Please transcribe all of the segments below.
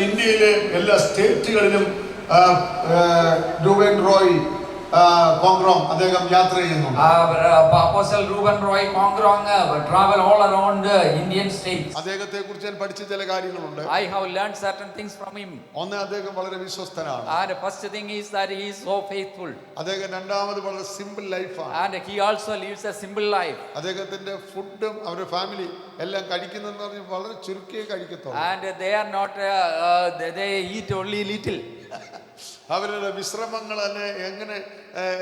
ഇന്ത്യയിലെ എല്ലാ സ്റ്റേറ്റുകളിലും രൂപൻ റോയ് കോങ്ക്രോങ് അദ്ദേഹം യാത്ര ചെയ്യുന്നുണ്ട്. Apostle Reuben Roy Kongrong travel all around Indian states. അദ്ദേഹത്തെ കുറിച്ച് ഞാൻ പഠിച്ച ചില കാര്യങ്ങളുണ്ട്. I have learned certain things from him. ഒന്ന്, അദ്ദേഹം വളരെ വിശ്വസ്തനാണ്. And first thing is that he is so faithful. അദ്ദേഹം രണ്ടാമത് വളരെ സിമ്പിൾ ലൈഫാണ്. And he also lives a simple life. അദ്ദേഹത്തിന്റെ ഫുഡും അവരുടെ ഫാമിലി എല്ലാം കഴിക്കുന്നതെന്ന് പറഞ്ഞ് വളരെ ചുരുക്കിയേ കഴിക്കത്തുള്ളൂ. And they are not they eat only little. അവരുടെ വിശ്രമങ്ങൾ തന്നെ എങ്ങനെ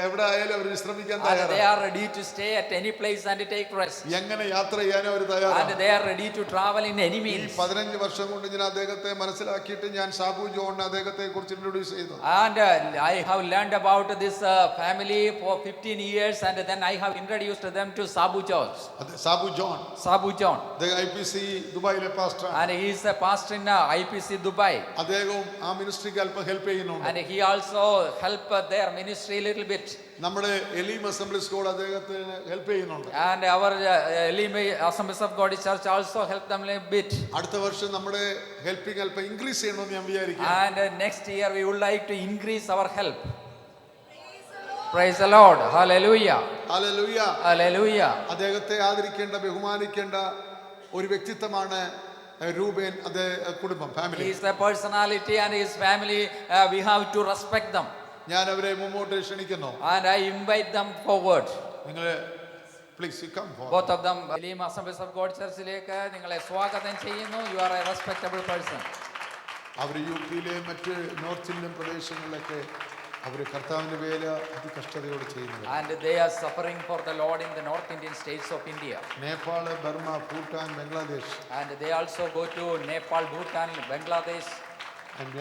എവിടെ ആയാലും അവർ വിശ്രമിക്കാൻ തയ്യാറാണ്. They are ready to stay at any place and take rest. എങ്ങനെ യാത്ര ചെയ്യാനും അവർ തയ്യാറാണ്. And they are ready to travel in any means. 15 വർഷം കൊണ്ട് ഞാൻ അദ്ദേഹത്തെ മനസ്സിലാക്കിയിട്ട് ഞാൻ സാബു ജോൺ അദ്ദേഹത്തെ കുറിച്ച് ഇൻട്രൊഡ്യൂസ് ചെയ്തു. And I have learned about this family for 15 years and then I have introduced them to Sabu John. Sabu John. Sabu John. അദ്ദേഹം IPC ദുബായിലെ pastor. And he is a pastor in IPC Dubai. അദ്ദേഹവും ആ മിനിസ്ട്രിക്ക് അല്പം help ചെയ്യുന്നുണ്ട്. And he also help their ministry a little bit. നമ്മുടെ എലീം assembly school അദ്ദേഹത്തിന് help ചെയ്യുന്നുണ്ട്. And our Elim Assemblies of God Church also help them a bit. അടുത്ത വർഷം നമ്മുടെ ഹെൽപ്പിംഗ് അല്പം ഇൻക്രീസ് ചെയ്യണമെന്ന് ഞാൻ വിചാരിക്കുന്നു. And next year we would like to increase our help. Praise the Lord. Hallelujah. Hallelujah. Hallelujah. അദ്ദേഹത്തെ ആദരിക്കേണ്ട ബഹുമാനിക്കേണ്ട ഒരു വ്യക്തിത്വമാണ് രൂപൻ കുടുംബം family. He is a personality and his family we have to respect them. ഞാൻ അവരെ മുമ്പോട്ട് ക്ഷണിക്കുന്നു. And I invite them forward. നിങ്ങൾ please you come forward. Both of them Elim Assemblies of God ചർച്ചിലേക്ക് നിങ്ങളെ സ്വാഗതം ചെയ്യുന്നു. You are a respectable person. അവർ യുപിയിലെ മറ്റ് north Indian പ്രദേശങ്ങളിലൊക്കെ അവർ കർത്താവിന്റെ വേല അതികഷ്ടതയോടെ ചെയ്യുന്നു. And they are suffering for the Lord in the North Indian states of India. Nepal, Burma, Bhutan, Bangladesh. And they also go to Nepal, Bhutan, Bangladesh and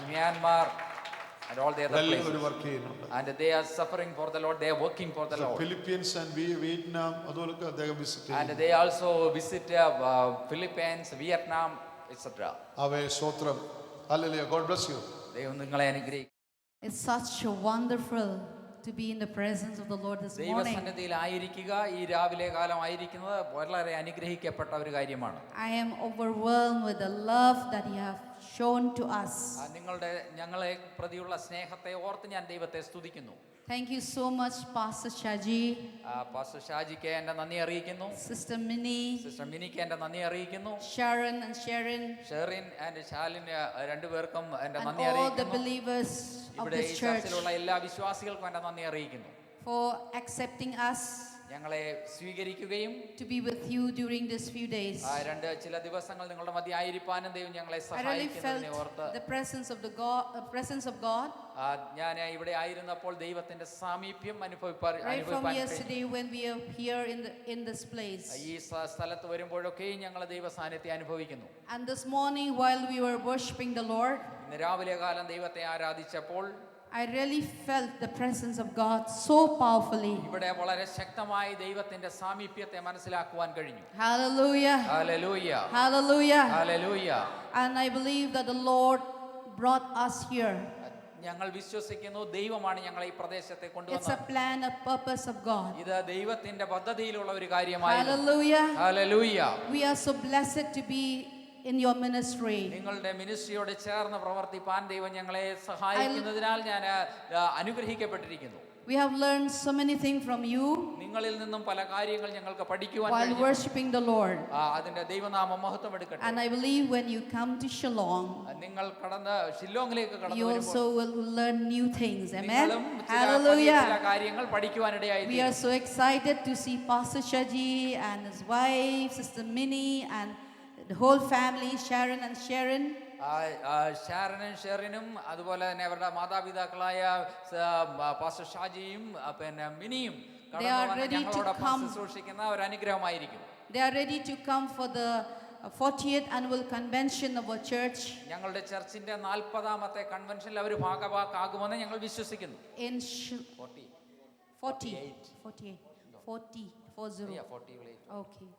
Myanmar and all the other places. And they are suffering for the Lord. They are working for the Lord. Philippines and Vietnam adolukku അദ്ദേഹം visit ചെയ്തു. And they also visit Philippines, Vietnam, etc. Away സ്തോത്രം. Hallelujah. God bless you. ദൈവം നിങ്ങളെ അനുഗ്രഹിക്കട്ടെ. It's such a wonderful to be in the presence of the Lord this morning. ദൈവസന്നിധിയിൽ ആയിരിക്കുക ഈ രാവിലെ കാലം ആയിരിക്കുന്നത് വളരെ അനുഗ്രഹിക്കപ്പെട്ട ഒരു കാര്യമാണ്. I am overwhelmed with the love that you have shown to us. ഞങ്ങളെ പ്രതിയുള്ള സ്നേഹത്തെ ഓർത്ത് ഞാൻ ദൈവത്തെ സ്തുതിക്കുന്നു. Thank you so much, Pastor Shaji. Pastor ഷാജിക്ക് എൻ്റെ നന്ദി അറിയിക്കുന്നു. Sister Minnie. Sister മിനിക്ക് എൻ്റെ നന്ദി അറിയിക്കുന്നു. Sharon and Sharon. Sherin and ഷാലിന് രണ്ടുപേർക്കും എൻ്റെ and നന്ദി all the അറിയിക്കുന്നു. believers of ഇവിടെ this ഈ church ചർച്ചിലുള്ള എല്ലാ വിശ്വാസികൾക്കും എൻ്റെ നന്ദി അറിയിക്കുന്നു. for accepting us ഞങ്ങളെ സ്വീകരിക്കുകയും to be with you during these few days. ചില ദിവസങ്ങൾ നിങ്ങളുടെ മധ്യ ആയിരിക്കാനും ദൈവം ഞങ്ങളെ I really സഹായിക്കുന്നതിനെ ഓർത്ത് felt the presence of God. ഞാൻ ഇവിടെ ആയിരുന്നപ്പോൾ ദൈവത്തിന്റെ സാമീപ്യം Right from yesterday when we are here in this place. ഈ സ്ഥലത്ത് വരുമ്പോഴൊക്കെയും ഞങ്ങൾ ദൈവ സാന്നിധ്യം അനുഭവിക്കുന്നു. And this morning while we were worshiping the Lord, ഇന്ന് രാവിലെ കാലം ദൈവത്തെ ആരാധിച്ചപ്പോൾ I really felt the presence of God so powerfully. ഇവിടെ വളരെ ശക്തമായി ദൈവത്തിന്റെ സാമീപ്യത്തെ മനസ്സിലാക്കുവാൻ കഴിഞ്ഞു. Hallelujah. Hallelujah. Hallelujah. Hallelujah. And I believe that the Lord brought us here. ഞങ്ങൾ വിശ്വസിക്കുന്നു ദൈവമാണ് ഞങ്ങളെ ഈ പ്രദേശത്തെ It's കൊണ്ടുവന്നത്. a plan, a purpose of God. ഇത് ദൈവത്തിന്റെ പദ്ധതിയിലുള്ള ഒരു കാര്യമാണ്. Hallelujah. Hallelujah. We are so blessed to be in your ministry. നിങ്ങളുടെ മിനിസ്ട്രിയോട് ചേർന്ന് പ്രവർത്തിപ്പാൻ ദൈവം ഞങ്ങളെ സഹായിക്കുന്നതിനാൽ ഞാൻ അനുഗ്രഹിക്കപ്പെട്ടിരിക്കുന്നു. We have learned so many things from you നിങ്ങളിൽ നിന്നും പല കാര്യങ്ങൾ ഞങ്ങൾക്ക് പഠിക്കുവാൻ while കഴിഞ്ഞു. worshiping the Lord. അതിന്റെ ദൈവനാമം മഹത്വം എടുക്കട്ടെ. And I believe when you come to Shillong, നിങ്ങൾ കടന്ന് ഷില്ലോങ്ങിലേക്ക് you കടന്നു വരുമ്പോൾ also will learn new things. Amen. നിങ്ങളും ചില Hallelujah. കാര്യങ്ങൾ പഠിക്കുവാനിടയായി. We are so excited to see Pastor Shaji and his wife, Sister Minnie, and the whole family, Sharon and Sharon. ഷാരനും ഷെറിനും അതുപോലെ തന്നെ അവരുടെ മാതാപിതാക്കളായ പാസ്റ്റർ ഷാജിയും പിന്നെ മിനിയും ഞങ്ങളോടൊപ്പം ശുശ്രൂഷിക്കുന്ന ഒരു അനുഗ്രഹമായിരിക്കും. They are ready to come for the 40th annual convention of our church. ഞങ്ങളുടെ ചർച്ചിന്റെ 40ാമത്തെ കൺവെൻഷനിൽ അവർ ഭാഗവാക്കാകുമെന്ന് ഞങ്ങൾ വിശ്വസിക്കുന്നു. In 40. Okay.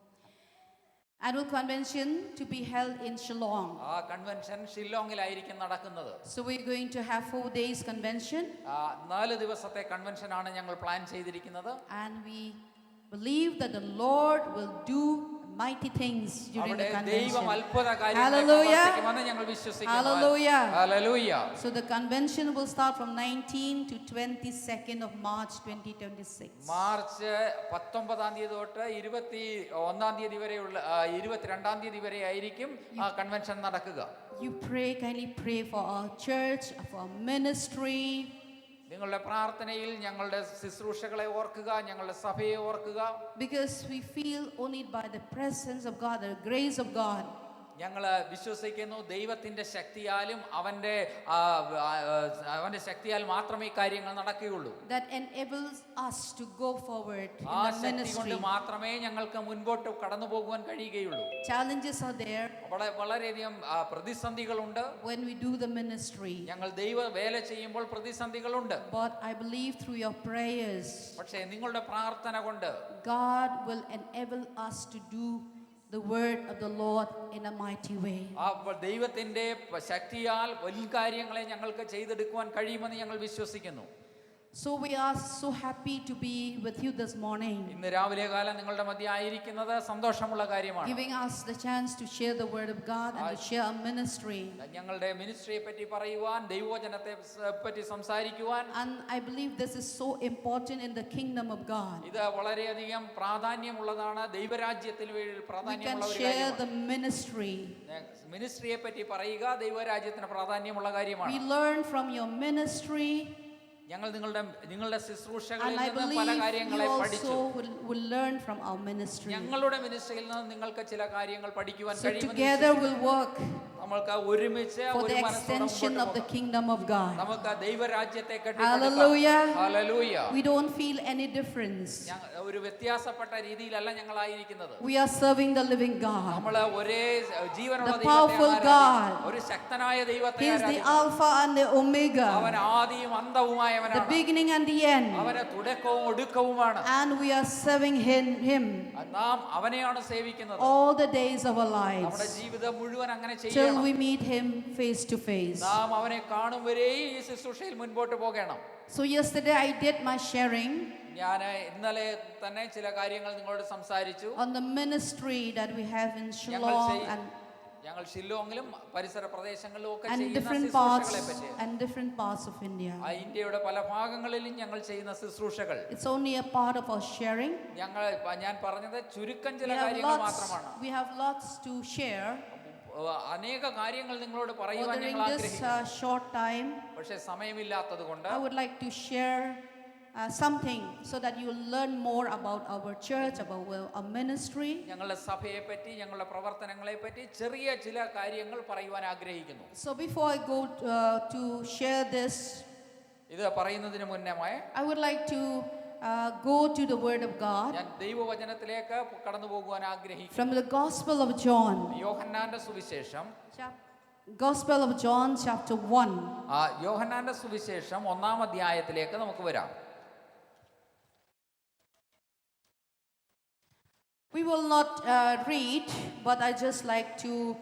Annual convention to be held in Shillong. ആ കൺവെൻഷൻ ഷില്ലോങ്ങിലായിരിക്കും നടക്കുന്നത്. So we're going to have 4 days convention. 4 ദിവസത്തെ കൺവെൻഷൻ ആണ് ഞങ്ങൾ plan ചെയ്തിരിക്കുന്നത്. And we believe that the Lord will do mighty things during അവിടെ the ദൈവം convention. അത്ഭുത കാര്യങ്ങൾ Hallelujah. പ്രവർത്തിക്കുമെന്ന് ഞങ്ങൾ വിശ്വസിക്കുന്നു. Hallelujah. Hallelujah. So the convention will start from 19 to 22nd of March 2026. March 19 തൊട്ട് 21 വരെയുള്ള 22 വരെ ആയിരിക്കും ആ കൺവെൻഷൻ നടക്കുക. You pray, kindly pray for our church, for our ministry. നിങ്ങളുടെ പ്രാർത്ഥനയിൽ ഞങ്ങളുടെ ശുശ്രൂഷകളെ ഓർക്കുക, ഞങ്ങളുടെ സഭയെ ഓർക്കുക. Because we feel only by the presence of God, the grace of God, ഞങ്ങൾ വിശ്വസിക്കുന്നു ദൈവത്തിന്റെ ശക്തിയാലും അവന്റെ ശക്തിയാൽ മാത്രമേ ഈ കാര്യങ്ങൾ നടക്കുകയുള്ളൂ. that enables us to go forward in ആ the ശക്തി കൊണ്ട് ministry. മാത്രമേ ഞങ്ങൾക്ക് മുൻപോട്ട് കടന്നു പോകുവാൻ കഴിയുകയുള്ളൂ. Challenges are there വളരെയധികം പ്രതിസന്ധികളുണ്ട്. when we do the ministry. ഞങ്ങൾ ദൈവ വേല ചെയ്യുമ്പോൾ പ്രതിസന്ധികളുണ്ട്. But I believe through your prayers, പക്ഷേ നിങ്ങളുടെ പ്രാർത്ഥന കൊണ്ട് God will enable us to do the word of the Lord in a mighty way. ആ ദൈവത്തിന്റെ ശക്തിയാൽ വലിയ കാര്യങ്ങളെ ഞങ്ങൾക്ക് ചെയ്തെടുക്കുവാൻ കഴിയുമെന്ന് ഞങ്ങൾ വിശ്വസിക്കുന്നു. So we are so happy to be with you this morning, ഇന്ന് രാവിലെ കാലം നിങ്ങളുടെ മധ്യ ആയിരിക്കുന്നത് സന്തോഷമുള്ള കാര്യമാണ്. giving us the chance to share the word of God and to share our ministry. ഞങ്ങളുടെ മിനിസ്ട്രിയെ പറ്റി പറയുവാൻ, ദൈവവചനത്തെ പറ്റി സംസാരിക്കുവാൻ. And I believe this is so important in the kingdom of God. ഇത് വളരെയധികം പ്രാധാന്യമുള്ളതാണ്. ദൈവരാജ്യത്തിൽ We can പ്രാധാന്യമുള്ള ഒരു share കാര്യമാണ്. the ministry. മിനിസ്ട്രിയെ പറ്റി പറയുക ദൈവരാജ്യത്തിന് പ്രാധാന്യമുള്ള കാര്യമാണ്. We learn from your ministry, ഞങ്ങൾ നിങ്ങളുടെ ശുശ്രൂഷകളിൽ and I നിന്ന് പല believe you കാര്യങ്ങളെ പഠിച്ചു. also will learn from our ministry. ഞങ്ങളുടെ മിനിസ്ട്രിയിൽ നിന്ന് നിങ്ങൾക്ക് ചില കാര്യങ്ങൾ പഠിക്കുവാൻ So കഴിയുമെന്ന് together we'll work നമ്മൾക്ക് ഒരുമിച്ച് for ഒരു the മനസ്സോടെ extension മുമ്പോട്ട് of the പോകാം. kingdom of God. നമുക്ക് ദൈവരാജ്യത്തെ Hallelujah. Hallelujah. We don't feel any difference. ഒരു വ്യത്യാസപ്പെട്ട രീതിയിലല്ല ഞങ്ങളായിരിക്കുന്നത്. We are serving the living God. നമ്മൾ ഒരേ ജീവനുള്ള The ദൈവത്തെ powerful ആരാധിക്കുന്നു. God. ഒരു ശക്തനായ ദൈവത്തെ He is the ആരാധിക്കുന്നു. Alpha and the അവൻ Omega, ആദിയും അന്തവുമായവനാണ്. the beginning and the end. അവന് തുടക്കവും ഒടുക്കവുമാണ്. And we are serving Him നാം അവനെയാണ് സേവിക്കുന്നത്. all the days of our നമ്മുടെ lives ജീവിതം മുഴുവൻ അങ്ങനെ till ചെയ്യണം. we meet Him face to face. നാം അവനെ കാണും വരെ ഈ ശുശ്രൂഷയിൽ മുൻപോട്ട് പോകണം. So yesterday I did my sharing ഞാൻ ഇന്നലെ തന്നെ ചില കാര്യങ്ങൾ നിങ്ങളോട് സംസാരിച്ചു. on the ministry that we have in ഞങ്ങൾ Shillong ഞങ്ങൾ ഷില്ലോങ്ങിലും പരിസര പ്രദേശങ്ങളിലും ഒക്കെ and ചെയ്യുന്ന different ശുശ്രൂഷകളെ പറ്റി. parts of India. ഇന്ത്യയുടെ പല ഭാഗങ്ങളിലും ഞങ്ങൾ ചെയ്യുന്ന ശുശ്രൂഷകൾ. It's only a part of our sharing. ഞാൻ പറഞ്ഞത് ചുരുക്കം ചില We have കാര്യങ്ങൾ മാത്രമാണ്. lots to share. അനേക കാര്യങ്ങൾ നിങ്ങളോട് പറയുവാൻ During ഞങ്ങൾ this ആഗ്രഹിക്കുന്നു. short time, പക്ഷേ സമയമില്ലാത്തത് കൊണ്ട് I would like to share something so that you will learn more about our church, about our ministry. ഞങ്ങളുടെ സഭയെ പറ്റി, ഞങ്ങളുടെ പ്രവർത്തനങ്ങളെ പറ്റി ചെറിയ ചില കാര്യങ്ങൾ പറയുവാൻ ആഗ്രഹിക്കുന്നു. So before I go to share this, ഇത് പറയുന്നതിന് മുന്നേ I would like to go to the word of God ഞാൻ ദൈവവചനത്തിലേക്ക് കടന്നു പോകുവാൻ ആഗ്രഹിക്കുന്നു. from the Gospel of John. യോഹന്നാന്റെ സുവിശേഷം Gospel of John chapter 1. യോഹന്നാന്റെ സുവിശേഷം 1-ാം അധ്യായത്തിലേക്ക് നമുക്ക് വരാം. We will not read, but I just like to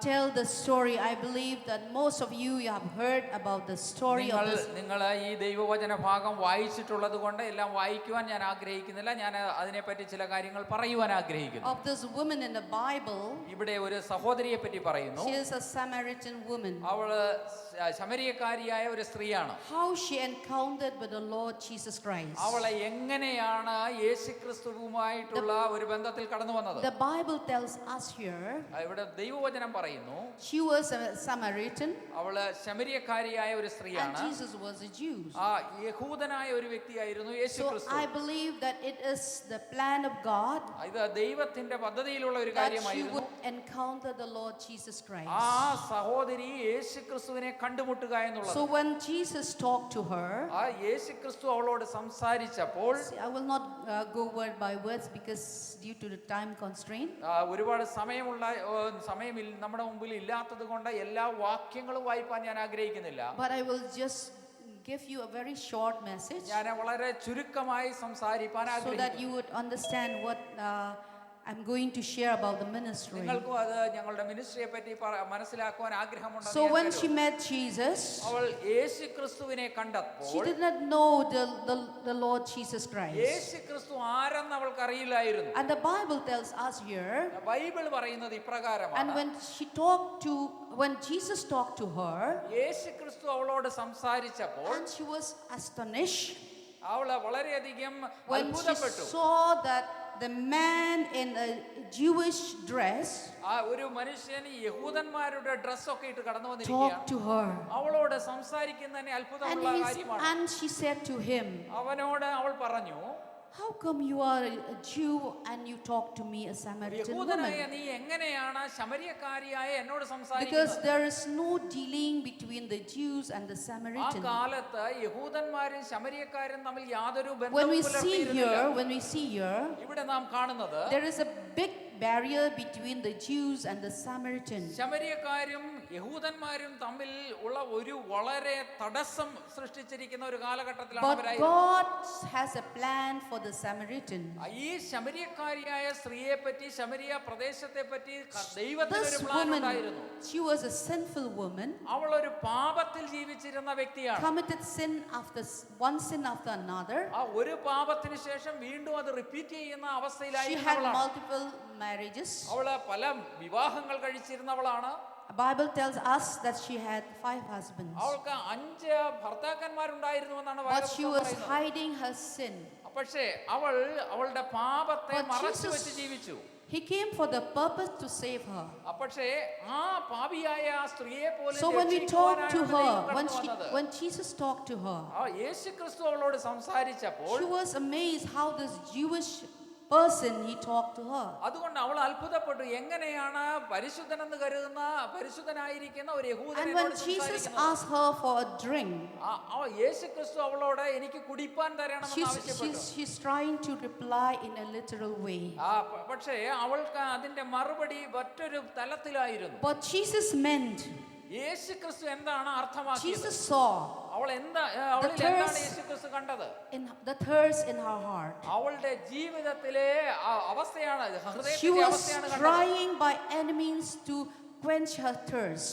tell the story. I believe that most of you have heard about the story of this. നിങ്ങൾ ഈ ദൈവവചന ഭാഗം വായിച്ചിട്ടുള്ളത് കൊണ്ട് എല്ലാം വായിക്കുവാൻ ഞാൻ ആഗ്രഹിക്കുന്നില്ല. ഞാൻ അതിനെപ്പറ്റി ചില കാര്യങ്ങൾ പറയുവാൻ ആഗ്രഹിക്കുന്നു. Of this woman in the Bible. ഇവിടെ ഒരു സഹോദരിയെ പറ്റി പറയുന്നു. She is a Samaritan woman. അവള് ശമരിയക്കാരിയായ ഒരു സ്ത്രീയാണ്. How she encountered with the Lord Jesus Christ. അവളെ എങ്ങനെയാണ് യേശുക്രിസ്തുവുമായിട്ടുള്ള ഒരു ബന്ധത്തിൽ കടന്നു വന്നത്? The Bible tells us here. ഇവിടെ ദൈവവചനം പറയുന്നു. She was a Samaritan. അവള് ശമരിയക്കാരിയായ ഒരു സ്ത്രീയാണ്. And Jesus was a Jew. യഹൂദനായ ഒരു വ്യക്തിയായിരുന്നു So യേശുക്രിസ്തു. I believe that it is the plan of God ഇത് ദൈവത്തിന്റെ പദ്ധതിയിലുള്ള ഒരു that she കാര്യമായിരുന്നു. would encounter the Lord Jesus Christ. ആ സഹോദരി യേശുക്രിസ്തുവിനെ കണ്ടുമുട്ടുക എന്നുള്ളത്. So when Jesus talked to her, ആ യേശുക്രിസ്തു അവളോട് സംസാരിച്ചപ്പോൾ I will not go word by words because due to the time constraint. ഒരുപാട് സമയമില്ല നമ്മുടെ മുമ്പിൽ ഇല്ലാത്തത് കൊണ്ട് എല്ലാ വാക്യങ്ങളും വായിപ്പാൻ ഞാൻ ആഗ്രഹിക്കുന്നില്ല. But I will just give you a very short message ഞാൻ വളരെ ചുരുക്കമായി സംസാരിപ്പാൻ so that ആഗ്രഹിക്കുന്നു. you would understand what I'm going to share about the ministry. നിങ്ങൾക്കും അത് ഞങ്ങളുടെ മിനിസ്ട്രിയെ പറ്റി മനസ്സിലാക്കുവാൻ ആഗ്രഹമുണ്ടെന്ന് So ഞാൻ when she കരുതുന്നു. met Jesus, അവൾ യേശു ക്രിസ്തുവിനെ she കണ്ടപ്പോൾ did not know the Lord Jesus Christ. യേശു ക്രിസ്തു ആരെന്ന് അവൾക്ക് അറിയില്ലായിരുന്നു. And the Bible tells us here, Bible പറയുന്നത് and ഇപ്രകാരമാണ്. when Jesus talked to her, യേശു ക്രിസ്തു അവളോട് സംസാരിച്ചപ്പോൾ and she was astonished അവള് വളരെയധികം when she അത്ഭുതപ്പെട്ടു. saw that the man in a Jewish dress ആ ഒരു മനുഷ്യൻ യഹൂദന്മാരുടെ ഡ്രസ്സൊക്കെ ഇട്ട് കടന്നു വന്നിരിക്കുകയാണ്. talked to her. അവളോട് സംസാരിക്കുന്നതിന് അത്ഭുതമുള്ള കാര്യമാണ്. And she said to him, അവനോട് അവൾ പറഞ്ഞു, how come you are a Jew and you talk to me, a Samaritan യഹൂദനായ woman? നീ എങ്ങനെയാണ് ശമര്യക്കാരിയായ എന്നോട് Because സംസാരിക്കുന്നത്? there is no dealing between the Jews and the ആ Samaritan. കാലത്ത് യഹൂദന്മാരും ശമര്യക്കാരും തമ്മിൽ യാതൊരു When ബന്ധവും we see പുലർത്തിയിരുന്നില്ല. here, ഇവിടെ നാം കാണുന്നത് there is a big barrier between the Jews and the Samaritans. ശമര്യക്കാരും യഹൂദന്മാരും തമ്മിൽ ഉള്ള ഒരു വളരെ തടസ്സം സൃഷ്ടിച്ചിരിക്കുന്ന ഒരു കാലഘട്ടത്തിലാണ് But അവരായിരുന്നത്. God has a plan for the Samaritan. ഈ ശമര്യക്കാരിയായ സ്ത്രീയെ പറ്റി, ശമരിയ പ്രദേശത്തെ പറ്റി ദൈവത്തിന് ഒരു This പ്ലാൻ woman, ഉണ്ടായിരുന്നു. she was a sinful woman, അവൾ ഒരു പാപത്തിൽ ജീവിച്ചിരുന്ന വ്യക്തിയാണ്. committed one sin after another. ആ ഒരു പാപത്തിന് ശേഷം വീണ്ടും അത് റിപ്പീറ്റ് ചെയ്യുന്ന She അവസ്ഥയിലായിരുന്നു had അവളാണ്. multiple marriages. അവള് പല വിവാഹങ്ങൾ കഴിച്ചിരുന്നവളാണ്. The Bible tells us that she had 5 husbands. അവൾക്ക് 5 ഭർത്താക്കന്മാരുണ്ടായിരുന്നു എന്നാണ് But she was പറയുന്നത്. hiding her sin. പക്ഷേ അവൾ അവളുടെ പാപത്തെ But മറച്ചു Jesus- വെച്ച് ജീവിച്ചു. He came for the purpose to save her. പക്ഷേ ആ പാപിയായ ആ സ്ത്രീയെ പോലും So when we talk to രക്ഷിക്കുവാനാണ് her, ദൈവം കടന്നു വന്നത്. when Jesus talked to her, ആ യേശു ക്രിസ്തു അവളോട് സംസാരിച്ചപ്പോൾ she was amazed how this Jewish person he talked to her. അതുകൊണ്ട് അവൾ അത്ഭുതപ്പെട്ടു, എങ്ങനെയാണ് പരിശുദ്ധനെന്ന് കരുതുന്ന പരിശുദ്ധനായിരിക്കുന്ന ഒരു And യഹൂദനോട് when Jesus asked her for a drink, യേശു ക്രിസ്തു അവളോട് എനിക്ക് കുടിപ്പാൻ തരണമെന്ന് ആവശ്യപ്പെട്ടു. she's trying to reply in a literal way. പക്ഷേ അവൾക്ക് അതിന്റെ മറുപടി മറ്റൊരു തലത്തിലായിരുന്നു. But Jesus meant, യേശു ക്രിസ്തു എന്താണ് അർത്ഥമാക്കിയത്? Jesus saw അവളിൽ എന്താണ് യേശു ക്രിസ്തു കണ്ടത്? in the thirst in her heart. അവളുടെ ജീവിതത്തിലെ അവസ്ഥയാണ്, She ഹൃദയത്തിലെ was അവസ്ഥയാണ് കണ്ടത്. trying by any means to quench her thirst.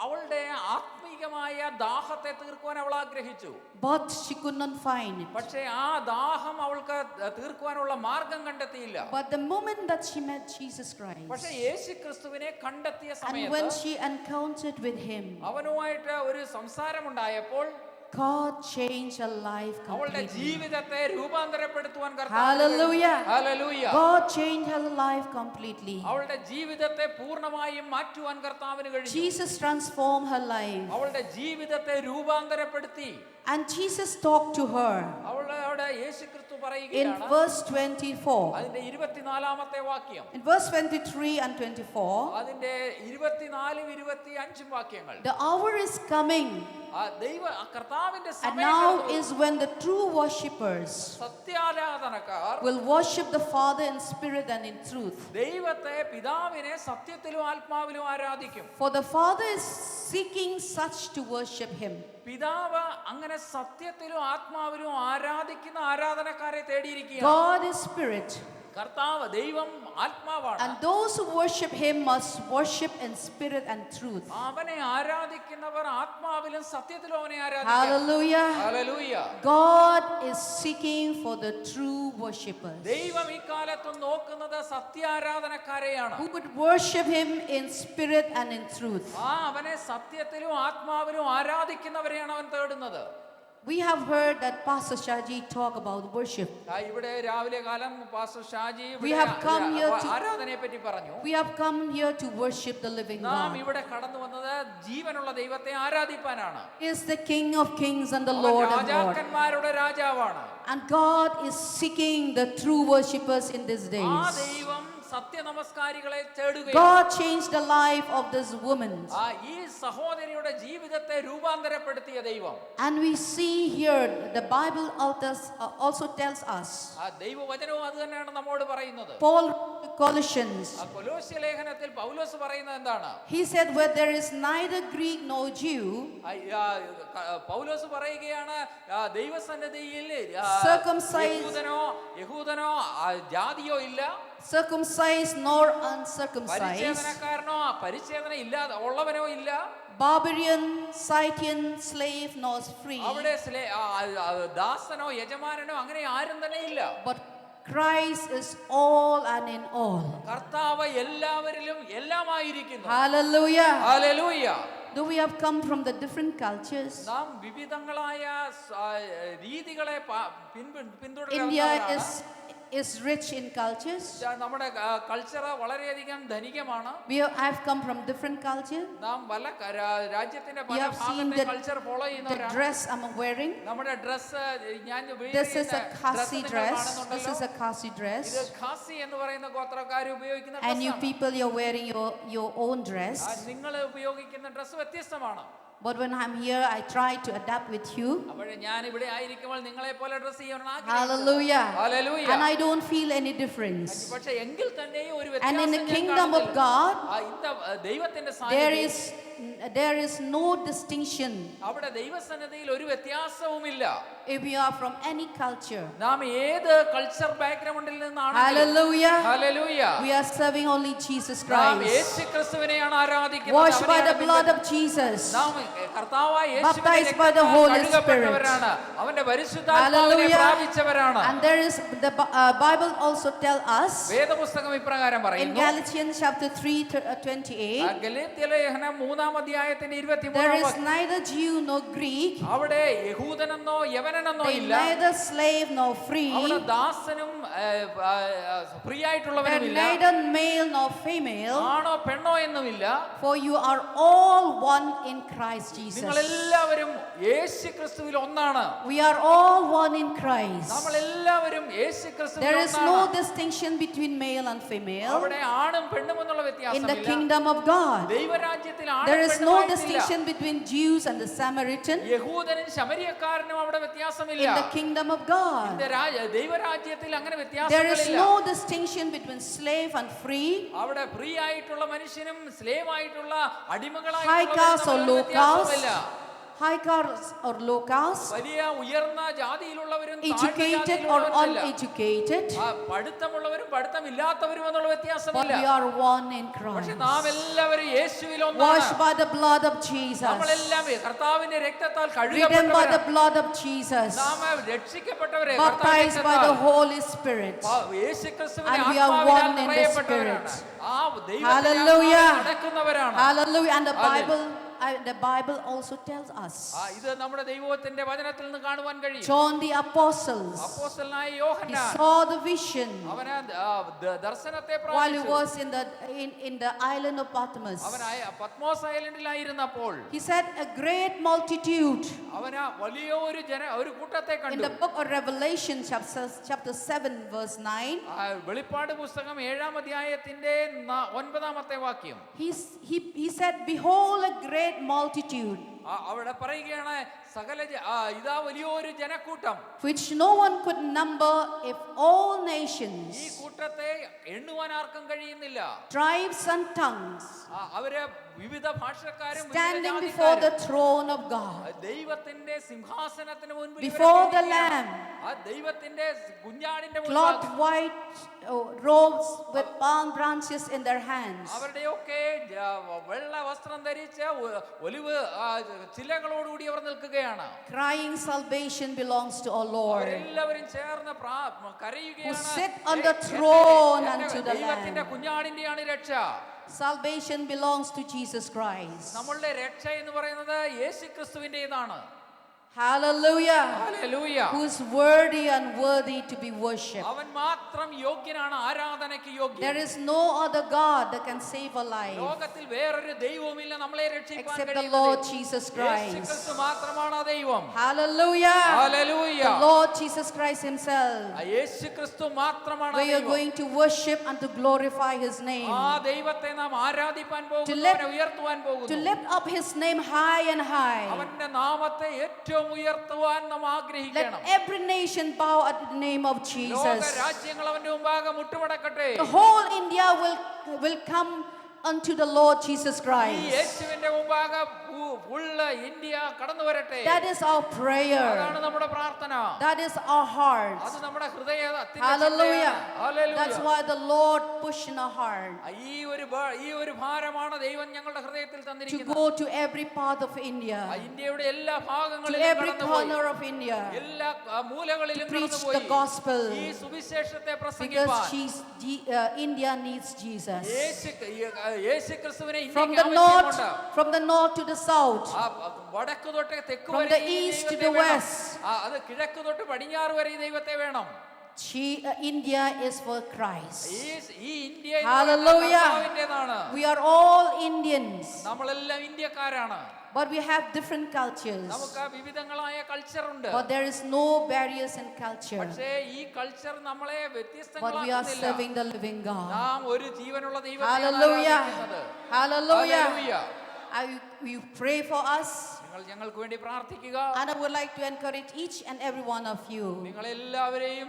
അവളുടെ ആത്മീകമായ ദാഹത്തെ തീർക്കുവാൻ അവൾ ആഗ്രഹിച്ചു. But she could not find it. പക്ഷേ ആ ദാഹം അവൾക്ക് തീർക്കുവാനുള്ള മാർഗം കണ്ടെത്തിയില്ല. But the moment that she met Jesus Christ, പക്ഷേ യേശു ക്രിസ്തുവിനെ കണ്ടെത്തിയ and when സമയത്ത് she encountered with him, അവനുമായിട്ട് ഒരു സംസാരമുണ്ടായപ്പോൾ God changed her life അവളുടെ completely. ജീവിതത്തെ രൂപാന്തരപ്പെടുത്തുവാൻ Hallelujah. Hallelujah. God changed her life completely. അവളുടെ ജീവിതത്തെ പൂർണ്ണമായും മാറ്റുവാൻ കർത്താവിന് കഴിഞ്ഞു. Jesus transformed her life. അവളുടെ ജീവിതത്തെ രൂപാന്തരപ്പെടുത്തി. And Jesus talked to her അവളോട് യേശു ക്രിസ്തു in പറയുകയാണ്, verse 24. അതിന്റെ 24-ാമത്തെ വാക്യം, In verse 23 and 24, അതിന്റെ 24-25 വാക്യങ്ങൾ. the hour is coming, കർത്താവിന്റെ and സമയം now വരുന്നു. is when the true worshippers സത്യാരാധനക്കാർ will worship the Father in spirit and in truth. ദൈവത്തെ പിതാവിനെ സത്യത്തിലും ആത്മാവിലും ആരാധിക്കും. For the Father is seeking such to worship him. പിതാവ് അങ്ങനെ സത്യത്തിലും ആത്മാവിലും ആരാധിക്കുന്ന ആരാധനക്കാരെ തേടിയിരിക്കുകയാണ്. God is spirit, കർത്താവ് ദൈവം ആത്മാവാണ്. and those who worship him must worship in spirit and truth. അവനെ ആരാധിക്കുന്നവർ ആത്മാവിലും സത്യത്തിലും അവനെ ആരാധിക്കണം. Hallelujah. Hallelujah. God is seeking for the true worshippers ദൈവം ഇക്കാലത്ത് നോക്കുന്നത് സത്യാരാധനക്കാരെയാണ്. who would worship him in spirit and in truth. അവനെ സത്യത്തിലും ആത്മാവിലും ആരാധിക്കുന്നവരെയാണ് അവൻ തേടുന്നത്. We have heard that Pastor Shaji talk about worship. ഇവിടെ രാവിലെ കാലം pastor Shaji We have come here to- ആരാധനയെ പറ്റി പറഞ്ഞു. We have come here to worship the living നാം God. ഇവിടെ കടന്നു വന്നത് ജീവനുള്ള ദൈവത്തെ ആരാധിപ്പാനാണ്. He is the King of kings and the അവൻ Lord of lords. രാജാക്കന്മാരുടെ രാജാവാണ്. And God is seeking the true worshippers in these ആ days. ദൈവം സത്യ നമസ്കാരികളെ തേടുകയാണ്. God changed the life of this woman. ഈ സഹോദരിയുടെ ജീവിതത്തെ രൂപാന്തരപ്പെടുത്തിയ ദൈവം. And we see here, the Bible also tells us, ദൈവവചനവും അത് തന്നെയാണ് നമ്മോട് പറയുന്നത്. Paul wrote to Colossians, കൊലോസ്യ ലേഖനത്തിൽ പൗലോസ് പറയുന്നത് എന്താണ്? he said, where there is neither Greek nor Jew, പൗലോസ് പറയുകയാണ്, ദൈവസന്നിധിയിൽ Circumcised- യഹൂദനോ ജാതിയോ ഇല്ല, circumcised nor uncircumcised, പരിച്ഛേദനക്കാരനോ പരിച്ഛേദന ഇല്ലാതെ ഉള്ളവനോ ഇല്ല, barbarian, Scythian, slave nor free, അവിടെ ദാസനോ യജമാനനോ അങ്ങനെ ആരും തന്നെ ഇല്ല. but Christ is all and in all. കർത്താവ് എല്ലാവരിലും എല്ലാമായിരിക്കുന്നു. Hallelujah. Hallelujah. Though we have come from the different cultures, നാം വിവിധങ്ങളായ രീതികളെ India പിന്തുടരുന്നവരാണ്. is rich in cultures. നമ്മുടെ കൾച്ചർ വളരെയധികം ധനികമാണ്. I've come from different culture. നാം പല രാജ്യത്തിന്റെ You പല have seen ഭാഗത്തെ കൾച്ചർ ഫോളോ the ചെയ്യുന്നവരാണ്. dress I'm wearing. നമ്മുടെ ഡ്രസ് ഞാൻ This is a Khasi dress. This is a Khasi ഇത് dress. ഖാസി എന്ന് പറയുന്ന ഗോത്രക്കാർ ഉപയോഗിക്കുന്ന And you ഡ്രസ്സാണ്. people, you're wearing your own dress. നിങ്ങൾ ഉപയോഗിക്കുന്ന ഡ്രസ് വ്യത്യസ്തമാണ്. But when I'm here, I try to adapt with you. അപ്പോൾ ഞാൻ ഇവിടെ ആയിരിക്കുമ്പോൾ നിങ്ങളെ പോലെ ഡ്രസ് ചെയ്യണം. Hallelujah. Hallelujah. And I don't feel any difference. പക്ഷേ എങ്കിൽ തന്നെ ഒരു And in the വ്യത്യാസം ഞാൻ kingdom of കാണുന്നില്ല. God, ദൈവത്തിന്റെ there is no distinction അവിടെ ദൈവസന്നിധിയിൽ ഒരു വ്യത്യാസവുമില്ല. if you are from any culture. നാം ഏത് കൾച്ചർ ബാക്ക്ഗ്രൗണ്ടിൽ നിന്നാണ്. Hallelujah. Hallelujah. We are serving only Jesus നാം Christ. യേശുക്രിസ്തുവിനെയാണ് ആരാധിക്കുന്നത്. Washed by the blood of Jesus. നാം കർത്താവായ യേശുവിന്റെ Baptized by the Holy കഴുകപ്പെട്ടവരാണ്. അവന്റെ പരിശുദ്ധാത്മാവിനെ പ്രാപിച്ചവരാണ്. And there is the Bible also tell us വേദപുസ്തകം ഇപ്രകാരം in പറയുന്നു. Galatians chapter 3:28, ഗലാത്യ ലേഖനം 3-ാം അധ്യായത്തിന്റെ there 23-ാം is വാക്യം. neither Jew nor Greek, അവിടെ യഹൂദനെന്നോ യവനനെന്നോ ഇല്ല. neither slave nor free, അവിടെ ദാസനും ഫ്രീ and ആയിട്ടുള്ളവനുമില്ല, neither male nor female, ആണോ പെണ്ണോ എന്നുമില്ല. for you are all one in Christ Jesus. നിങ്ങൾ എല്ലാവരും യേശുക്രിസ്തുവിൽ ഒന്നാണ്. We are all one in Christ. നമ്മൾ എല്ലാവരും യേശുക്രിസ്തുവിൽ There is no ഒന്നാണ്. distinction between male and female അവിടെ ആണും പെണ്ണും എന്നുള്ള in the വ്യത്യാസമില്ല. kingdom of God. ദൈവരാജ്യത്തിൽ There is no ആണും distinction between Jews and the Samaritan യഹൂദനും ശമരിയക്കാരനും അവിടെ വ്യത്യാസമില്ല. in the kingdom of God. ദൈവരാജ്യത്തിൽ അങ്ങനെ There is വ്യത്യാസങ്ങളില്ല. no distinction between slave and free, അവിടെ ഫ്രീ ആയിട്ടുള്ള മനുഷ്യനും സ്ലേവ് ആയിട്ടുള്ള high അടിമകളായിട്ടുള്ള caste or low വ്യത്യാസമില്ല. caste, high caste or low caste, വലിയ ഉയർന്ന ജാതിയിലുള്ളവരും താഴ്ന്ന educated or ജാതിയിലുള്ളവരുമില്ല. uneducated, പഠിത്തമുള്ളവരും പഠിത്തമില്ലാത്തവരും എന്നുള്ള but വ്യത്യാസമില്ല. we are one in പക്ഷെ Christ. നാം എല്ലാവരും യേശുവിൽ Washed ഒന്നാണ്. by the blood of Jesus, നമ്മളെല്ലാം കർത്താവിന്റെ രക്തത്താൽ redeemed by the കഴുകപ്പെട്ടവരാണ്. blood of Jesus, നാം രക്ഷിക്കപ്പെട്ടവരെ baptized by the Holy Spirit. യേശുക്രിസ്തുവിന്റെ And we are ആത്മാവിനാൽ one in the നിറയപ്പെട്ടവരാണ്. Spirit. ആ ദൈവത്തിന്റെ Hallelujah. ആത്മാവിൽ നടക്കുന്നവരാണ്. Hallelujah. And the Hallelujah. Bible also tells us. ഇത് നമ്മുടെ ദൈവത്തിന്റെ വചനത്തിൽ നിന്ന് കാണുവാൻ കഴിയും. John the apostles, അപ്പോസ്തലനായ he Yohannan saw the vision അവന് ദർശനത്തെ while he പ്രാപിച്ചു. was in the island of Patmos. അവൻ Patmos ഐലൻഡിലായിരുന്നപ്പോൾ He said a great multitude. അവന് വലിയൊരു ഒരു കൂട്ടത്തെ In കണ്ടു. the book of Revelation chapter 7 verse 9, വെളിപ്പാട് പുസ്തകം 7-ാം അധ്യായത്തിന്റെ 9-ാമത്തെ വാക്യം. he said, behold a great multitude അവിടെ പറയുകയാണ് ഇതാ വലിയൊരു ജനക്കൂട്ടം, which no one could number if all ഈ nations, കൂട്ടത്തെ എണ്ണുവാൻ ആർക്കും കഴിയുന്നില്ല. tribes and tongues അവര് വിവിധ ഭാഷക്കാരും വിവിധ standing before the ജാതിക്കാരും throne of God, ദൈവത്തിന്റെ സിംഹാസനത്തിന് മുൻപിൽ before the ഇവരൊക്കെ Lamb, ആ ദൈവത്തിന്റെ കുഞ്ഞാടിന്റെ clothed മുൻപാകെ white robes with palm branches in their hands. അവരുടെയൊക്കെ വെള്ള വസ്ത്രം ധരിച്ച് ഒലിവ് ചില്ലകളോടുകൂടി അവർ നിൽക്കുകയാണ്. Crying, salvation belongs to our Lord, അവരെല്ലാവരും ചേർന്ന് who കരയുകയാണ്. sit on the throne എന്റെ unto the ദൈവത്തിന്റെ Lamb. കുഞ്ഞാടിന്റെയാണ് രക്ഷ. Salvation belongs to Jesus Christ. നമ്മളുടെ രക്ഷ എന്ന് പറയുന്നത് യേശുക്രിസ്തുവിന്റേതാണ്. Hallelujah. Hallelujah. Who is worthy and worthy to be worshipped. അവൻ മാത്രം യോഗ്യനാണ്, ആരാധനയ്ക്ക് യോഗ്യൻ. There is no other God that can save a life ലോകത്തിൽ വേറൊരു ദൈവവുമില്ല നമ്മളെ രക്ഷിക്കാൻ except the കഴിയുന്നത്. Lord Jesus Christ. യേശുക്രിസ്തു മാത്രമാണ് ആ ദൈവം. Hallelujah. Hallelujah. The Lord Jesus Christ himself. ആ യേശുക്രിസ്തു മാത്രമാണ് ആ We are ദൈവം. going to worship and to glorify his name. ആ ദൈവത്തെ നാം ആരാധിപ്പാൻ പോകുന്നു, let- അവനെ ഉയർത്തുവാൻ To പോകുന്നു. lift up his name high and high. അവന്റെ നാമത്തെ ഏറ്റവും ഉയർത്തുവാൻ നാം Let ആഗ്രഹിക്കണം. every nation bow at the name of ലോക Jesus. രാജ്യങ്ങൾ അവന്റെ മുമ്പാകെ മുട്ടുമടക്കട്ടെ. The whole India will come unto the Lord Jesus ഈ Christ. യേശുവിന്റെ മുമ്പാകെ ഉള്ള ഇന്ത്യ കടന്നു വരട്ടെ. That is our prayer. അതാണ് നമ്മുടെ പ്രാർത്ഥന. That is our heart. അത് നമ്മുടെ ഹൃദയത്തിന്റെ Hallelujah. ചിന്തയാണ്. Hallelujah. That's why the Lord pushed in our heart ഈ ഒരു ഭാരമാണ് ദൈവം ഞങ്ങളുടെ ഹൃദയത്തിൽ to തന്നിരിക്കുന്നത്. go to every part of India, ഇന്ത്യയുടെ എല്ലാ to ഭാഗങ്ങളിലും every കടന്നുപോയി. corner of India, എല്ലാ മൂലകളിലും to preach കടന്നുപോയി. the gospel. ഈ സുവിശേഷത്തെ because പ്രസംഗിപ്പാൻ India needs Jesus. യേശുക്രിസ്തുവിനെ From ഇന്ത്യക്ക് the north, ആവശ്യമുണ്ട്. from the north to the south, വടക്ക് തൊട്ട് തെക്ക് from വരെ the ഈ east to ദൈവത്തെ the വേണം. west. അത് കിഴക്ക് തൊട്ട് പടിഞ്ഞാറ് വരെ ഈ ദൈവത്തെ വേണം. India is for Christ. ഈ ഇന്ത്യ എന്ന് Hallelujah. പറയുന്നത് കർത്താവിന്റേതാണ്. We are all Indians, നമ്മളെല്ലാം ഇന്ത്യക്കാരാണ്. but we have different cultures. നമുക്ക് വിവിധങ്ങളായ കൾച്ചർ ഉണ്ട്. But there is no barriers in culture. പക്ഷേ ഈ കൾച്ചർ നമ്മളെ But we are വ്യത്യസ്തങ്ങളാക്കുന്നില്ല. serving the living God. നാം ഒരു ജീവനുള്ള ദൈവത്തെ Hallelujah. Hallelujah. Hallelujah. You pray for us. നിങ്ങൾ ഞങ്ങൾക്ക് വേണ്ടി പ്രാർത്ഥിക്കുക. And I would like to encourage each and every one of you നിങ്ങൾ എല്ലാവരെയും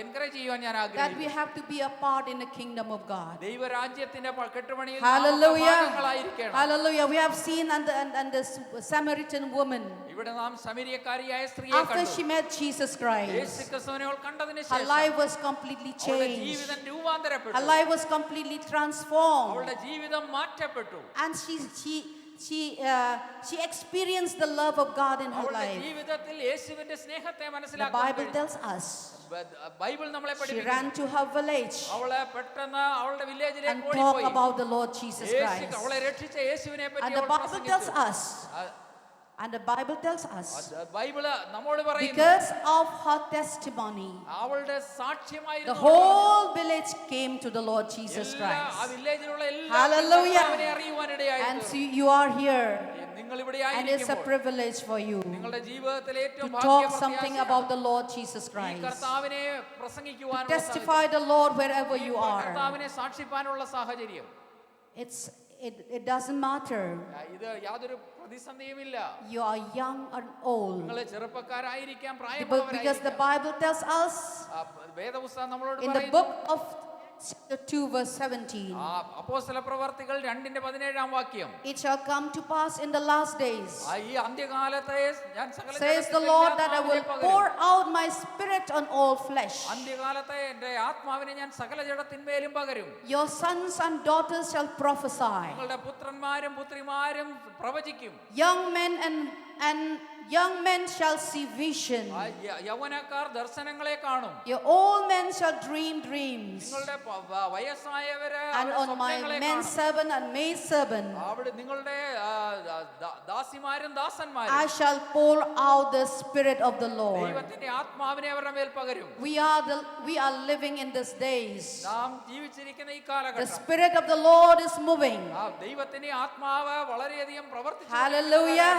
എൻകറേജ് ചെയ്യാൻ ഞാൻ that we ആഗ്രഹിക്കുന്നു. have to be a part in the kingdom of God. ദൈവരാജ്യത്തിന്റെ കെട്ടുപണിയിൽ Hallelujah. ഭാഗങ്ങളായിരിക്കണം. Hallelujah. We have seen and the Samaritan woman, ഇവിടെ നാം സമരിയക്കാരിയായ സ്ത്രീയെ after she കണ്ടു. met Jesus Christ, യേശുക്രിസ്തുവിനെ അവൾ കണ്ടതിന് her ശേഷം life was completely അവളുടെ changed. ജീവിതം രൂപാന്തരപ്പെട്ടു. Her life was completely transformed. അവളുടെ ജീവിതം മാറ്റപ്പെട്ടു. And she experienced the love of God in her അവളുടെ life. ജീവിതത്തിൽ യേശുവിന്റെ സ്നേഹത്തെ The മനസ്സിലാക്കാൻ Bible കഴിഞ്ഞു. tells us ബൈബിൾ നമ്മളെ she പഠിപ്പിക്കുന്നു. ran to her village അവളെ പെട്ടെന്ന് അവളുടെ and വില്ലേജിലേക്ക് talked ഓടിപ്പോയി. about the Lord Jesus Christ. അവളെ രക്ഷിച്ച യേശുവിനെ And പറ്റി the അവൾ Bible tells പ്രസംഗിച്ചു. us, and the Bible tells us, Bible നമ്മോട് പറയുന്നു, because of her testimony, അവളുടെ the സാക്ഷ്യമായിരുന്നു whole village came to the Lord Jesus ആ Christ. വില്ലേജിലുള്ള Hallelujah. അവനെ അറിയുവാനിടയായി. And so you are here, നിങ്ങൾ ഇവിടെ and it's a ആയിരിക്കുമ്പോൾ privilege for you നിങ്ങളുടെ ജീവിതത്തിൽ to ഏറ്റവും talk something ഭാഗ്യപ്രത്യാശയാണ് about the Lord Jesus ഈ Christ, കർത്താവിനെ to പ്രസംഗിക്കുവാനുള്ള testify the Lord wherever you are. കർത്താവിനെ സാക്ഷിപ്പാനുള്ള സാഹചര്യം. It doesn't matter. ഇത് യാതൊരു പ്രതിസന്ധിയുമില്ല. You are young or old. നിങ്ങൾ ചെറുപ്പക്കാരായിരിക്കാം, Because the പ്രായമുള്ളവരായിരിക്കാം. Bible tells us വേദപുസ്തകം നമ്മളോട് in the പറയുന്നു, book of chapter 2 verse 17, അപ്പോസ്തല പ്രവർത്തികൾ 2:17 വാക്യം, it shall come to pass in the last days, ഈ അന്ത്യകാലത്തെ ഞാൻ സകല says the ജനത്തിനും Lord, എൻ്റെ that I will ആത്മാവിനെ pour പകരും. out my spirit on all flesh. അന്ത്യകാലത്തെ എൻ്റെ ആത്മാവിനെ ഞാൻ സകല ജഡത്തിന്മേലും പകരും. Your sons and daughters shall prophesy. നിങ്ങളുടെ പുത്രന്മാരും പുത്രിമാരും പ്രവചിക്കും. Young men and young men shall see vision. യൗവനക്കാർ ദർശനങ്ങളെ കാണും. Your old men shall dream dreams. നിങ്ങളുടെ വയസ്സായവര് And on my സ്വപ്നങ്ങളെ men കാണും. servant and maid servant അവിടെ നിങ്ങളുടെ ദാസിമാരും ദാസന്മാരും I shall pour out the spirit of the Lord. ദൈവത്തിന്റെ ആത്മാവിനെ അവരുടെ മേൽ പകരും. We are living in these days. നാം ജീവിച്ചിരിക്കുന്ന ഈ The കാലഘട്ടം spirit of the Lord is moving. ദൈവത്തിന്റെ ആത്മാവ് വളരെയധികം പ്രവർത്തിച്ചു. Hallelujah.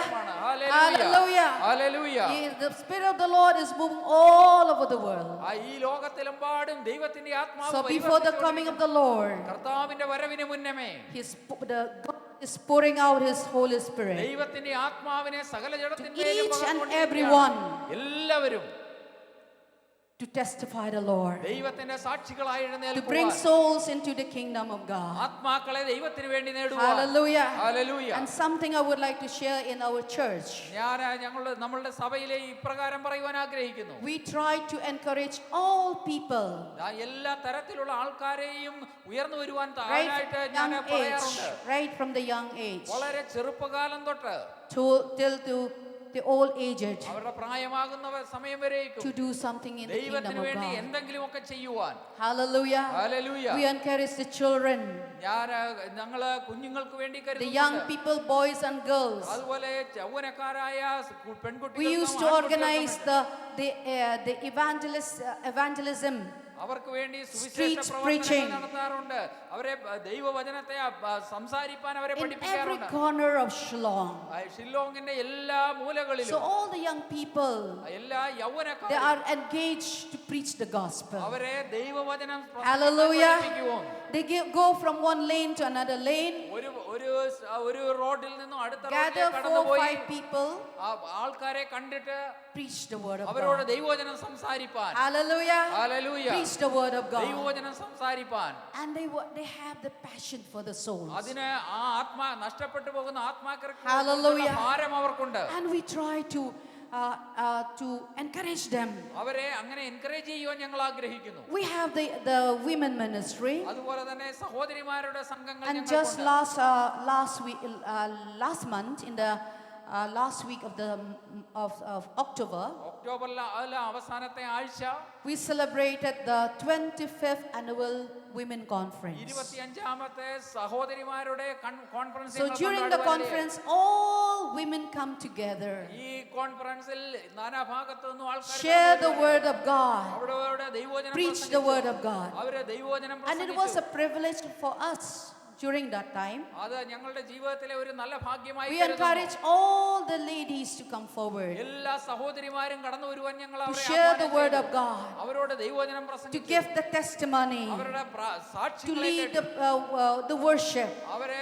Hallelujah. Hallelujah. The spirit of the Lord is moving all over the world. ഈ ലോകത്തിലെമ്പാടും ദൈവത്തിന്റെ ആത്മാവ് So before the coming of the Lord, കർത്താവിന്റെ വരവിന് മുന്നമേ God is pouring out His Holy Spirit ദൈവത്തിന്റെ ആത്മാവിനെ സകല to ജഡത്തിന്മേലും each and പകർന്നുകൊണ്ടിരിക്കുകയാണ്. everyone എല്ലാവരും to testify the Lord, ദൈവത്തിന്റെ സാക്ഷികളായി to bring എഴുന്നേൽക്കുവാൻ, souls into the kingdom of God. ആത്മാക്കളെ ദൈവത്തിന് വേണ്ടി നേടുവാൻ. Hallelujah. Hallelujah. And something I would like to share in our church. നമ്മളുടെ സഭയിലെ ഇപ്രകാരം പറയുവാൻ ആഗ്രഹിക്കുന്നു. We try to encourage all people, എല്ലാ തരത്തിലുള്ള ആൾക്കാരെയും ഉയർന്നു വരുവാൻ right താനായിട്ട് from ഞാൻ young പറയാറുണ്ട്. age, right from the young age വളരെ ചെറുപ്പകാലം തൊട്ട് till to the old aged, അവരുടെ പ്രായമാകുന്ന സമയം വരേക്കും to do something in the kingdom ദൈവത്തിന് of വേണ്ടി God. എന്തെങ്കിലുമൊക്കെ ചെയ്യുവാൻ. Hallelujah. Hallelujah. We encourage the children, ഞങ്ങള് കുഞ്ഞുങ്ങൾക്ക് വേണ്ടി the young കരുതുന്നുണ്ട്. people, boys and girls. അതുപോലെ യൗവനക്കാരായ We പെൺകുട്ടികൾ used to organize the evangelism. അവർക്ക് വേണ്ടി സുവിശേഷ Street പ്രവർത്തനങ്ങൾ preaching. നടത്താറുണ്ട്. അവരെ ദൈവവചനത്തെ സംസാരിപ്പാൻ അവരെ In every പഠിപ്പിക്കാറുണ്ട്. corner of Shillong. ഷില്ലോങ്ങിന്റെ എല്ലാ So മൂലകളിലും all the young people, എല്ലാ they യൗവനക്കാരും are engaged to preach the gospel. അവരെ ദൈവവചനം Hallelujah. പഠിപ്പിക്കുവാൻ. They go from one lane to another lane, ഒരു റോഡിൽ നിന്നും അടുത്ത gather റോഡിലേക്ക് 4 or കടന്നുപോയി 5 people, ആൾക്കാരെ കണ്ടിട്ട് preach the word of അവരോട് God. ദൈവവചനം സംസാരിപ്പാൻ. Hallelujah. Hallelujah. Preach the word of God. ദൈവവചനം സംസാരിപ്പാൻ. And they have the passion for the souls. അതിന് ആ ആത്മാ നഷ്ടപ്പെട്ടു പോകുന്ന ആത്മാക്കൾക്ക് Hallelujah. ഭാരം അവർക്കുണ്ട്. And we try to encourage them. അവരെ അങ്ങനെ എൻകറേജ് ചെയ്യുവാൻ ഞങ്ങൾ ആഗ്രഹിക്കുന്നു. We have the women ministry. അതുപോലെ തന്നെ സഹോദരിമാരുടെ സംഘങ്ങൾ And just last month in the last week of October, ഒക്ടോബറിലെ അവസാനത്തെ ആഴ്ച we celebrated the 25th annual women conference. 25ാമത്തെ സഹോദരിമാരുടെ conference. So during the conference all women come together, ഈ കോൺഫറൻസിൽ നാനാഭാഗത്തു നിന്നും ആൾക്കാർ share the word of God, അവരുടെ ദൈവവചനം preach the word of God. അവരുടെ ദൈവവചനം And it was a privilege for us during that time. അത് ഞങ്ങളുടെ ജീവിതത്തിലെ ഒരു നല്ല ഭാഗ്യമായി We encourage all the ladies to come forward, എല്ലാ സഹോദരിമാരും കടന്നു വരുവാൻ ഞങ്ങൾ to അവരെ share the ആഹ്വാനം word ചെയ്തു. of God, അവരോട് ദൈവവചനം to പ്രസംഗിച്ചു. give the testimony, അവരുടെ to സാക്ഷികളെ lead കേട്ടു. the worship. അവരെ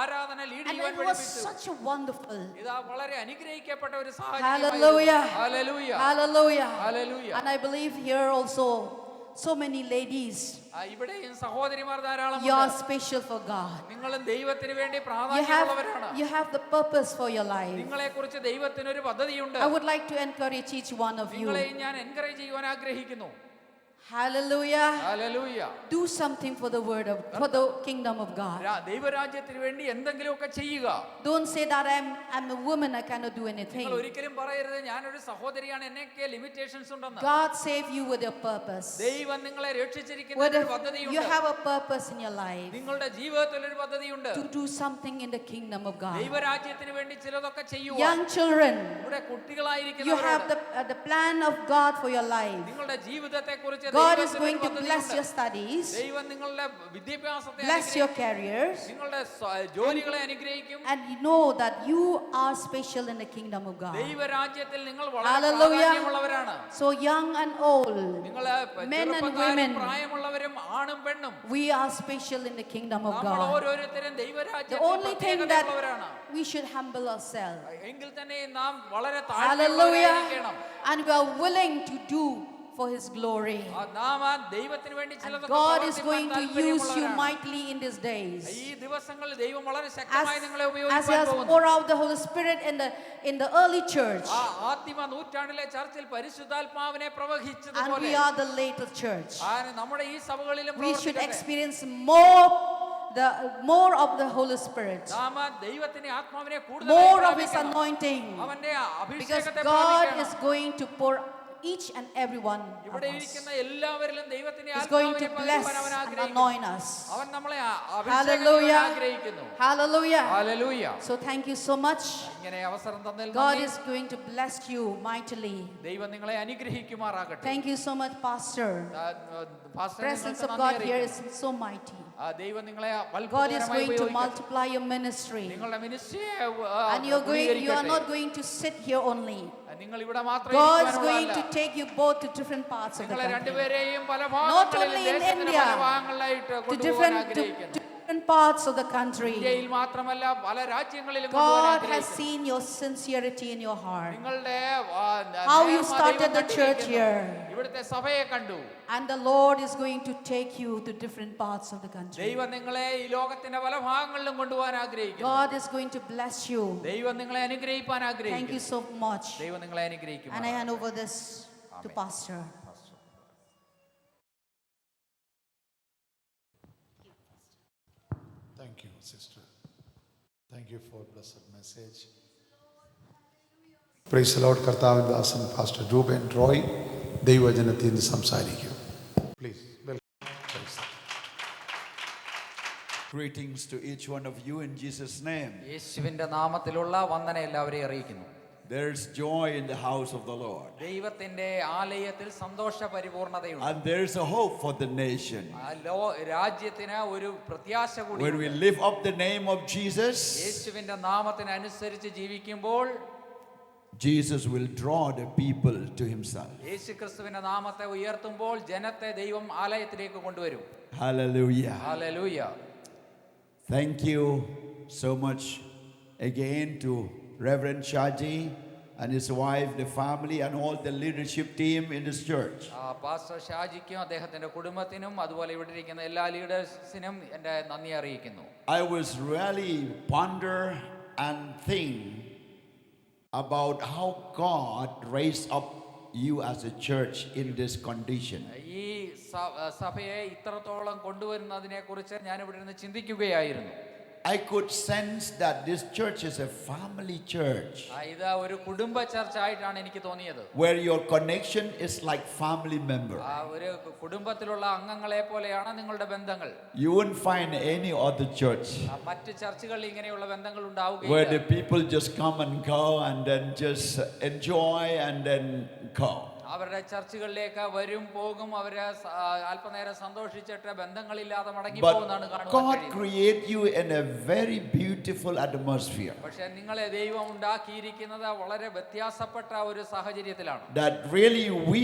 ആരാധന ലീഡ് And ചെയ്യുവാൻ it was പഠിപ്പിച്ചു. such a wonderful. ഇതാ വളരെ അനുഗ്രഹിക്കപ്പെട്ട ഒരു Hallelujah. സാഹചര്യം. Hallelujah. Hallelujah. Hallelujah. And I believe here also so many ladies, ഇവിടെയും സഹോദരിമാർ ധാരാളം you are special for God. നിങ്ങളും ദൈവത്തിന് വേണ്ടി You പ്രാധാന്യമുള്ളവരാണ്. have the purpose for your life. നിങ്ങളെ കുറിച്ച് ദൈവത്തിന് ഒരു പദ്ധതിയുണ്ട്. I would like to encourage each one of you. നിങ്ങളെയും ഞാൻ എൻകറേജ് ചെയ്യുവാൻ ആഗ്രഹിക്കുന്നു. Hallelujah. Hallelujah. Do something for the kingdom of God. ദൈവരാജ്യത്തിന് വേണ്ടി എന്തെങ്കിലുമൊക്കെ ചെയ്യുക. Don't say that I'm a woman, I cannot do anything. നിങ്ങൾ ഒരിക്കലും പറയരുത് ഞാനൊരു സഹോദരിയാണ് എന്നൊക്കെ ലിമിറ്റേഷൻസ് ഉണ്ടെന്ന്. God saved you with your purpose. ദൈവം നിങ്ങളെ രക്ഷിച്ചിരിക്കുന്ന With ഒരു you പദ്ധതിയുണ്ട്. have a purpose in your life നിങ്ങളുടെ ജീവിതത്തിൽ ഒരു പദ്ധതിയുണ്ട്. to do something in the kingdom of God. ദൈവരാജ്യത്തിന് വേണ്ടി ചിലതൊക്കെ ചെയ്യുക. Young children, ഇവിടെ കുട്ടികളായിരിക്കുന്ന you have the plan of God for your life. നിങ്ങളുടെ ജീവിതത്തെ കുറിച്ച് God is going to bless your studies, ദൈവം നിങ്ങളുടെ വിദ്യാഭ്യാസത്തെ bless your careers, നിങ്ങളുടെ ജോലികളെ അനുഗ്രഹിക്കും. and you know that you are special in the kingdom of God. ദൈവരാജ്യത്തിൽ നിങ്ങൾ വളരെ Hallelujah. പ്രാധാന്യമുള്ളവരാണ്. So young and old, നിങ്ങൾ men and ചെറുപ്പക്കാരും women, പ്രായമുള്ളവരും ആണും പെണ്ണും we are special in the kingdom of നമ്മൾ God. ഓരോരുത്തരും The ദൈവരാജ്യത്തിൽ only thing that പ്രത്യേകതയുള്ളവരാണ്. we should humble ourselves. എങ്കിൽ തന്നെ നാം വളരെ Hallelujah. താഴ്മയുള്ളവരായിരിക്കണം. And we are willing to do for his glory. നാം ആ ദൈവത്തിന് വേണ്ടി And ചിലതൊക്കെ God is പ്രവർത്തിപ്പാൻ going to use you താല്പര്യമുള്ളവരാണ്. mightily in these days. ഈ ദിവസങ്ങളിൽ ദൈവം വളരെ As, ശക്തമായി നിങ്ങളെ as he ഉപയോഗിക്കാൻ has പോകുന്നു. poured out the Holy Spirit in the early church, ആ ആദിമ നൂറ്റാണ്ടിലെ ചർച്ചിൽ പരിശുദ്ധാത്മാവിനെ and പ്രവഹിച്ചതുപോലെ we are the later church. നമ്മുടെ ഈ സഭകളിലും We should പ്രവർത്തിക്കട്ടെ. experience more of the Holy Spirit, നാം ദൈവത്തിന്റെ ആത്മാവിനെ more of his കൂടുതൽ anointing, അവന്റെ because അഭിഷേകത്തെ God പ്രാപിക്കണം. is going to pour each and every one of ഇവിടെ us. ഇരിക്കുന്ന എല്ലാവരിലും ദൈവത്തിന്റെ He's going to ആത്മാവിനെ bless പകരുവാൻ അവൻ and ആഗ്രഹിക്കുന്നു. anoint us. അവൻ നമ്മളെ Hallelujah. ആഗ്രഹിക്കുന്നു. Hallelujah. Hallelujah. So thank you so much. ഇങ്ങനെ അവസരം തന്നതിൽ God നന്ദി. is going to bless you mightily. ദൈവം നിങ്ങളെ അനുഗ്രഹിക്കുമാറാകട്ടെ. Thank you so much, Pastor. Pastor Presence നിങ്ങൾക്ക് of നന്ദി God here അറിയിക്കുന്നു. is so mighty. ദൈവം നിങ്ങളെ God is അത്ഭുതകരമായി going to ഉപയോഗിക്കട്ടെ. multiply your ministry. നിങ്ങളുടെ മിനിസ്ട്രിയെ And you are not going to sit here only. നിങ്ങൾ ഇവിടെ മാത്രം God is ഇരിക്കുവാനുള്ളതല്ല. going to take you both to different parts of the നിങ്ങളെ country. രണ്ടുപേരെയും പല Not ഭാഗങ്ങളിൽ only in ദേശത്തിന്റെ India, പല ഭാഗങ്ങളിലായിട്ട് To കൊണ്ടുപോകാൻ different ആഗ്രഹിക്കുന്നു. parts of the country. ഇന്ത്യയിൽ മാത്രമല്ല പല രാജ്യങ്ങളിലും കൊണ്ടുപോകാൻ God has ആഗ്രഹിക്കുന്നു. seen your sincerity in your heart. നിങ്ങളുടെ How you ദൈവം started the church കണ്ടിരിക്കുന്നു. here. ഇവിടുത്തെ സഭയെ കണ്ടു. And the Lord is going to take you to different parts of the country. ദൈവം നിങ്ങളെ ഈ ലോകത്തിന്റെ പല ഭാഗങ്ങളിലും കൊണ്ടുപോകാൻ ആഗ്രഹിക്കുന്നു. God is going to bless you. ദൈവം നിങ്ങളെ അനുഗ്രഹിക്കാൻ Thank you ആഗ്രഹിക്കുന്നു. so much. ദൈവം നിങ്ങളെ അനുഗ്രഹിക്കും. And I hand over this to Pastor. Thank you, sister. Thank you for blessed message. Praise the Lord. കർത്താവിൻ ദാസൻ പാസ്റ്റർ രൂപൻ റോയ് ദൈവവചനത്തിൽ നിന്ന് സംസാരിക്കും. Please welcome. Greetings to each one of you in Jesus' name. യേശുവിന്റെ നാമത്തിലുള്ള വന്ദന എല്ലാവരെയും അറിയിക്കുന്നു. There's joy in the house of the Lord. ദൈവത്തിന്റെ ആലയത്തിൽ സന്തോഷ പരിപൂർണതയുണ്ട്. And there's a hope for the nation. രാജ്യത്തിന് ഒരു പ്രത്യാശ കൂടി. When we lift up the name of Jesus, യേശുവിന്റെ നാമത്തിനനുസരിച്ച് ജീവിക്കുമ്പോൾ Jesus will draw the people to himself. യേശുക്രിസ്തുവിന്റെ നാമത്തെ ഉയർത്തുമ്പോൾ ജനത്തെ ദൈവം ആലയത്തിലേക്ക് കൊണ്ടുവരും. Hallelujah. Hallelujah. Thank you so much again to Reverend Shaji and his wife, the family, and all the leadership team in this church. Pastor ഷാജിക്കും അദ്ദേഹത്തിന്റെ കുടുംബത്തിനും അതുപോലെ ഇവിടെ ഇരിക്കുന്ന എല്ലാ ലീഡേഴ്സിനും എൻ്റെ നന്ദി അറിയിക്കുന്നു. I was really ponder and think about how God raised up you as a church in this condition. ഈ സഭയെ ഇത്രത്തോളം കൊണ്ടുവരുന്നതിനെ കുറിച്ച് ഞാൻ ഇവിടെ നിന്ന് ചിന്തിക്കുകയായിരുന്നു. I could sense that this church is a family church ഇത് ഒരു കുടുംബ ചർച്ച ആയിട്ടാണ് എനിക്ക് തോന്നിയത്. where your connection is like family member. ഒരു കുടുംബത്തിലുള്ള അംഗങ്ങളെ പോലെയാണ് നിങ്ങളുടെ ബന്ധങ്ങൾ. You won't find any other church മറ്റ് ചർച്ചുകളിൽ ഇങ്ങനെയുള്ള ബന്ധങ്ങൾ where ഉണ്ടാവുകയില്ല. the people just come and go and then just enjoy and then go. അവരുടെ ചർച്ചുകളിലേക്ക് വരും പോകും, അവരെ അല്പനേരം സന്തോഷിച്ചിട്ട് ബന്ധങ്ങളില്ലാതെ മടങ്ങി But പോകുന്നതാണ് കാണുവാൻ God കഴിയുന്നത്. create you in a very beautiful atmosphere പക്ഷെ നിങ്ങളെ ദൈവം ഉണ്ടാക്കിയിരിക്കുന്നത് വളരെ വ്യത്യാസപ്പെട്ട ഒരു സാഹചര്യത്തിലാണ്. that really we,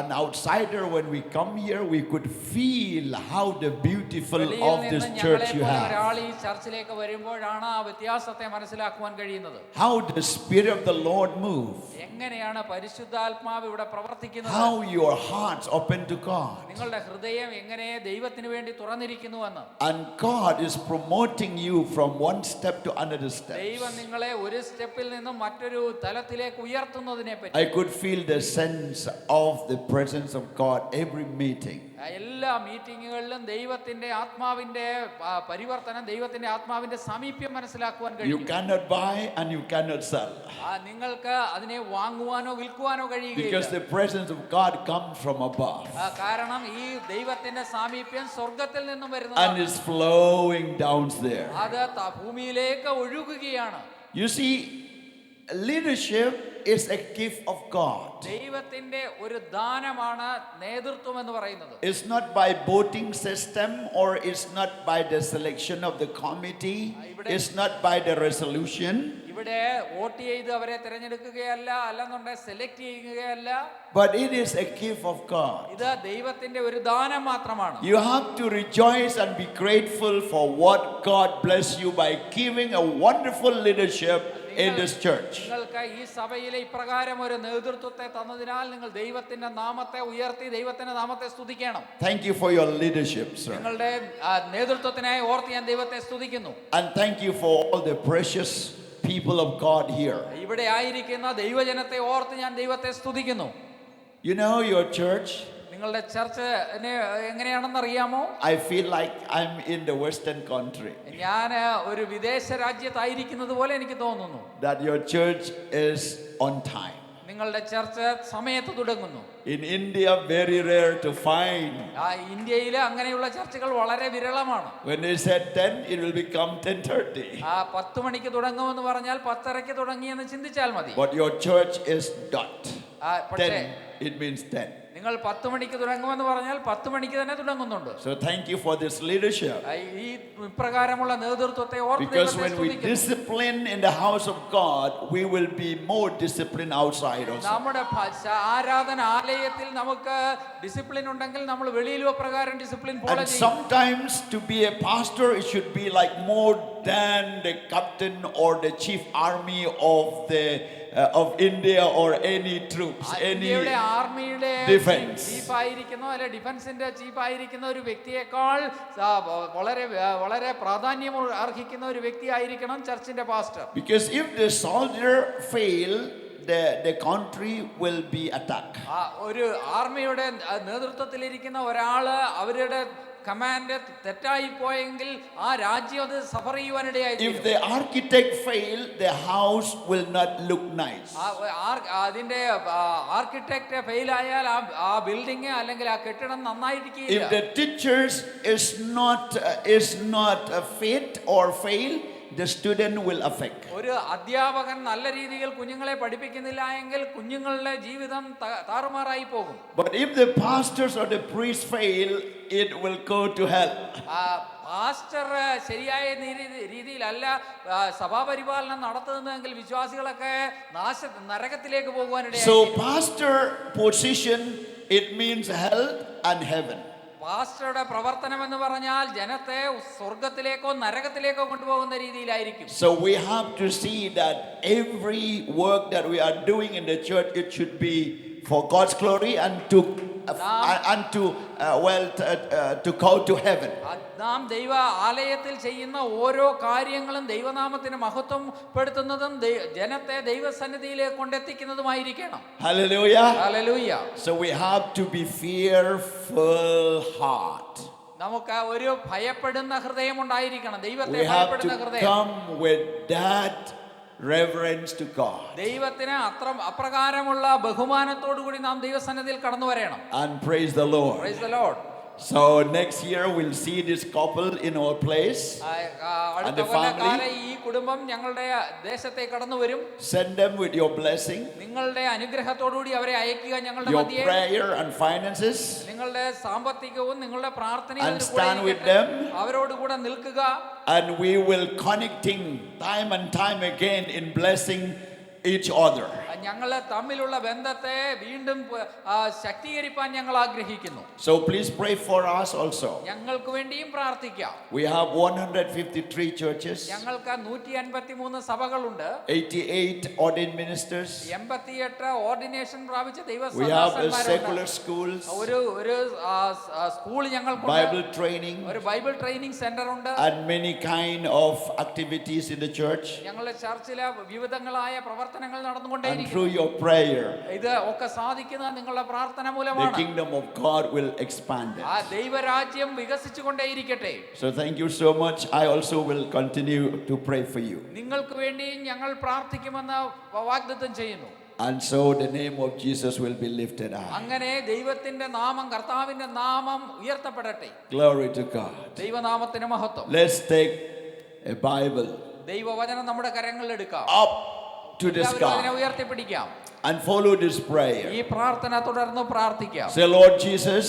an outsider, when we come here, we could feel how the beautiful വെളിയിൽ of this നിന്ന് church you ഞങ്ങളെപ്പോലെ have. ഒരാൾ ഈ ചർച്ചിലേക്ക് വരുമ്പോഴാണ് ആ വ്യത്യാസത്തെ മനസ്സിലാക്കുവാൻ കഴിയുന്നത്. How the Spirit of the Lord move. എങ്ങനെയാണ് പരിശുദ്ധാത്മാവ് ഇവിടെ പ്രവർത്തിക്കുന്നത്, How your hearts open to God. നിങ്ങളുടെ ഹൃദയം എങ്ങനെ ദൈവത്തിന് വേണ്ടി തുറന്നിരിക്കുന്നുവെന്ന്. And God is promoting you from one step to another step. ദൈവം നിങ്ങളെ ഒരു സ്റ്റെപ്പിൽ നിന്നും മറ്റൊരു തലത്തിലേക്ക് ഉയർത്തുന്നതിനെ പറ്റി I could feel the sense of the presence of God every meeting. എല്ലാ മീറ്റിങ്ങുകളിലും ദൈവത്തിന്റെ ആത്മാവിന്റെ പരിവർത്തനം, ദൈവത്തിന്റെ ആത്മാവിന്റെ സാമീപ്യം മനസ്സിലാക്കുവാൻ You കഴിയും. cannot buy and you cannot sell. നിങ്ങൾക്ക് അതിനെ വാങ്ങുവാനോ വിൽക്കുവാനോ Because കഴിയുകയില്ല. the presence of God comes from above കാരണം ഈ ദൈവത്തിന്റെ സാമീപ്യം സ്വർഗത്തിൽ നിന്നും and വരുന്നതാണ്. is flowing down there. അത് ഭൂമിയിലേക്ക് ഒഴുകുകയാണ്. You see, leadership is a gift of God. ദൈവത്തിന്റെ ഒരു ദാനമാണ് നേതൃത്വം എന്ന് പറയുന്നത്. It's not by voting system, or it's not by the selection of the committee, it's not by the resolution, ഇവിടെ വോട്ട് ചെയ്ത് അവരെ തിരഞ്ഞെടുക്കുകയല്ല, അല്ലെന്നുണ്ടെങ്കിൽ select ചെയ്യുകയല്ല. but it is a gift of God. ഇത് ദൈവത്തിന്റെ ഒരു ദാനം മാത്രമാണ്. You have to rejoice and be grateful for what God bless you by giving a wonderful leadership in this church. നിങ്ങൾക്ക് ഈ സഭയിലെ ഇപ്രകാരം ഒരു നേതൃത്വത്തെ തന്നതിനാൽ നിങ്ങൾ ദൈവത്തിന്റെ നാമത്തെ ഉയർത്തി ദൈവത്തിന്റെ നാമത്തെ സ്തുതിക്കണം. Thank you for your leadership, sir. നിങ്ങളുടെ നേതൃത്വത്തിനായി ഓർത്ത് ഞാൻ ദൈവത്തെ സ്തുതിക്കുന്നു. And thank you for all the precious people of God here. ഇവിടെ ആയിരിക്കുന്ന ദൈവജനത്തെ ഓർത്ത് ഞാൻ ദൈവത്തെ സ്തുതിക്കുന്നു. You know, your church, നിങ്ങളുടെ ചർച്ച് എങ്ങനെയാണെന്ന് അറിയാമോ? I feel like I'm in the Western country. ഞാൻ ഒരു വിദേശ രാജ്യത്തായിരിക്കുന്നത് പോലെ എനിക്ക് തോന്നുന്നു. That your church is on time. നിങ്ങളുടെ ചർച്ച് സമയത്ത് തുടങ്ങുന്നു. In India, very rare to find. ഇന്ത്യയിൽ അങ്ങനെയുള്ള ചർച്ചകൾ വളരെ വിരളമാണ്. When they said 10, it will become 10:30. 10 മണിക്ക് തുടങ്ങുമെന്ന് പറഞ്ഞാൽ 10:30 തുടങ്ങിയെന്ന് ചിന്തിച്ചാൽ മതി. But your church is dot. പക്ഷേ 10, it means 10. നിങ്ങൾ 10 മണിക്ക് തുടങ്ങുമെന്ന് പറഞ്ഞാൽ 10 മണിക്ക് തന്നെ തുടങ്ങുന്നുണ്ട്. So thank you for this leadership. ഈ ഇപ്രകാരമുള്ള നേതൃത്വത്തെ ഓർത്ത് Because ദൈവത്തെ when we സ്തുതിക്കുന്നു. discipline in the house of God, we will be more disciplined outside also. നമ്മുടെ ആരാധന ആലയത്തിൽ നമുക്ക് ഡിസിപ്ലിൻ ഉണ്ടെങ്കിൽ നമ്മൾ വെളിയിലും അപ്രകാരം ഡിസിപ്ലിൻ ഫോളോ And ചെയ്യും. sometimes to be a pastor, it should be like more than the captain or the chief army of India or any troops, any ഇന്ത്യയുടെ ആർമിയുടെ defense. ചീഫ് ആയിരിക്കുന്ന അല്ലെ ഡിഫൻസിന്റെ ചീഫ് ആയിരിക്കുന്ന ഒരു വ്യക്തിയേക്കാൾ വളരെ വളരെ പ്രാധാന്യം അർഹിക്കുന്ന ഒരു വ്യക്തി ആയിരിക്കണം ചർച്ചിന്റെ pastor. Because if the soldier fail, the country will be attacked. ഒരു ആർമിയുടെ നേതൃത്വത്തിലിരിക്കുന്ന ഒരാള് അവരുടെ കമാൻഡ് തെറ്റായി പോയെങ്കിൽ ആ രാജ്യം അത് Zafar ചെയ്യുവാനിടയായി. If the architect fail, the house will not look nice. അതിന്റെ ആർക്കിടെക്ട് ഫെയിൽ ആയാൽ ആ ബിൽഡിംഗ് അല്ലെങ്കിൽ ആ കെട്ടിടം നന്നായിരിക്കില്ല. If the teachers is not fit or fail, the student will affect. ഒരു അധ്യാപകൻ നല്ല രീതിയിൽ കുഞ്ഞുങ്ങളെ പഠിപ്പിക്കുന്നില്ല എങ്കിൽ കുഞ്ഞുങ്ങളുടെ ജീവിതം താറുമാറായി പോകും. But if the pastors or the priests fail, it will go to hell. Pastor ശരിയായ രീതിയിലല്ല സഭാപരിപാലനം നടത്തുന്നതെങ്കിൽ വിശ്വാസികളൊക്കെ നരകത്തിലേക്ക് പോകുവാനിടയായി. So pastor position, it means hell and heaven. പാസ്റ്ററുടെ പ്രവർത്തനം എന്ന് പറഞ്ഞാൽ ജനത്തെ സ്വർഗത്തിലേക്കോ നരകത്തിലേക്കോ കൊണ്ടുപോകുന്ന രീതിയിലായിരിക്കും. So we have to see that every work that we are doing in the church, it should be for God's glory and to go to heaven. നാം ദൈവ ആലയത്തിൽ ചെയ്യുന്ന ഓരോ കാര്യങ്ങളും ദൈവനാമത്തിന് മഹത്വപ്പെടുത്തുന്നതും ജനത്തെ ദൈവസന്നിധിയിലേക്ക് കൊണ്ടെത്തിക്കുന്നതുമായിരിക്കണം. Hallelujah. Hallelujah. So we have to be fearful heart. നമുക്ക് ഒരു ഭയപ്പെടുന്ന ഹൃദയം ഉണ്ടായിരിക്കണം. ദൈവത്തെ We have ഭയപ്പെടുന്ന to ഹൃദയം. come with that reverence to God. ദൈവത്തിന് അപ്രകാരമുള്ള ബഹുമാനത്തോടു കൂടി നാം ദൈവസന്നിധിയിൽ കടന്നു വരണം. And praise the Lord. Praise the Lord. So next year we'll see this couple in our place. അടുത്ത കൊല്ലക്കാലം ഈ കുടുംബം ഞങ്ങളുടെ ദേശത്തെ കടന്നു വരും. Send them with your blessing, നിങ്ങളുടെ അനുഗ്രഹത്തോടുകൂടി അവരെ അയക്കുക. ഞങ്ങളുടെ your മധ്യേ prayer and finances, നിങ്ങളുടെ സാമ്പത്തികവും നിങ്ങളുടെ പ്രാർത്ഥനയും and stand with them. അവരോട് കൂടെ നിൽക്കുക. And we will connecting time and time again in blessing each other. ഞങ്ങളെ തമ്മിലുള്ള ബന്ധത്തെ വീണ്ടും ശക്തീകരിക്കാൻ ഞങ്ങൾ ആഗ്രഹിക്കുന്നു. So please pray for us also. ഞങ്ങൾക്ക് വേണ്ടിയും പ്രാർത്ഥിക്കാം. We have 153 churches, ഞങ്ങൾക്ക് 153 സഭകളുണ്ട്, 88 ordained ministers. 88 ഓർഡിനേഷൻ പ്രാപിച്ച We have ദൈവസന്യാസിമാരുണ്ട്. secular schools, ഒരു സ്കൂൾ ഞങ്ങൾക്കുണ്ട്, Bible training, ഒരു ബൈബിൾ ട്രെയിനിങ് സെന്റർ ഉണ്ട്. and many kind of activities in the church. ഞങ്ങളുടെ ചർച്ചിലെ വിവിധങ്ങളായ പ്രവർത്തനങ്ങൾ And നടന്നുകൊണ്ടേയിരിക്കും. through your prayer, ഇത് ഒക്കെ സാധിക്കുന്നത് നിങ്ങളുടെ പ്രാർത്ഥന the മൂലമാണ്. kingdom of God will expand ആ it. ദൈവരാജ്യം വികസിച്ചുകൊണ്ടേയിരിക്കട്ടെ. So thank you so much. I also will continue to pray for you. നിങ്ങൾക്ക് വേണ്ടി ഞങ്ങൾ പ്രാർത്ഥിക്കുമെന്ന് വാഗ്ദത്തം ചെയ്യുന്നു. And so the name of Jesus will be lifted high. അങ്ങനെ ദൈവത്തിന്റെ നാമം, കർത്താവിന്റെ നാമം ഉയർത്തപ്പെടട്ടെ. Glory to God. ദൈവനാമത്തിന് മഹത്വം. Let's take a Bible ദൈവവചനം നമ്മുടെ കരങ്ങളിൽ എടുക്കാം. up to the അതിനെ sky ഉയർത്തിപ്പിടിക്കാം. and follow this prayer. ഈ പ്രാർത്ഥന തുടർന്ന് പ്രാർത്ഥിക്കാം. Say, Lord Jesus,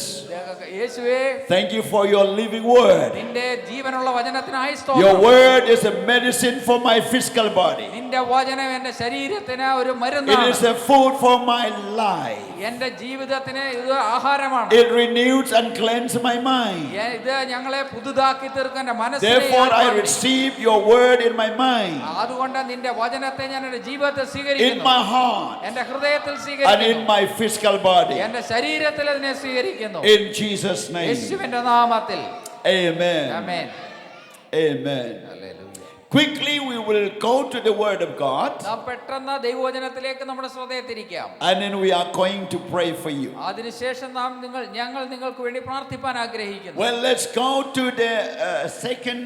യേശുവേ, thank you for your living word. നിന്റെ ജീവനുള്ള വചനത്തിനായി Your സ്തോത്രം. word is a medicine for my physical body. നിന്റെ വചനം എന്റെ ശരീരത്തിന് ഒരു It മരുന്നാണ്. is a food for my life. എന്റെ ജീവിതത്തിന് ഇത് ആഹാരമാണ്. It renews and cleanses my mind. ഇത് ഞങ്ങളെ പുതുതാക്കി തീർക്കാൻ Therefore, I receive your word in my mind, അതുകൊണ്ട് നിന്റെ വചനത്തെ ഞാൻ എന്റെ ജീവിതത്തിൽ in സ്വീകരിക്കുന്നു. my heart, എന്റെ ഹൃദയത്തിൽ and in സ്വീകരിക്കുന്നു. my physical body. എന്റെ ശരീരത്തിൽ അതിനെ സ്വീകരിക്കുന്നു. In Jesus' name. യേശുവിന്റെ നാമത്തിൽ. Amen. Amen. Amen. Hallelujah. Quickly, we will go to the word of God, നാം പെട്ടെന്ന് ദൈവവചനത്തിലേക്ക് നമ്മുടെ ശ്രദ്ധയെ തിരിക്കാം. and then we are going to pray for you. അതിനുശേഷം ഞങ്ങൾ നിങ്ങൾക്ക് വേണ്ടി പ്രാർത്ഥിപ്പാൻ ആഗ്രഹിക്കുന്നു. Well, let's go to the second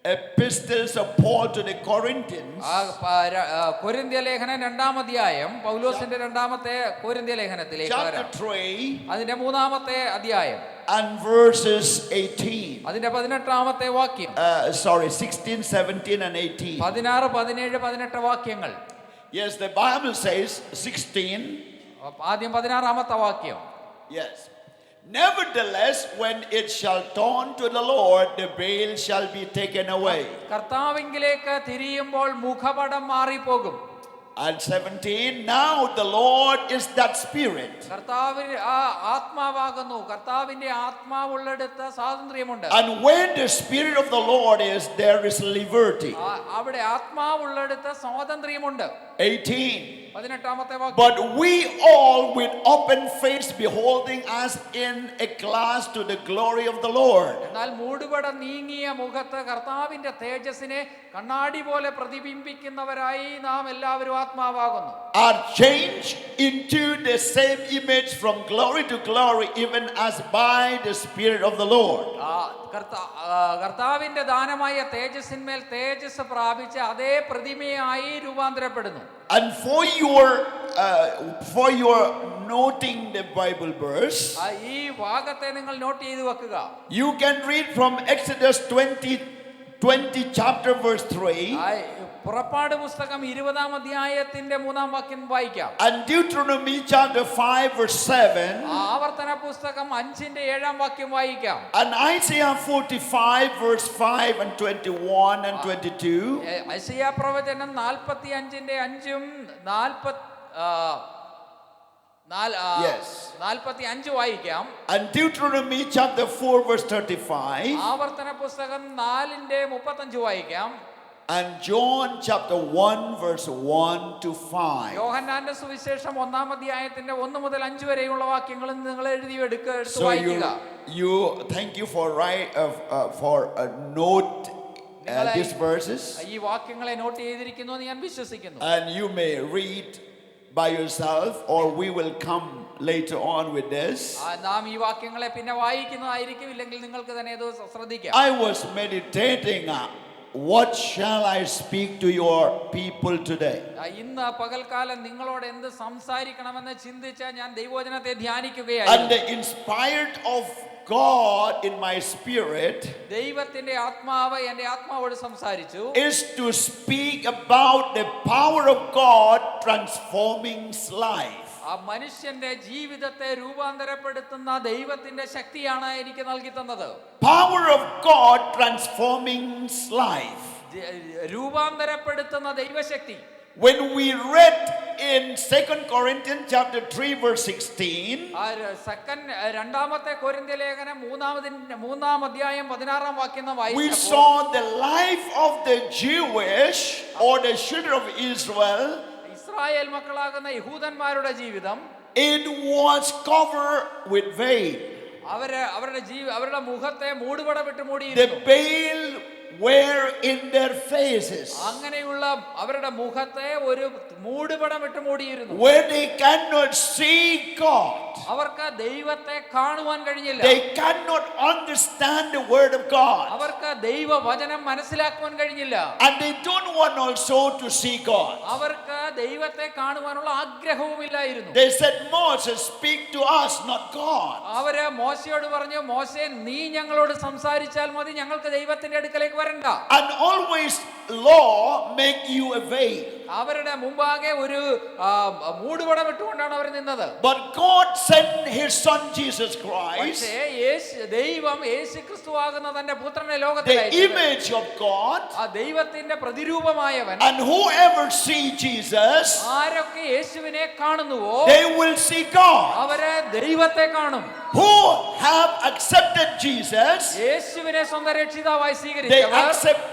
epistles of Paul to the Corinthians, കൊരിന്ത്യ ലേഖനം 2-ാം അധ്യായം, പൗലോസിന്റെ രണ്ടാമത്തെ കൊരിന്ത്യ ലേഖനത്തിലേക്ക് chapter വരാം. 3, അതിന്റെ 3-ാമത്തെ അധ്യായം, and verses 18. അതിന്റെ 18-ാമത്തെ വാക്യം. 16, 17, and 18. 16, 17, 18 വാക്യങ്ങൾ. Yes, the Bible says 16. ആദ്യം 16-ാമത്തെ വാക്യം. Yes. Nevertheless, when it shall turn to the Lord, the veil shall be taken away. കർത്താവിങ്കിലേക്ക് തിരിയുമ്പോൾ മുഖപടം മാറിപ്പോകും. And 17, now the Lord is that Spirit. കർത്താവിന് ആത്മാവാകുന്നു. കർത്താവിന്റെ ആത്മാവുള്ളിടത്ത് സ്വാതന്ത്ര്യമുണ്ട്. And when the Spirit of the Lord is, there is liberty. അവിടെ ആത്മാവുള്ളിടത്ത് സ്വാതന്ത്ര്യമുണ്ട്. 18. 18-ാമത്തെ വാക്യം. But we all with open face beholding as in a glass to the glory of the Lord. എന്നാൽ മൂടുപടം നീങ്ങിയ മുഖത്ത് കർത്താവിന്റെ തേജസ്സിനെ കണ്ണാടി പോലെ പ്രതിബിംബിക്കുന്നവരായി നാം എല്ലാവരും ആത്മാവാകുന്നു. Are changed into the same image from glory to glory, even as by the Spirit of the Lord. കർത്താവിന്റെ ദാനമായ തേജസ്സിന്മേൽ തേജസ് പ്രാപിച്ച അതേ പ്രതിമയായി രൂപാന്തരപ്പെടുന്നു. And for your noting the Bible verse, ഈ ഭാഗത്തെ നിങ്ങൾ നോട്ട് ചെയ്തു വെക്കുക. you can read from Exodus 20 chapter verse 3, പുറപ്പാട് പുസ്തകം 20-ാം അധ്യായത്തിന്റെ 3-ാം വാക്യം വായിക്കാം. and Deuteronomy chapter 5 verse 7, ആവർത്തന പുസ്തകം 5-ന്റെ 7-ാം വാക്യം വായിക്കാം. and Isaiah 45 verse 5 and 21 and 22, യെശയ്യാ പ്രവചനം 45-ന്റെ 5-ഉം Yes. 45 വായിക്കാം. And Deuteronomy chapter 4 verse 35. ആവർത്തന പുസ്തകം 4:35 വായിക്കാം. And John chapter 1 verse 1 to 5. യോഹന്നാന്റെ സുവിശേഷം 1-ാം അധ്യായത്തിന്റെ 1 മുതൽ 5 വരെയുള്ള വാക്യങ്ങൾ നിങ്ങൾ എടുത്ത് So വായിക്കുക. you thank you for note these verses, ഈ വാക്യങ്ങളെ നോട്ട് ചെയ്തിരിക്കുന്നു എന്ന് ഞാൻ വിശ്വസിക്കുന്നു. and you may read by yourself, or we will come later on with this. നാം ഈ വാക്യങ്ങളെ പിന്നെ വായിക്കുന്നതായിരിക്കും, ഇല്ലെങ്കിൽ നിങ്ങൾക്ക് തന്നെ ഇത് ശ്രദ്ധിക്കാം. I was meditating, what shall I speak to your people today? ഇന്ന് പകൽക്കാലം നിങ്ങളോട് എന്ത് സംസാരിക്കണമെന്ന് ചിന്തിച്ച് ഞാൻ ദൈവവചനത്തെ And ധ്യാനിക്കുകയായിരുന്നു. inspired of God in my spirit ദൈവത്തിന്റെ ആത്മാവ് എന്റെ ആത്മാവോട് സംസാരിച്ചു. is to speak about the power of God transforming life. ആ മനുഷ്യന്റെ ജീവിതത്തെ രൂപാന്തരപ്പെടുത്തുന്ന ദൈവത്തിന്റെ ശക്തിയാണ് എനിക്ക് നൽകി തന്നത്. Power of God transforming life. രൂപാന്തരപ്പെടുത്തുന്ന ദൈവശക്തി. When we read in 2 Corinthians chapter 3 verse 16, രണ്ടാമത്തെ കൊരിന്ത്യ ലേഖനം 3-ാം അധ്യായം 16-ാം വാക്യം we വായിച്ചപ്പോൾ saw the life of the Jewish or the children of Israel. Israel മക്കളാകുന്ന യഹൂദന്മാരുടെ ജീവിതം, It was covered with veil. അവരുടെ മുഖത്തെ മൂടുപടമിട്ട് The മൂടിയിരുന്നു. veil were in their faces, അങ്ങനെയുള്ള അവരുടെ മുഖത്തെ ഒരു മൂടുപടമിട്ട് മൂടിയിരുന്നു. where they cannot see God. അവർക്ക് ദൈവത്തെ കാണുവാൻ കഴിഞ്ഞില്ല. They cannot understand the word of God. അവർക്ക് ദൈവവചനം മനസ്സിലാക്കുവാൻ കഴിഞ്ഞില്ല. And they don't want also to see God. അവർക്ക് ദൈവത്തെ കാണുവാനുള്ള ആഗ്രഹവുമില്ലായിരുന്നു. They said, Moses, speak to us, not God. അവര് മോശയോട് പറഞ്ഞു, മോശേ നീ ഞങ്ങളോട് സംസാരിച്ചാൽ മതി, ഞങ്ങൾക്ക് ദൈവത്തിന്റെ അടുക്കലേക്ക് വരണ്ട. And always law make you a veil. അവരുടെ മുമ്പാകെ ഒരു മൂടുപടം ഇട്ടുകൊണ്ടാണ് അവർ നിന്നത്. But God sent his son Jesus Christ, പക്ഷേ ദൈവം യേശുക്രിസ്തുവാകുന്ന തന്റെ പുത്രനെ the ലോകത്തിലേക്ക്, image of God. ആ ദൈവത്തിന്റെ പ്രതിരൂപമായവൻ. And whoever see Jesus, ആരൊക്കെ യേശുവിനെ കാണുന്നുവോ they will see God. അവരെ ദൈവത്തെ കാണും. Who have accepted Jesus, യേശുവിനെ സ്വന്തം രക്ഷിതാവായി they സ്വീകരിച്ചവർ accept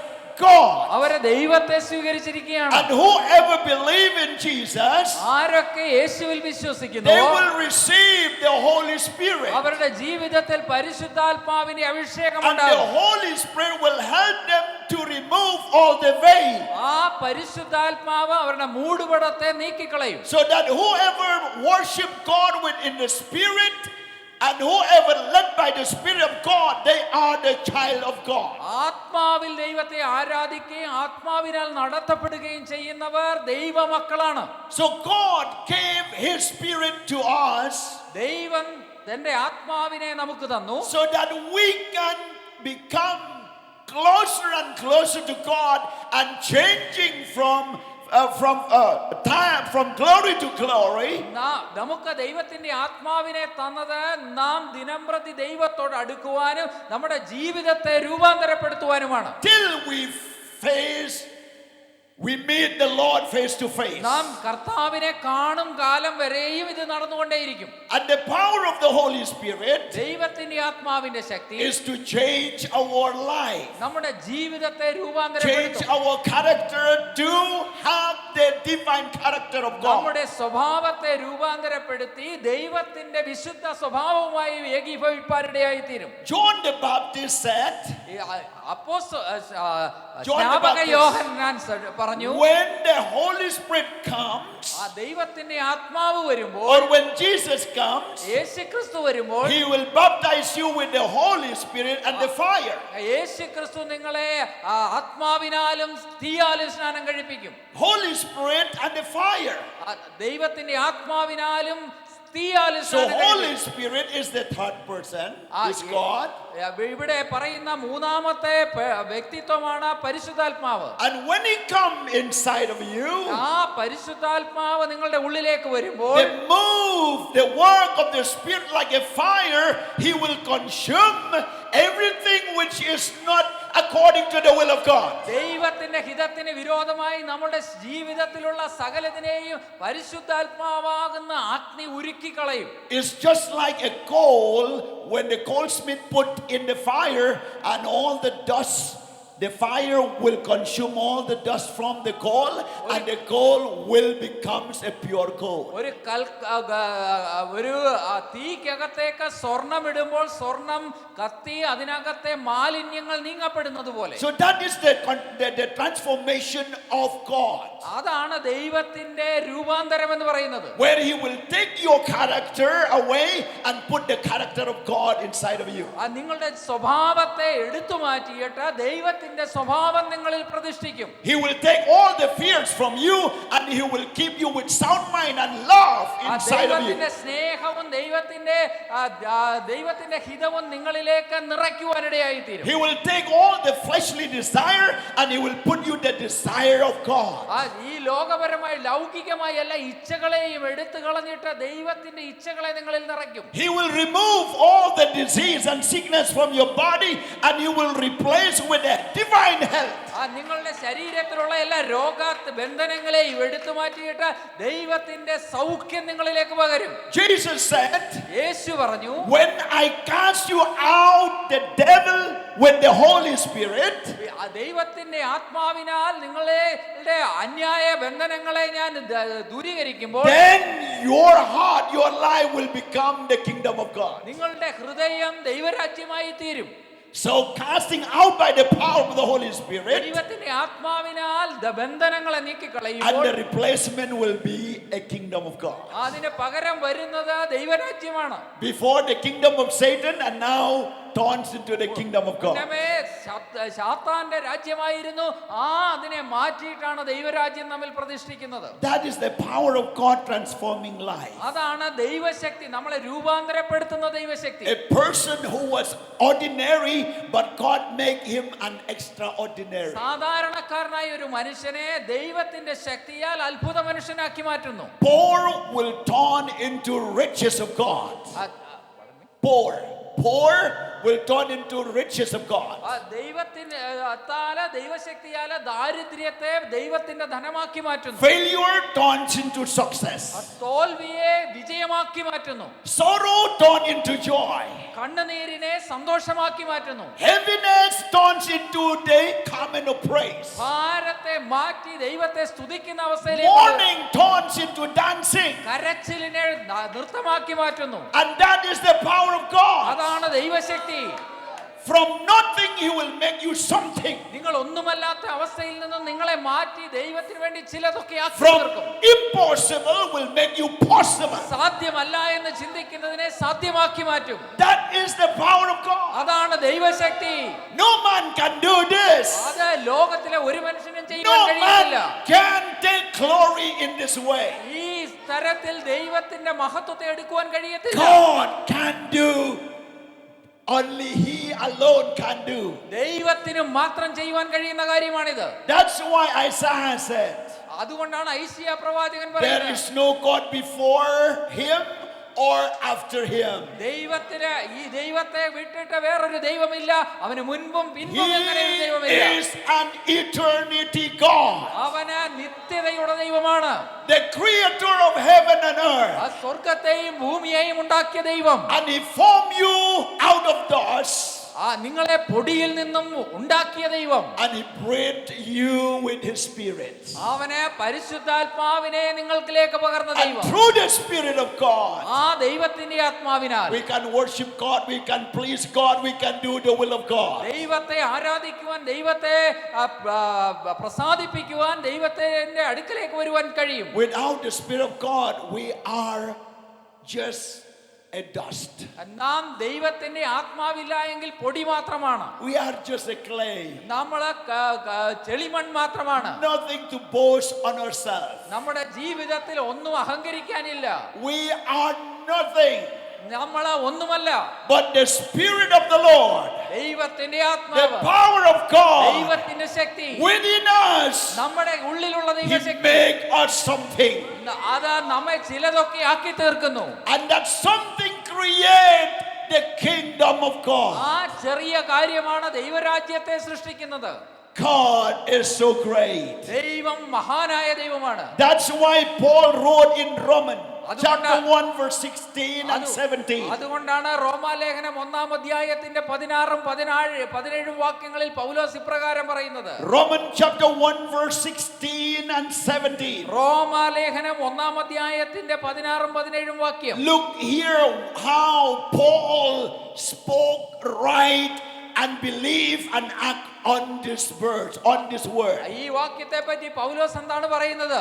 God. അവരെ ദൈവത്തെ സ്വീകരിച്ചിരിക്കുകയാണ്. And whoever believe in Jesus, ആരൊക്കെ യേശുവിൽ വിശ്വസിക്കുന്നു they will receive the Holy Spirit. അവരുടെ ജീവിതത്തിൽ പരിശുദ്ധാത്മാവിന്റെ അഭിഷേകം And the ഉണ്ടാകും. Holy Spirit will help them to remove all the veil, ആ പരിശുദ്ധാത്മാവ് അവരുടെ മൂടുപടത്തെ നീക്കിക്കളയും. so that whoever worship God in the Spirit, and whoever led by the Spirit of God, they are the child of God. ആത്മാവിൽ ദൈവത്തെ ആരാധിക്കുകയും ആത്മാവിനാൽ നടത്തപ്പെടുകയും ചെയ്യുന്നവർ ദൈവമക്കളാണ്. So God gave his Spirit to us, ദൈവം തന്റെ ആത്മാവിനെ നമുക്ക് തന്നു, so that we can become closer and closer to God, and changing from glory to glory. നമുക്ക് ദൈവത്തിന്റെ ആത്മാവിനെ തന്നത് നാം ദിനംപ്രതി ദൈവത്തോട് അടുക്കുവാനും നമ്മുടെ ജീവിതത്തെ രൂപാന്തരപ്പെടുത്തുവാനുമാണ്. Till we meet the Lord face to face. നാം കർത്താവിനെ കാണും കാലം വരെയും ഇത് നടന്നുകൊണ്ടേയിരിക്കും. And the power of the Holy Spirit ദൈവത്തിന്റെ ആത്മാവിന്റെ ശക്തി is to change our life, നമ്മുടെ ജീവിതത്തെ change രൂപാന്തരപ്പെടുത്തും. our character to have the divine character of God. നമ്മുടെ സ്വഭാവത്തെ രൂപാന്തരപ്പെടുത്തി ദൈവത്തിന്റെ വിശുദ്ധ സ്വഭാവവുമായി ഏകീഭവിപ്പാനിടയായി തീരും. John the Baptist said, സ്നാപക യോഹന്നാൻ പറഞ്ഞു, when the Holy Spirit comes, ആ ദൈവത്തിന്റെ ആത്മാവ് വരുമ്പോൾ, or when Jesus comes, യേശുക്രിസ്തു വരുമ്പോൾ, he will baptize you with the Holy Spirit and the fire. യേശുക്രിസ്തു നിങ്ങളെ ആത്മാവിനാലും തീയാലും സ്നാനം കഴിപ്പിക്കും. Holy Spirit and the fire. ദൈവത്തിന്റെ ആത്മാവിനാലും തീയാലും So സ്നാനം Holy കഴിപ്പിക്കും. Spirit is the third person, is God. ഇവിടെ പറയുന്ന മൂന്നാമത്തെ വ്യക്തിത്വമാണ് പരിശുദ്ധാത്മാവ്. And when he come inside of you, ആ പരിശുദ്ധാത്മാവ് നിങ്ങളുടെ ഉള്ളിലേക്ക് വരുമ്പോൾ, the work of the Spirit like a fire, he will consume everything which is not according to the will of God. ദൈവത്തിന്റെ ദൈവത്തിന്റെ ഹിതത്തിന് വിരോധമായി നമ്മുടെ ജീവിതത്തിലുള്ള സകലതിനെയും പരിശുദ്ധാത്മാവാകുന്ന അഗ്നി ഉരുക്കിക്കളയും. It's just like a coal when the coalsmith put in the fire and all the dust, the fire will consume all the dust from the coal and the coal will becomes a pure coal. ഒരു തീക്കകത്തേക്ക് സ്വർണം ഇടുമ്പോൾ സ്വർണം കത്തി അതിനകത്തെ മാലിന്യങ്ങൾ നീങ്ങപ്പെടുന്നത് പോലെ. So that is the transformation of God. അതാണ് ദൈവത്തിന്റെ രൂപാന്തരം എന്ന് പറയുന്നത്. Where he will take your character away and put the character of God inside of you. നിങ്ങളുടെ സ്വഭാവത്തെ എടുത്തു മാറ്റിയിട്ട് ദൈവത്തിന്റെ സ്വഭാവം നിങ്ങളിൽ പ്രതിഷ്ഠിക്കും. He will take all the fears from you and he will keep you with sound mind and love inside of you. ദൈവത്തിന്റെ സ്നേഹവും ദൈവത്തിന്റെ ഹിതവും നിങ്ങളിലേക്ക് നിറയ്ക്കുവാനിടയായി തീരും. He will take all the fleshly desire and he will put you the desire of God. ഈ ലോകപരമായ ലൗകികമായ എല്ലാ ഇച്ഛകളെയും എടുത്തു കളഞ്ഞിട്ട് ദൈവത്തിന്റെ ഇച്ഛകളെ നിങ്ങളിൽ നിറയ്ക്കും. He will remove all the disease and sickness from your body and you will replace with a divine health. നിങ്ങളുടെ ശരീരത്തിലുള്ള എല്ലാ രോഗബന്ധനങ്ങളെയും എടുത്തു മാറ്റിയിട്ട് ദൈവത്തിന്റെ സൗഖ്യം നിങ്ങളിലേക്ക് പകരും. Jesus said, യേശു പറഞ്ഞു, when I cast you out the devil with the Holy Spirit, ദൈവത്തിന്റെ ആത്മാവിനാൽ നിങ്ങളുടെ അന്യായ ബന്ധനങ്ങളെ ഞാൻ ദൂരീകരിക്കുമ്പോൾ then your heart, your life will become the kingdom of God. നിങ്ങളുടെ ഹൃദയം ദൈവരാജ്യമായി തീരും. So casting out by the power of the Holy Spirit, ദൈവത്തിന്റെ ആത്മാവിനാൽ ബന്ധനങ്ങളെ and നീക്കിക്കളയുമ്പോൾ the replacement will be a kingdom of God. അതിന് പകരം വരുന്നത് ദൈവരാജ്യമാണ്. Before the kingdom of Satan and now turns into the kingdom of God. സാത്താന്റെ രാജ്യമായിരുന്നു, അതിനെ മാറ്റിയിട്ടാണ് ദൈവരാജ്യം നമ്മിൽ പ്രതിഷ്ഠിക്കുന്നത്. That is the power of God transforming life. അതാണ് ദൈവശക്തി, നമ്മളെ രൂപാന്തരപ്പെടുത്തുന്ന ദൈവശക്തി. A person who was ordinary but God make him an extraordinary. സാധാരണക്കാരനായ ഒരു മനുഷ്യനെ ദൈവത്തിന്റെ ശക്തിയാൽ അത്ഭുത മനുഷ്യനാക്കി മാറ്റുന്നു. Poor will turn into riches of God. Poor will turn into riches of God. ദൈവശക്തിയാല ദാരിദ്ര്യത്തെ ദൈവത്തിന്റെ ധനമാക്കി മാറ്റുന്നു. Failure turns into success. തോൽവിയെ വിജയമാക്കി മാറ്റുന്നു. Sorrow turns into joy. കണ്ണുനീരിനെ സന്തോഷമാക്കി മാറ്റുന്നു. Heaviness turns into the common of praise. ഭാരത്തെ മാറ്റി ദൈവത്തെ സ്തുതിക്കുന്ന അവസ്ഥയിലേക്ക്. Mourning turns into dancing. കരച്ചിലിനെ നൃത്തമാക്കി മാറ്റുന്നു. And that is the power of God. അതാണ് ദൈവശക്തി. From nothing he will make you something. നിങ്ങൾ ഒന്നുമല്ലാത്ത അവസ്ഥയിൽ നിന്ന് നിങ്ങളെ മാറ്റി ദൈവത്തിന് വേണ്ടി ചിലതൊക്കെ ആക്കി From തീർക്കും. impossible will make you possible. സാധ്യമല്ല എന്ന് ചിന്തിക്കുന്നതിനെ സാധ്യമാക്കി മാറ്റും. That is the power of God. അതാണ് ദൈവശക്തി. No man can do this. അത് ലോകത്തിലെ ഒരു മനുഷ്യനും ചെയ്യാൻ No കഴിയില്ല. man can take glory in this way. ഈ തരത്തിൽ ദൈവത്തിന്റെ മഹത്വത്തെ എടുക്കുവാൻ കഴിയത്തില്ല. God can do. Only he alone can do. ദൈവത്തിന് മാത്രം ചെയ്യുവാൻ കഴിയുന്ന കാര്യമാണിത്. That's why Isaiah said, അതുകൊണ്ടാണ് ഐശയ്യാ പ്രവാചകൻ there പറയുന്നത്, is no God before him or after him. ദൈവത്തിന് ഈ ദൈവത്തെ വിട്ടിട്ട് വേറൊരു ദൈവമില്ല, അവന് മുൻപും പിൻപും അങ്ങനെ ഒരു He ദൈവമില്ല. is an eternity God, അവന് നിത്യതയുടെ ദൈവമാണ്. the creator of heaven and earth. സ്വർഗത്തെയും ഭൂമിയെയും ഉണ്ടാക്കിയ ദൈവം. And he formed you out of dust. നിങ്ങളെ പൊടിയിൽ നിന്നും ഉണ്ടാക്കിയ ദൈവം. And he breathed you with his spirit. അവനെ പരിശുദ്ധാത്മാവിനെ നിങ്ങൾക്കിലേക്ക് പകർന്ന And ദൈവം. through the spirit of God, ദൈവത്തിന്റെ ആത്മാവിനാൽ we can worship God, we can please God, we can do the will of God. ദൈവത്തെ ആരാധിക്കുവാൻ, ദൈവത്തെ പ്രസാദിപ്പിക്കുവാൻ, ദൈവത്തിന്റെ അടുക്കലേക്ക് വരുവാൻ കഴിയും. Without the spirit of God, we are just a dust. നാം ദൈവത്തിന്റെ ആത്മാവില്ല എങ്കിൽ പൊടി മാത്രമാണ്. We are just a clay. നമ്മള് ചെളിമൺ മാത്രമാണ്. Nothing to boast on ourselves. നമ്മുടെ ജീവിതത്തിൽ ഒന്നും അഹങ്കരിക്കാനില്ല. We are nothing. നമ്മള് ഒന്നുമല്ല. But the spirit of the Lord, ദൈവത്തിന്റെ the ആത്മാവ്, power of God ദൈവത്തിന്റെ ശക്തി within us, നമ്മുടെ ഉള്ളിലുള്ള he ദൈവശക്തി make us something. അത് നമ്മെ ചിലതൊക്കെ ആക്കി തീർക്കുന്നു. And that something create the kingdom of God. ചെറിയ കാര്യമാണ് ദൈവരാജ്യത്തെ സൃഷ്ടിക്കുന്നത്. God is so great. ദൈവം മഹാനായ ദൈവമാണ്. That's why Paul wrote in Romans chapter അതുകൊണ്ടാ- 1 verse 16 and 17. അതുകൊണ്ടാണ് റോമാലേഖനം 1-ാം അധ്യായത്തിന്റെ 16-17 വാക്യങ്ങളിൽ പൗലോസ് ഇപ്രകാരം പറയുന്നത്. Romans chapter 1 verse 16 and 17. റോമാലേഖനം 1-ാം അധ്യായത്തിന്റെ 16-17 വാക്യം. Look here how Paul spoke right and believe and act on this verse, on this word. ഈ വാക്യത്തെ പറ്റി പൗലോസ് എന്താണ് പറയുന്നത്?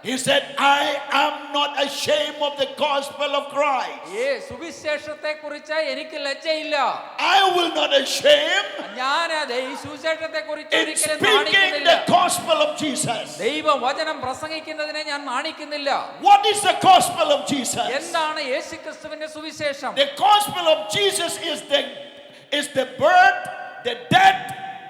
He said, I am not ashamed of the gospel of Christ. സുവിശേഷത്തെ കുറിച്ച് എനിക്ക് ലജ്ജയില്ല. I will not ashame ഞാൻ ഈ സുവിശേഷത്തെ കുറിച്ച് in ഒരിക്കലും speaking നാണിക്കുന്നില്ല. the gospel of Jesus. ദൈവവചനം പ്രസംഗിക്കുന്നതിനെ ഞാൻ നാണിക്കുന്നില്ല. What is the gospel of Jesus? എന്താണ് യേശുക്രിസ്തുവിന്റെ സുവിശേഷം? The gospel of Jesus is the birth, the death,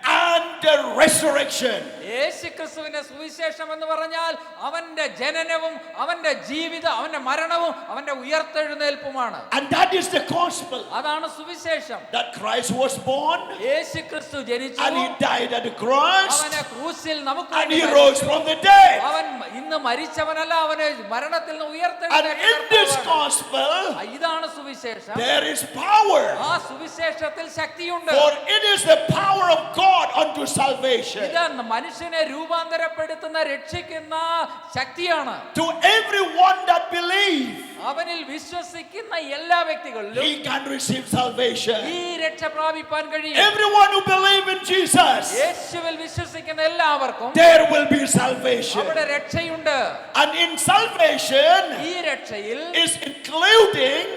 and the resurrection. യേശുക്രിസ്തുവിന്റെ സുവിശേഷം എന്ന് പറഞ്ഞാൽ അവന്റെ ജനനവും അവന്റെ ജീവിതം, അവന്റെ മരണവും അവന്റെ ഉയർത്തെഴുന്നേൽപ്പുമാണ്. And that is the gospel. അതാണ് സുവിശേഷം. That Christ was born യേശുക്രിസ്തു ജനിച്ചു, and he died at the cross അവനെ ക്രൂശിൽ നമുക്ക് and വേണ്ടി he rose മരിച്ചു. from the dead. അവൻ ഇന്ന് മരിച്ചവനല്ല, അവനെ മരണത്തിൽ നിന്ന് And ഉയർത്തെഴുന്നേറ്റ in this കർത്താവാണ്. gospel ഇതാണ് സുവിശേഷം. there is power. ആ സുവിശേഷത്തിൽ ശക്തിയുണ്ട്. For it is the power of God unto salvation. ഇത് മനുഷ്യനെ രൂപാന്തരപ്പെടുത്തുന്ന, രക്ഷിക്കുന്ന ശക്തിയാണ്. To everyone that believes, അവനിൽ വിശ്വസിക്കുന്ന എല്ലാ വ്യക്തികളിലും he can receive salvation. ഈ രക്ഷ പ്രാപിപ്പാൻ കഴിയും. Everyone who believes in Jesus, യേശുവിൽ വിശ്വസിക്കുന്ന എല്ലാവർക്കും there will be salvation. അവിടെ രക്ഷയുണ്ട്. And in salvation ഈ രക്ഷയിൽ is including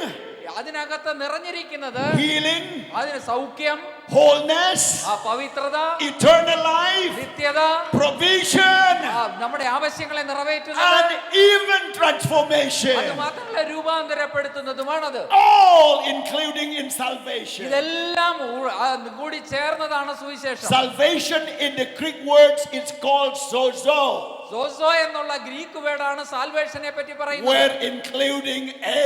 അതിനകത്ത് നിറഞ്ഞിരിക്കുന്നത് healing, അതിന് സൗഖ്യം, wholeness, ആ പവിത്രത, eternal life, നിത്യത, provision, നമ്മുടെ ആവശ്യങ്ങളെ and നിറവേറ്റുന്നത്, even transformation. അത് മാത്രമല്ല രൂപാന്തരപ്പെടുത്തുന്നതുമാണത്. All including in salvation. ഇതെല്ലാം കൂടി ചേർന്നതാണ് സുവിശേഷം. Salvation in the Greek words is called sozo. സോസോ എന്നുള്ള ഗ്രീക്ക് വേർഡാണ് സാൽവേഷനെ പറ്റി പറയുന്നത്. We're including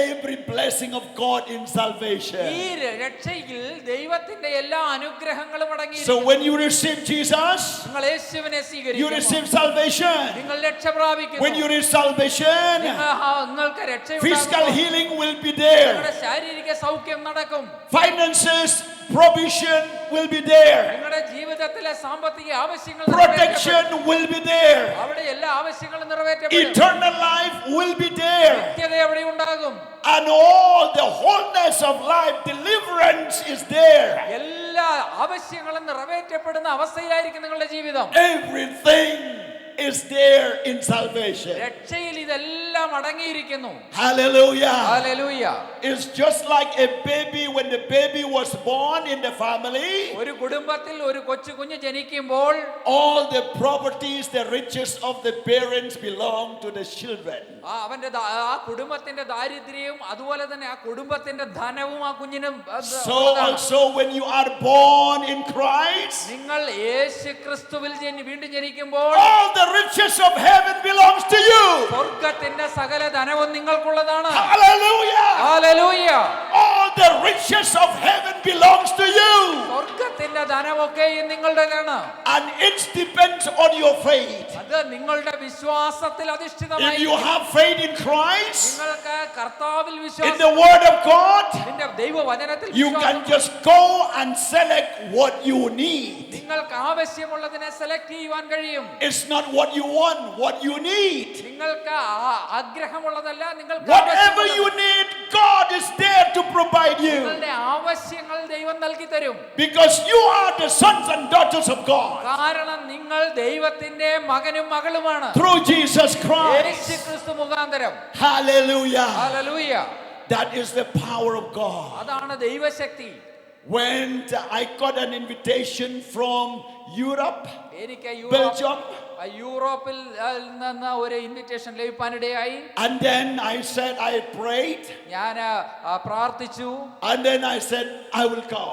every blessing of God in salvation. ഈ രക്ഷയിൽ ദൈവത്തിന്റെ എല്ലാ അനുഗ്രഹങ്ങളും So അടങ്ങിയിരിക്കുന്നു. when you receive Jesus, നിങ്ങൾ യേശുവിനെ you സ്വീകരിക്കുന്നു, receive salvation. നിങ്ങൾ രക്ഷ പ്രാപിക്കുന്നു. When you receive salvation, നിങ്ങൾക്ക് physical രക്ഷ, healing will be there. നിങ്ങളുടെ ശാരീരിക സൗഖ്യം നടക്കും. Finances, provision will be there. നിങ്ങളുടെ ജീവിതത്തിലെ സാമ്പത്തിക ആവശ്യങ്ങൾ Protection will be there. അവിടെ എല്ലാ ആവശ്യങ്ങളും നിറവേറ്റപ്പെടും. Eternal life will be there. നിത്യത അവിടെ ഉണ്ടാകും. And all the wholeness of life, deliverance is there. എല്ലാ ആവശ്യങ്ങളും നിറവേറ്റപ്പെടുന്ന അവസ്ഥയിലായിരിക്കും നിങ്ങളുടെ ജീവിതം. Everything is there in salvation. രക്ഷയിൽ ഇതെല്ലാം അടങ്ങിയിരിക്കുന്നു. Hallelujah. Hallelujah. It's just like a baby when the baby was born in the family. ഒരു കുടുംബത്തിൽ ഒരു കൊച്ചു കുഞ്ഞ് ജനിക്കുമ്പോൾ All the properties, the riches of the parents belong to the children. അവന്റെ ആ കുടുംബത്തിന്റെ ദാരിദ്ര്യവും അതുപോലെ തന്നെ ആ കുടുംബത്തിന്റെ ധനവും ആ കുഞ്ഞിനും So also when you are born in Christ, നിങ്ങൾ യേശുക്രിസ്തുവിൽ വീണ്ടും ജനിക്കുമ്പോൾ all the riches of heaven belongs to you. സ്വർഗ്ഗത്തിന്റെ സകല ധനവും നിങ്ങൾക്കുള്ളതാണ്. Hallelujah. Hallelujah. All the riches of heaven belongs to you. സ്വർഗ്ഗത്തിന്റെ ധനമൊക്കെയും നിങ്ങളുടേതാണ്. And it depends on your faith. അത് നിങ്ങളുടെ വിശ്വാസത്തിൽ If അധിഷ്ഠിതമായി. you have faith in Christ, നിങ്ങൾക്ക് കർത്താവിൽ in വിശ്വാസം, the word of God, നിന്റെ ദൈവവചനത്തിൽ you can വിശ്വാസം, just go and select what you need. നിങ്ങൾക്ക് ആവശ്യമുള്ളതിനെ സെലക്ട് ചെയ്യുവാൻ കഴിയും. It's not what you want, what you need. നിങ്ങൾക്ക് ആഗ്രഹമുള്ളതല്ല, നിങ്ങൾക്ക് Whatever you need, God is there to provide you. നിങ്ങളുടെ ആവശ്യങ്ങൾ ദൈവം നൽകി തരും. Because you are the sons and daughters of God. കാരണം നിങ്ങൾ ദൈവത്തിന്റെ മകനും മകളുമാണ്. Through Jesus Christ. യേശുക്രിസ്തു മുഖാന്തരം. Hallelujah. Hallelujah. That is the power of God. അതാണ് ദൈവശക്തി. When I got an invitation from Europe, എനിക്ക് Belgium, യൂറോപ്പിൽ നിന്ന് ഒരു invitation ലഭിക്കാനിടയായി. and then I said, I prayed, ഞാൻ പ്രാർത്ഥിച്ചു. and then I said, I will go.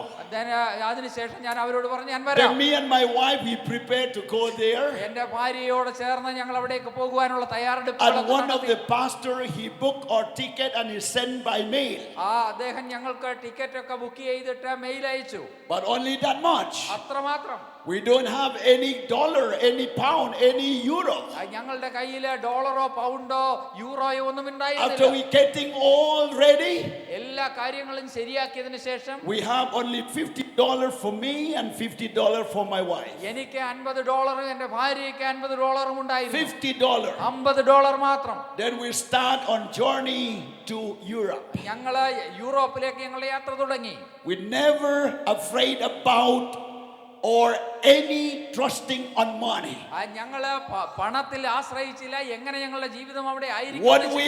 അതിനുശേഷം ഞാൻ അവരോട് പറഞ്ഞു ഞാൻ Then വരാം. me and my wife, we prepared to go there. എന്റെ ഭാര്യയോട് ചേർന്ന് ഞങ്ങൾ അവിടേക്ക് പോകുവാനുള്ള And തയ്യാറെടുപ്പ് one of the pastor, he booked our ticket and he sent by mail. അദ്ദേഹം ഞങ്ങൾക്ക് ടിക്കറ്റ് ഒക്കെ ബുക്ക് ചെയ്തിട്ട് മെയിൽ അയച്ചു. But only that much. അത്രമാത്രം. We We don't have any dollar, any pound, any euro. ഞങ്ങളുടെ കയ്യിൽ ഡോളറോ പൗണ്ടോ യൂറോയോ ഒന്നും After ഉണ്ടായിരുന്നില്ല. we getting all ready, എല്ലാ കാര്യങ്ങളും ശരിയാക്കിയതിനു ശേഷം we have only $50 for me and $50 for my wife. എനിക്ക് $50, എന്റെ ഭാര്യയ്ക്ക് $50 ഉണ്ടായിരുന്നു. $50. $50 മാത്രം. Then we start on journey to Europe. ഞങ്ങള് യൂറോപ്പിലേക്ക് ഞങ്ങളുടെ യാത്ര തുടങ്ങി. We never afraid about or any trusting on money. ഞങ്ങള് പണത്തിൽ ആശ്രയിച്ചില്ല. എങ്ങനെ ഞങ്ങളുടെ ജീവിതം അവിടെ ആയിരിക്കും. What we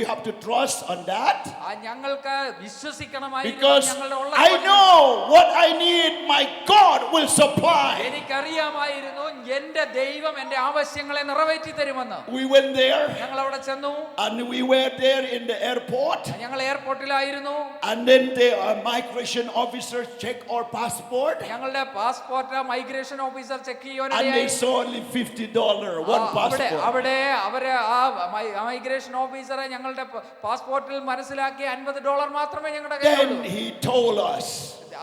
have to trust on that. ഞങ്ങൾക്ക് വിശ്വസിക്കണമായിരുന്നു. Because ഞങ്ങളുടെ ഉള്ള I know what I need, my God will supply. എനിക്കറിയാമായിരുന്നു എന്റെ ദൈവം എന്റെ ആവശ്യങ്ങളെ നിറവേറ്റി തരുമെന്ന്. We went there ഞങ്ങൾ അവിടെ ചെന്നു. and we were there in the airport. ഞങ്ങൾ എയർപോർട്ടിലായിരുന്നു. And then the migration officer checked our passport. ഞങ്ങളുടെ passport migration officer check And they ചെയ്യുവാനായി. saw only $50, one passport. അവിടെ അവര് ആ മൈഗ്രേഷൻ ഓഫീസറെ ഞങ്ങളുടെ പാസ്പോർട്ടിൽ മനസ്സിലാക്കി $50 മാത്രമേ ഞങ്ങളുടെ കയ്യിലുള്ളൂ. Then he told us,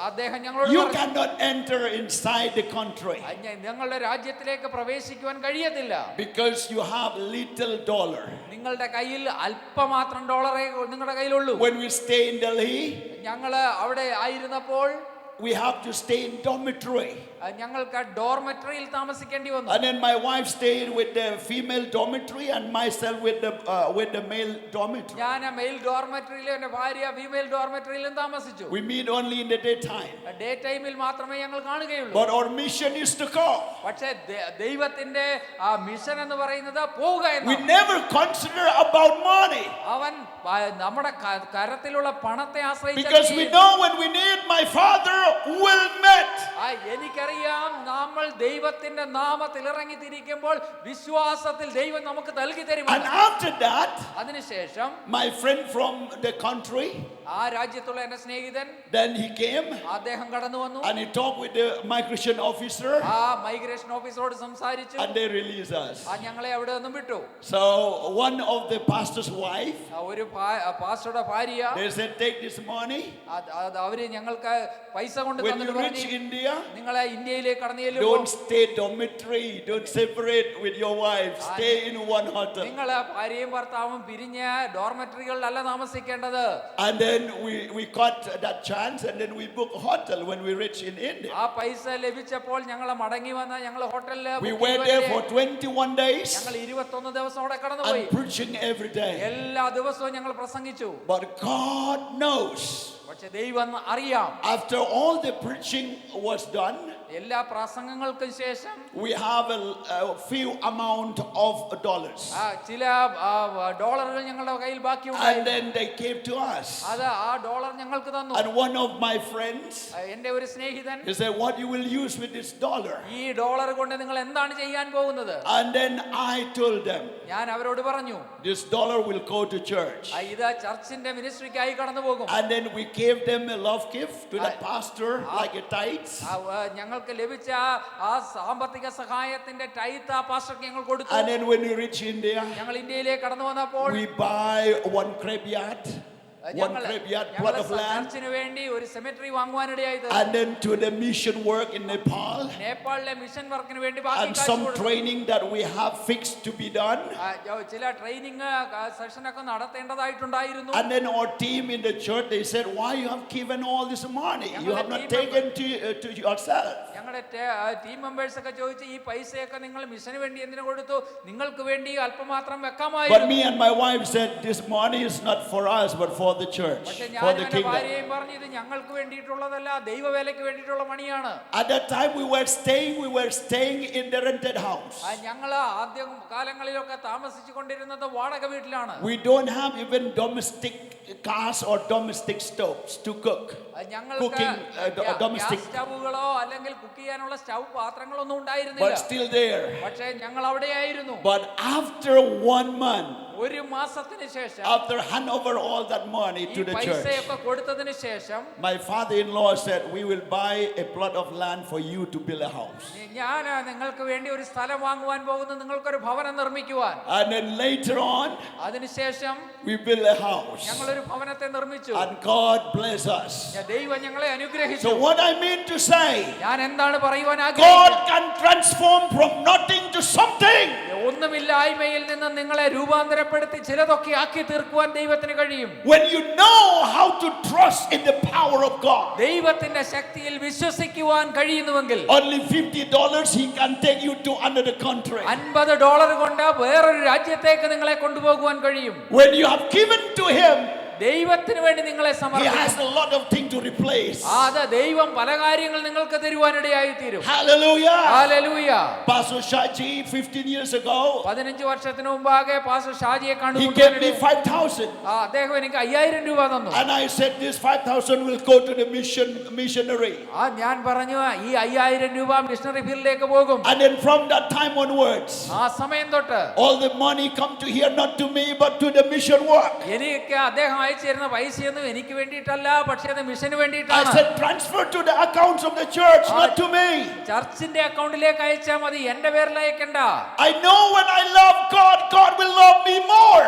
അദ്ദേഹം ഞങ്ങളോട് you പറഞ്ഞു, cannot enter inside the country ഞങ്ങളുടെ രാജ്യത്തിലേക്ക് പ്രവേശിക്കുവാൻ കഴിയത്തില്ല. because you have little dollar. നിങ്ങളുടെ കയ്യിൽ അല്പമാത്രം ഡോളറേ നിങ്ങളുടെ കയ്യിലുള്ളൂ. When we stay in Delhi, ഞങ്ങള് അവിടെ ആയിരുന്നപ്പോൾ we have to stay in dormitory. ഞങ്ങൾക്ക് ഡോർമെറ്ററിയിൽ താമസിക്കേണ്ടി വന്നു. And then my wife stayed with the female dormitory and myself with the male dormitory. ഞാൻ മെയിൽ ഡോർമെറ്ററിയിലും എന്റെ ഭാര്യ ഫീമെയിൽ ഡോർമെറ്ററിയിലും താമസിച്ചു. We meet only in the daytime. Day ടൈമിൽ മാത്രമേ ഞങ്ങൾ കാണുകയുള്ളൂ. But our mission is to go. പക്ഷേ ദൈവത്തിന്റെ ആ മിഷൻ എന്ന് പറയുന്നത് പോവുക We എന്നാണ്. never consider about money അവൻ നമ്മുടെ കരത്തിലുള്ള പണത്തെ because we ആശ്രയിച്ചു. know when we need, my Father will meet. എനിക്കറിയാം നമ്മൾ ദൈവത്തിന്റെ നാമത്തിൽ ഇറങ്ങി തിരിക്കുമ്പോൾ വിശ്വാസത്തിൽ ദൈവം നമുക്ക് നൽകി തരും. And after that, അതിനുശേഷം my friend from the country, ആ രാജ്യത്തുള്ള എന്റെ സ്നേഹിതൻ then he came അദ്ദേഹം കടന്നു വന്നു. and he talked with the migration officer ആ മൈഗ്രേഷൻ ഓഫീസറോട് സംസാരിച്ചു. and they released us. ഞങ്ങളെ അവിടെ നിന്നും വിട്ടു. So one of the pastor's wife, ഒരു പാസ്റ്ററുടെ ഭാര്യ they said, take this money. അവര് ഞങ്ങൾക്ക് പൈസ കൊണ്ട് When തന്നിട്ട് you reach പറഞ്ഞു, India, നിങ്ങളെ ഇന്ത്യയിലേക്ക് കടന്നു ചെല്ലുമ്പോൾ don't stay dormitory, don't separate with your wife, stay in one hotel. നിങ്ങൾ ഭാര്യയും ഭർത്താവും പിരിഞ്ഞ ഡോർമെറ്ററികളിലല്ല താമസിക്കേണ്ടത്. And then we got that chance and then we booked a hotel when we reached in India. ആ പൈസ ലഭിച്ചപ്പോൾ ഞങ്ങൾ മടങ്ങി വന്ന ഞങ്ങൾ ഹോട്ടലിൽ We were there for 21 days ഞങ്ങൾ 21 ദിവസം അവിടെ കടന്നുപോയി. and preaching every day. എല്ലാ ദിവസവും ഞങ്ങൾ പ്രസംഗിച്ചു. But God knows, പക്ഷെ ദൈവം അറിയാം, after all the preaching was done, എല്ലാ പ്രസംഗങ്ങൾക്കും ശേഷം we have a few amount of dollars. ചില ഡോളറുകൾ ഞങ്ങളുടെ കയ്യിൽ And ബാക്കിയുണ്ടായിരുന്നു. then they came to us. അത് ആ ഡോളർ ഞങ്ങൾക്ക് തന്നു. And one of my friends, എന്റെ ഒരു സ്നേഹിതൻ he said, what you will use with this dollar? ഈ ഡോളർ കൊണ്ട് നിങ്ങൾ എന്താണ് ചെയ്യാൻ പോകുന്നത്? And then I told them, ഞാൻ അവരോട് പറഞ്ഞു, this dollar will go to church. ഇത് ചർച്ചിന്റെ മിനിസ്ട്രിക്കായി കടന്നു പോകും. And then we gave them a love gift to the pastor, like a tithe. ഞങ്ങൾക്ക് ലഭിച്ച ആ സാമ്പത്തിക സഹായത്തിന്റെ ടൈത്ത് ആ പാസ്റ്റർക്ക് ഞങ്ങൾ കൊടുത്തു. And then when we reach India, ഞങ്ങൾ ഇന്ത്യയിലേക്ക് കടന്നു വന്നപ്പോൾ we buy one graveyard, plot of land. ചർച്ചിന് വേണ്ടി ഒരു സെമിറ്ററി വാങ്ങുവാനിടയായി. And then to the mission work in Nepal. നേപ്പാളിലെ മിഷൻ വർക്കിന് വേണ്ടി ബാക്കി And കാശ് some കൊടുത്തു. training that we have fixed to be done. ചില training സെഷനൊക്കെ നടത്തേണ്ടതായിട്ടുണ്ടായിരുന്നു. And then our team in the church, they said, why you have given all this money? You have not taken to yourself. ഞങ്ങളുടെ team members ഒക്കെ ചോദിച്ചു, ഈ പൈസയൊക്കെ നിങ്ങൾ മിഷന് വേണ്ടി എന്തിനു കൊടുത്തു? നിങ്ങൾക്ക് വേണ്ടി അല്പമാത്രം But വെക്കാമായിരുന്നു. me and my wife said, this money is not for us, but for the church, പക്ഷെ for ഞാനും the എന്റെ kingdom. ഭാര്യയും പറഞ്ഞു, ഇത് ഞങ്ങൾക്ക് വേണ്ടിയിട്ടുള്ളതല്ല, ദൈവവേലയ്ക്ക് വേണ്ടിയിട്ടുള്ള മണിയാണ്. At that time we were staying in the rented house. ഞങ്ങൾ ആദ്യ കാലങ്ങളിലൊക്കെ താമസിച്ചു കൊണ്ടിരുന്നത് വാടക വീട്ടിലാണ്. We don't have even domestic gas or domestic stoves to cook. Cooking domestic. സ്റ്റൗകളോ അല്ലെങ്കിൽ കുക്ക് ചെയ്യാനുള്ള സ്റ്റൗ പാത്രങ്ങളൊന്നും ഉണ്ടായിരുന്നില്ല. But still there. പക്ഷേ ഞങ്ങൾ അവിടെയായിരുന്നു. But after 1 month, ഒരു മാസത്തിന് ശേഷം, after hand over all that money to the church, പൈസയൊക്കെ കൊടുത്തതിന് ശേഷം my father-in-law said, we will buy a plot of land for you to build a house. ഞാൻ നിങ്ങൾക്ക് വേണ്ടി ഒരു സ്ഥലം വാങ്ങുവാൻ പോകുന്നു, നിങ്ങൾക്കൊരു ഭവനം നിർമ്മിക്കുവാൻ. And then later on, അതിനുശേഷം we built a house. ഞങ്ങളൊരു ഒരു ഭവനത്തെ നിർമ്മിച്ചു. And God bless us. ദൈവം ഞങ്ങളെ അനുഗ്രഹിച്ചു. So what I mean to say, ഞാൻ എന്താണ് പറയുവാൻ God ആഗ്രഹിക്കുന്നത്? can transform from nothing to something. ഒന്നുമില്ലായ്മയിൽ നിന്ന് നിങ്ങളെ രൂപാന്തരപ്പെടുത്തി ചിലതൊക്കെ ആക്കി തീർക്കുവാൻ ദൈവത്തിന് കഴിയും. When you know how to trust in the power of God. ദൈവത്തിന്റെ ശക്തിയിൽ വിശ്വസിക്കുവാൻ കഴിയുന്നുവെങ്കിൽ Only $50 he can take you to another country. $50 കൊണ്ട് വേറൊരു രാജ്യത്തേക്ക് നിങ്ങളെ കൊണ്ടുപോകുവാൻ കഴിയും. When you have given to him, ദൈവത്തിന് വേണ്ടി നിങ്ങളെ he has സമർപ്പിക്കും. a lot of things to replace. അത് ദൈവം പല കാര്യങ്ങൾ നിങ്ങൾക്ക് തരുവാനിടയായി തീരും. Hallelujah. Hallelujah. Pastor Shaji 15 years ago, 15 വർഷത്തിന് മുമ്പാകെ പാസ്റ്റർ ഷാജിയെ he gave me കണ്ടുമുട്ടാൻ 5,000. അദ്ദേഹം എനിക്ക് 5000 രൂപ തന്നു. And I said this 5,000 will go to the missionary. ഞാൻ പറഞ്ഞു ഈ 5000 രൂപ മിഷണറി ഫീൽഡിലേക്ക് പോകും. And then from that time onwards, സമയം തൊട്ട് all the money come to here, not to me, but to the mission work. എനിക്ക് അദ്ദേഹം അയച്ചിരുന്ന പൈസയൊന്നും എനിക്ക് വേണ്ടിയിട്ടല്ല, പക്ഷേ അത് മിഷന് I വേണ്ടിയിട്ടാണ്. said transfer to the accounts of the church, not to me. ചർച്ചിന്റെ അക്കൗണ്ടിലേക്ക് അയച്ചാൽ മതി, എന്റെ പേരിൽ അയക്കണ്ട. I know when I love God, God will love me more.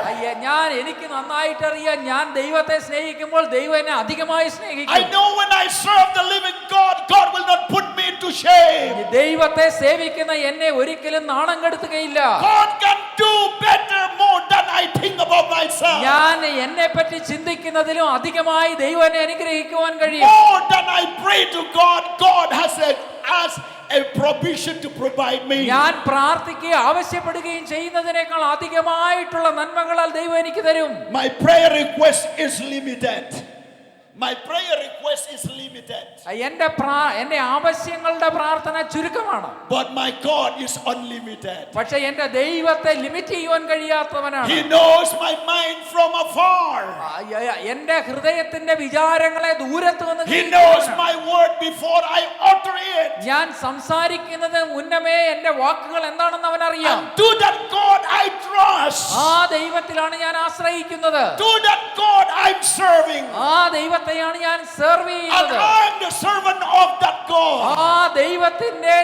ഞാൻ എനിക്ക് നന്നായിട്ട് അറിയാം, ഞാൻ ദൈവത്തെ സ്നേഹിക്കുമ്പോൾ ദൈവം എന്നെ അധികമായി I സ്നേഹിക്കും. know when I serve the living God, God will not put me into shame. ദൈവത്തെ സേവിക്കുന്ന എന്നെ ഒരിക്കലും നാണം കെടുത്തുകയില്ല. God can do better, more than I think about myself. ഞാൻ എന്നെ പറ്റി ചിന്തിക്കുന്നതിലും അധികമായി ദൈവം എന്നെ അനുഗ്രഹിക്കുവാൻ കഴിയും. More than I pray to God, God has a provision to provide me. ഞാൻ പ്രാർത്ഥിക്കുകയും ആവശ്യപ്പെടുകയും ചെയ്യുന്നതിനേക്കാൾ അധികമായിട്ടുള്ള നന്മകളാൽ ദൈവം എനിക്ക് തരും. My prayer request is limited. My prayer request is limited. എന്റെ ആവശ്യങ്ങളുടെ പ്രാർത്ഥന ചുരുക്കമാണ്. But my God is unlimited. പക്ഷേ എന്റെ ദൈവത്തെ ലിമിറ്റ് ചെയ്യുവാൻ കഴിയാത്തവനാണ്. He knows my mind from afar. എന്റെ ഹൃദയത്തിന്റെ വിചാരങ്ങളെ ദൂരത്ത് നിന്ന് He knows my word before I utter it. ഞാൻ സംസാരിക്കുന്നത് മുന്നമേ എന്റെ വാക്കുകൾ എന്താണെന്ന് അവൻ അറിയാം. And to that God I trust. ആ ദൈവത്തിലാണ് ഞാൻ ആശ്രയിക്കുന്നത്. To that God I'm serving. ആ ദൈവത്തെയാണ് ഞാൻ സെർവ് And ചെയ്യുന്നത്. I'm the servant of that God. ആ ദൈവത്തിന്റെ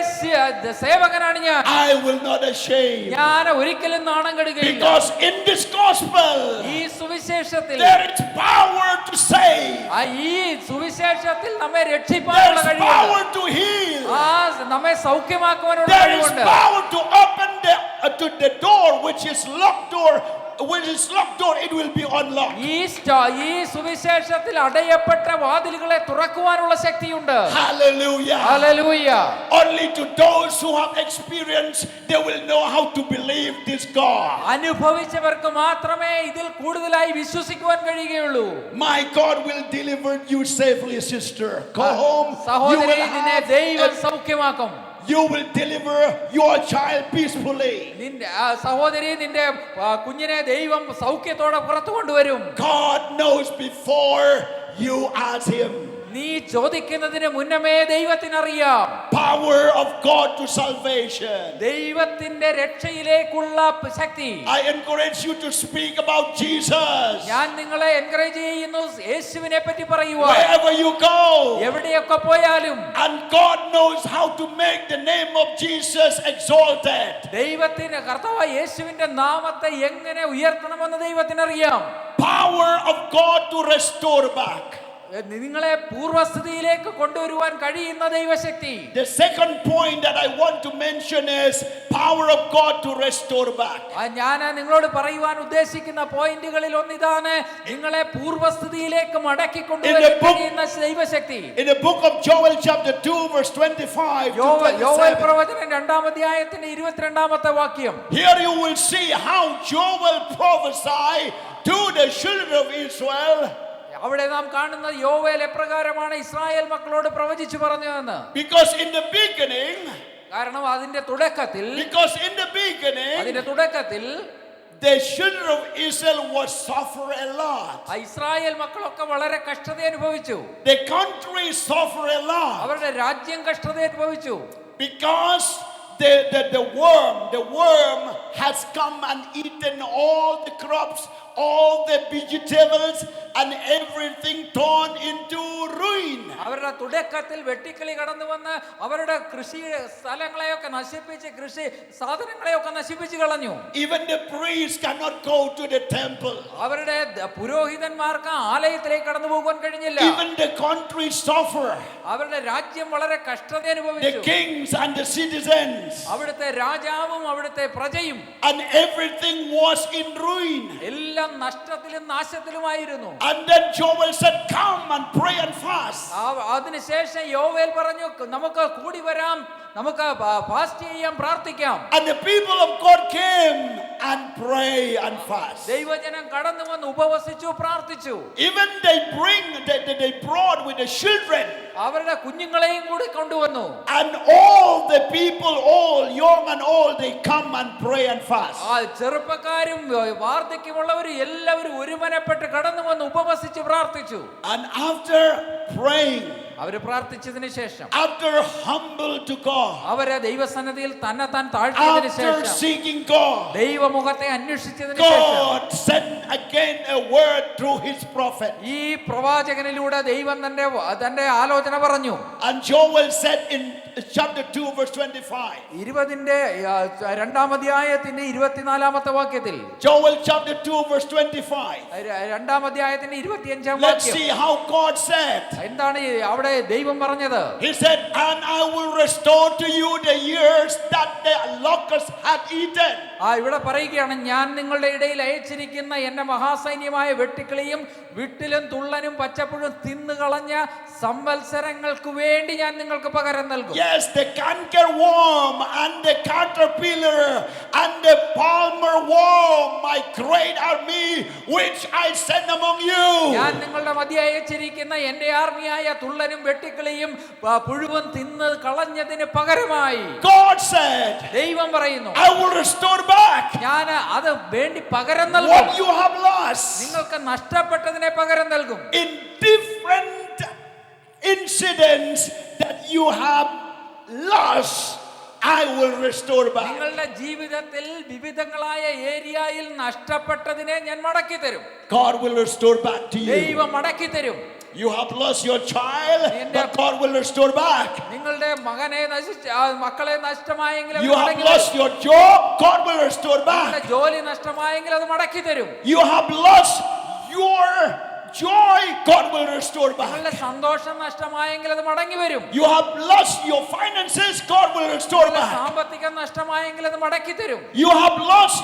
സേവകനാണ് ഞാൻ. I will not ashamed. ഞാൻ ഒരിക്കലും നാണം കെടുകയില്ല. Because in this gospel ഈ സുവിശേഷത്തിൽ there is power to save. ഈ സുവിശേഷത്തിൽ നമ്മെ രക്ഷിപ്പാനുള്ള There is കഴിവുണ്ട്. power to heal. നമ്മെ സൗഖ്യമാക്കുവാനുള്ള There is കഴിവുണ്ട്. power to open the door which is locked door. When it's locked door, it will be unlocked. ഈ സുവിശേഷത്തിൽ അടയപ്പെട്ട വാതിലുകളെ തുറക്കുവാനുള്ള ശക്തിയുണ്ട്. Hallelujah. Hallelujah. Only to those who have experience, they will know how to believe this God. അനുഭവിച്ചവർക്ക് മാത്രമേ ഇതിൽ കൂടുതലായി വിശ്വസിക്കുവാൻ കഴിയുകയുള്ളൂ. My God will deliver you safely, sister. Go home. You സഹോദരി, will നിന്നെ ദൈവം സൗഖ്യമാക്കും. You will deliver your child peacefully. സഹോദരി, നിന്റെ കുഞ്ഞിനെ ദൈവം സൗഖ്യത്തോടെ പുറത്തു കൊണ്ടുവരും. God knows before you ask him. നീ ചോദിക്കുന്നതിന് മുന്നമേ ദൈവത്തിനറിയാം. Power of God to salvation. ദൈവത്തിന്റെ രക്ഷയിലേക്കുള്ള ശക്തി. I encourage you to speak about Jesus. ഞാൻ നിങ്ങളെ എൻകറേജ് ചെയ്യുന്നു യേശുവിനെ പറ്റി പറയുവാൻ. Wherever you go. എവിടെയൊക്കെ പോയാലും. And God knows how to make the name of Jesus exalted. ദൈവത്തിന്റെ കർത്താവായ യേശുവിന്റെ നാമത്തെ എങ്ങനെ ഉയർത്തണമെന്ന് ദൈവത്തിനറിയാം. Power of God to restore back. നിങ്ങളെ പൂർവസ്ഥിതിയിലേക്ക് കൊണ്ടുവരുവാൻ കഴിയുന്ന ദൈവശക്തി. The second point that I want to mention is power of God to restore back. ഞാൻ നിങ്ങളോട് പറയുവാൻ ഉദ്ദേശിക്കുന്ന പോയിന്റുകളിൽ ഒന്നിതാണ് നിങ്ങളെ പൂർവസ്ഥിതിയിലേക്ക് മടക്കി കൊണ്ടുവരാൻ കഴിയുന്ന ദൈവശക്തി. In the book of Joel chapter 2 verse 25 to 27. യോവേൽ പ്രവചനം 2-ാം അധ്യായത്തിന്റെ 22-ാമത്തെ വാക്യം. Here you will see how Joel prophesied to the children of Israel. അവിടെ നാം കാണുന്ന യോവേൽ എപ്രകാരമാണ് ഇസ്രായേൽ മക്കളോട് പ്രവചിച്ചു പറഞ്ഞതെന്ന്. Because in the beginning, കാരണം അതിന്റെ തുടക്കത്തിൽ the children of Israel was suffer a lot. Israel മക്കളൊക്കെ വളരെ കഷ്ടത അനുഭവിച്ചു. The country suffer a lot. അവരുടെ രാജ്യം കഷ്ടത അനുഭവിച്ചു. Because the worm has come and eaten all the crops, all the vegetables, and everything turned into ruin. അവരുടെ തുടക്കത്തിൽ വെട്ടിക്കിളി കടന്നു വന്ന് അവരുടെ കൃഷി സ്ഥലങ്ങളെയൊക്കെ നശിപ്പിച്ച് കൃഷി സാധനങ്ങളെയൊക്കെ നശിപ്പിച്ചു കളഞ്ഞു. Even the priests cannot go to the temple. അവരുടെ പുരോഹിതന്മാർക്ക് ആലയത്തിലേക്ക് കടന്നു പോകാൻ കഴിഞ്ഞില്ല. Even the country suffer. അവരുടെ രാജ്യം വളരെ കഷ്ടത The അനുഭവിച്ചു. kings and the citizens. അവിടുത്തെ രാജാവും അവിടുത്തെ പ്രജയും And everything was in ruin. എല്ലാം നഷ്ടത്തിലും നാശത്തിലുമായിരുന്നു. And then Joel said, come and pray and fast. അതിനുശേഷം യോവേൽ പറഞ്ഞു, നമുക്ക് കൂടി വരാം, നമുക്ക് ഫാസ്റ്റ് ചെയ്യാം, പ്രാർത്ഥിക്കാം. And the people of God came and pray and fast. ദൈവജനം കടന്നു വന്ന് ഉപവസിച്ചു, പ്രാർത്ഥിച്ചു. Even they brought with the children. അവരുടെ കുഞ്ഞുങ്ങളെയും കൂടി കൊണ്ടുവന്നു. And all the people, all young and old, they come and pray and fast. ചെറുപ്പക്കാരും വാർദ്ധക്യമുള്ളവരും എല്ലാവരും ഒരുമനപ്പെട്ട് കടന്നു വന്ന് ഉപവസിച്ച് പ്രാർത്ഥിച്ചു. And after praying, അവര് പ്രാർത്ഥിച്ചതിന് ശേഷം, after humble to God, അവരെ ദൈവസന്നിധിയിൽ തന്നെത്താൻ താഴ്ത്തിയതിനു after ശേഷം, seeking God, ദൈവമുഖത്തെ അന്വേഷിച്ചതിന് ശേഷം God sent again a word through his prophet. ഈ പ്രവാചകനിലൂടെ ദൈവം തന്റെ ആലോചന പറഞ്ഞു. And Joel said in chapter 2 verse 25. 20-ന്റെ 2-ാം അധ്യായത്തിന്റെ 24-ാമത്തെ വാക്യത്തിൽ, Joel chapter 2 verse 25. 2-ാം അധ്യായത്തിന്റെ 25-ാം Let's വാക്യം. see how God said. എന്താണ് അവിടെ ദൈവം പറഞ്ഞത്? He said, and I will restore to you the years that the locusts had eaten. ഇവിടെ പറയുകയാണ്, ഞാൻ നിങ്ങളുടെ ഇടയിൽ അയച്ചിരിക്കുന്ന എന്റെ മഹാസൈന്യമായ വെട്ടുക്കിളിയും വിട്ടിലും തുള്ളനും പച്ചപ്പുഴും തിന്നുകളഞ്ഞ സംവത്സരങ്ങൾക്ക് വേണ്ടി ഞാൻ നിങ്ങൾക്ക് പകരം നൽകും. Yes, the canker worm and the caterpillar and the palmer worm, my great army which I send among you. ഞാൻ നിങ്ങളുടെ മധ്യേ അയച്ചിരിക്കുന്ന എന്റെ ആർമിയായ തുള്ളനും വെട്ടുക്കിളിയും പുഴുവും തിന്ന് കളഞ്ഞതിന് പകരമായി, God said, ദൈവം പറയുന്നു, I will restore back ഞാൻ അത് വേണ്ടി പകരം നൽകും. what you have lost. നിങ്ങൾക്ക് നഷ്ടപ്പെട്ടതിനെ പകരം നൽകും. In different incidents that you have lost, I will restore back. നിങ്ങളുടെ ജീവിതത്തിൽ വിവിധങ്ങളായ ഏരിയയിൽ നഷ്ടപ്പെട്ടതിനെ ഞാൻ മടക്കി തരും. God will restore back to you. ദൈവം മടക്കി തരും. You have lost your child, but God will restore back. നിങ്ങളുടെ മക്കളെ നഷ്ടമായെങ്കിൽ അത് You have മടക്കി lost തരും. your job, God will restore നിങ്ങളുടെ back. ജോലി നഷ്ടമായെങ്കിൽ അത് മടക്കി തരും. You have lost your joy, God will restore back. നിങ്ങളുടെ സന്തോഷം നഷ്ടമായെങ്കിൽ അത് മടങ്ങി വരും. You have lost your finances, God will restore back. സാമ്പത്തികം നഷ്ടമായെങ്കിൽ അത് മടക്കി തരും. You have lost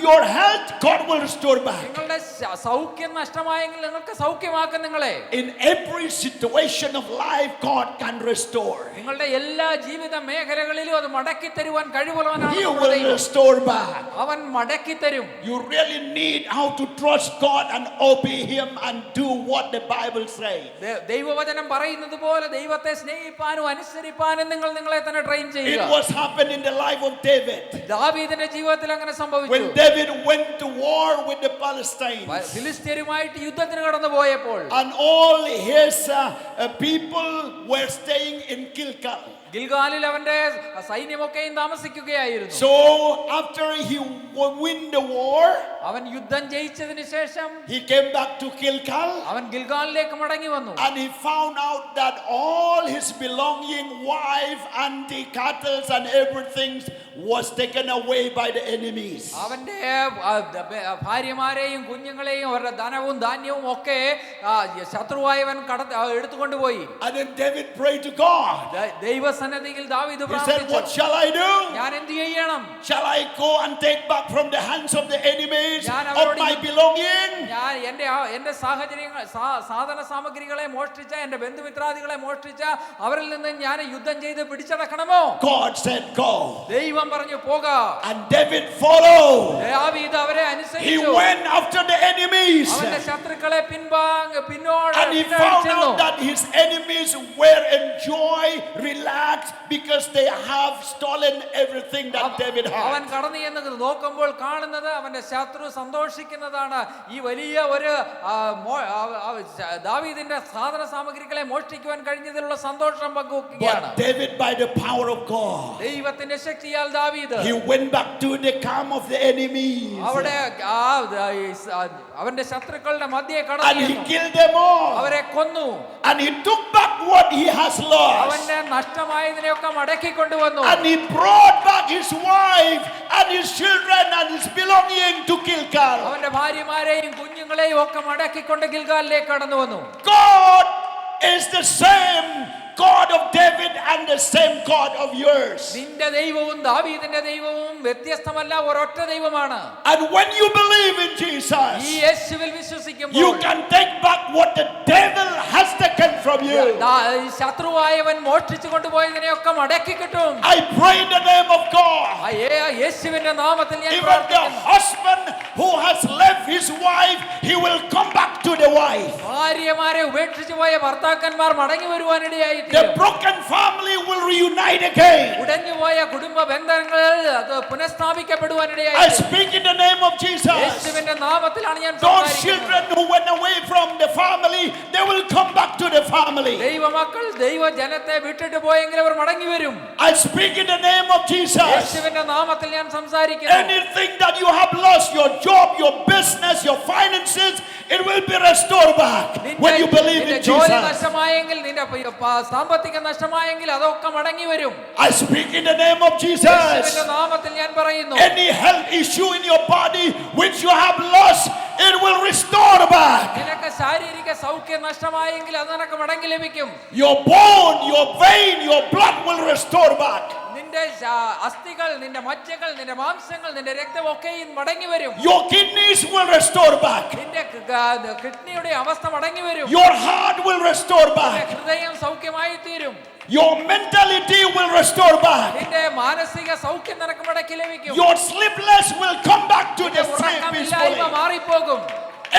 your health, God will restore back. നിങ്ങളുടെ സൗഖ്യം നഷ്ടമായെങ്കിൽ നിങ്ങൾക്ക് സൗഖ്യമാക്കും നിങ്ങളെ. In every situation of life, God can restore. നിങ്ങളുടെ എല്ലാ ജീവിത മേഖലകളിലും അത് മടക്കി തരുവാൻ കഴിവുള്ളവനാണ് He നമ്മുടെ will ദൈവം. restore back. അവൻ മടക്കി തരും. You really need how to trust God and obey Him and do what the Bible says. ദൈവവചനം പറയുന്നത് പോലെ ദൈവത്തെ സ്നേഹിപ്പാനും അനുസരിപ്പാനും നിങ്ങളെ തന്നെ ട്രെയിൻ It ചെയ്യുക. was happened in the life of David. ദാവീദിന്റെ ജീവിതത്തിൽ അങ്ങനെ സംഭവിച്ചു. When David went to war with the Palestinians, ഫിലിസ്ത്യരുമായിട്ട് യുദ്ധത്തിന് കടന്നു പോയപ്പോൾ and all his people were staying in Gilgal. ഗിൽഗാലിൽ അവന്റെ സൈന്യമൊക്കെയും താമസിക്കുകയായിരുന്നു. So after he won the war, അവൻ യുദ്ധം ജയിച്ചതിന് ശേഷം he came back to Gilgal. അവൻ ഗിൽഗാലിലേക്ക് മടങ്ങി വന്നു. And he found out that all his belonging, wife and the cattle and everything was taken away by the enemies. അവന്റെ ഭാര്യമാരെയും കുഞ്ഞുങ്ങളെയും അവരുടെ ധനവും ധാന്യവും ഒക്കെ ശത്രുവായവൻ എടുത്തുകൊണ്ടുപോയി. And then David prayed to God. ദൈവസന്നിധിയിൽ ദാവീദ് He said, പ്രാർത്ഥിച്ചു, what shall I do? ഞാൻ എന്ത് ചെയ്യണം? Shall I go and take back from the hands of the enemies ഞാൻ of അവരോട് my belonging? ഞാൻ എന്റെ സാഹചര്യങ്ങൾ സാധന സാമഗ്രികളെ മോഷ്ടിച്ച എന്റെ ബന്ധുമിത്രാദികളെ മോഷ്ടിച്ച അവരിൽ നിന്ന് ഞാൻ യുദ്ധം ചെയ്ത് പിടിച്ചടക്കണമോ? God said, go. ദൈവം പറഞ്ഞു, പോക. And David followed. ദാവീദ് അവരെ He അനുസരിച്ചു. went after the enemies. അവന്റെ ശത്രുക്കളെ പിന്നോട് And he found out that his enemies were enjoy, relaxed, because they have stolen everything that David അവൻ had. കടന്നു എന്ന് നോക്കുമ്പോൾ കാണുന്നത് അവന്റെ ശത്രു സന്തോഷിക്കുന്നതാണ്. ഈ വലിയ ഒരു ദാവീദിന്റെ സാധന സാമഗ്രികളെ മോഷ്ടിക്കുവാൻ കഴിഞ്ഞതിലുള്ള സന്തോഷം പങ്കുവെക്കുകയാണ്. But David, by the power of God, ദൈവത്തിന്റെ ശക്തിയാൽ ദാവീദ് he went back to the camp of the enemies അവിടെ അവന്റെ ശത്രുക്കളുടെ മധ്യേ and കടന്നു he killed them all. അവരെ കൊന്നു. And he took back what he has lost. അവന്റെ നഷ്ടമായതിനെയൊക്കെ മടക്കി കൊണ്ടുവന്നു. And he brought back his wife and his children and his belonging to Gilgal. അവന്റെ ഭാര്യമാരെയും കുഞ്ഞുങ്ങളെയും ഒക്കെ മടക്കിക്കൊണ്ട് ഗിൽഗാലിലേക്ക് കടന്നു വന്നു. God is the same God of David and the same God of yours. നിന്റെ ദൈവവും ദാവീദിന്റെ ദൈവവും വ്യത്യസ്തമല്ല, ഒരൊറ്റ ദൈവമാണ്. And when you believe in Jesus, ഈ യേശുവിൽ വിശ്വസിക്കുമ്പോൾ you can take back what the devil has taken from you. ശത്രുവായവൻ മോഷ്ടിച്ചു കൊണ്ടുപോയതിനെയൊക്കെ മടക്കി കിട്ടും. I pray in the name of God. യേശുവിന്റെ നാമത്തിൽ ഞാൻ Even the പ്രാർത്ഥിക്കുന്നു. husband who has left his wife, he will come back to the wife. ഭാര്യമാരെ ഉപേക്ഷിച്ചു പോയ ഭർത്താക്കന്മാർ മടങ്ങി വരുവാനിടയായി. The broken family will reunite again. ഉടഞ്ഞുപോയ കുടുംബ ബന്ധങ്ങൾ അത് പുനഃസ്ഥാപിക്കപ്പെടുവാനിടയായി. I speak in the name of Jesus. യേശുവിന്റെ നാമത്തിലാണ് ഞാൻ Those സംസാരിക്കുന്നത്. children who went away from the family, they will come back to the family. ദൈവമക്കൾ ദൈവജനത്തെ വിട്ടിട്ട് പോയെങ്കിൽ അവർ മടങ്ങി വരും. I speak in the name of Jesus. യേശുവിന്റെ നാമത്തിൽ ഞാൻ സംസാരിക്കുന്നു. Anything that you have lost, your job, your business, your finances, it will be restored back when you believe in ജോലി Jesus. നഷ്ടമായെങ്കിൽ നിന്റെ സാമ്പത്തിക നഷ്ടമായെങ്കിൽ അതൊക്കെ മടങ്ങി വരും. I speak in the name of Jesus. യേശുവിന്റെ നാമത്തിൽ ഞാൻ പറയുന്നു. Any health issue in your body which you have lost, it will restore back. നിനക്ക് ശാരീരിക സൗഖ്യം നഷ്ടമായെങ്കിൽ അത് നിനക്ക് മടങ്ങി ലഭിക്കും. Your bone, your vein, your blood will restore back. നിന്റെ അസ്ഥികൾ, നിന്റെ മജ്ജകൾ, നിന്റെ മാംസങ്ങൾ, നിന്റെ രക്തം ഒക്കെയും മടങ്ങി വരും. Your kidneys will restore back. നിന്റെ കിഡ്നിയുടെ അവസ്ഥ മടങ്ങി വരും. Your heart will restore back. ഹൃദയം സൗഖ്യമായി തീരും. Your mentality will restore back. നിന്റെ മാനസിക സൗഖ്യം നിനക്ക് മടക്കി ലഭിക്കും. Your sleepless will come back to the sleep ഉറക്കമില്ലായ്മ peacefully. മാറിപ്പോകും.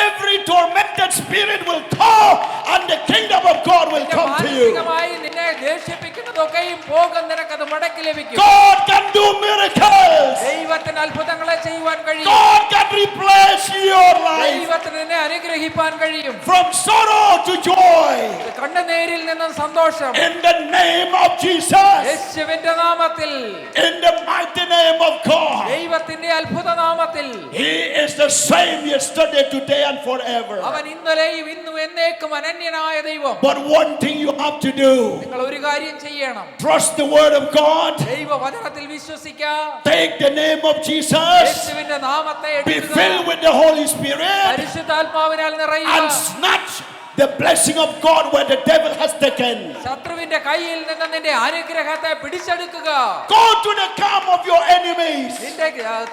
Every tormented spirit will come and the kingdom of God will come to you. മാനസികമായി നിന്നെ ദേഷ്യപ്പിക്കുന്നതൊക്കെയും പോകും, നിനക്കത് മടക്കി ലഭിക്കും. God can do miracles. ദൈവത്തിന് അത്ഭുതങ്ങളെ ചെയ്യുവാൻ കഴിയും. God can replace your life ദൈവത്തിന് നിന്നെ അനുഗ്രഹിപ്പാൻ കഴിയും. from sorrow to joy. കണ്ണുനീരിൽ നിന്നും സന്തോഷം. In the name of Jesus. യേശുവിന്റെ നാമത്തിൽ, In the mighty name of God. ദൈവത്തിന്റെ അത്ഭുത നാമത്തിൽ. He is the same yesterday, today and forever. അവൻ ഇന്നലെയും ഇന്നും എന്നേക്കും അനന്യനായ ദൈവം. But one thing you have to do. നിങ്ങൾ ഒരു കാര്യം ചെയ്യണം. Trust the word of God. ദൈവവചനത്തിൽ വിശ്വസിക്കുക. Take the name of Jesus. യേശുവിന്റെ നാമത്തെ Be എടുക്കുക. filled with the Holy Spirit. പരിശുദ്ധാത്മാവിനാൽ നിറയുക. And snatch the blessing of God where the devil has taken. ശത്രുവിന്റെ കയ്യിൽ നിന്ന് നിന്റെ അനുഗ്രഹത്തെ പിടിച്ചെടുക്കുക. Go to the camp of your enemies. നിന്റെ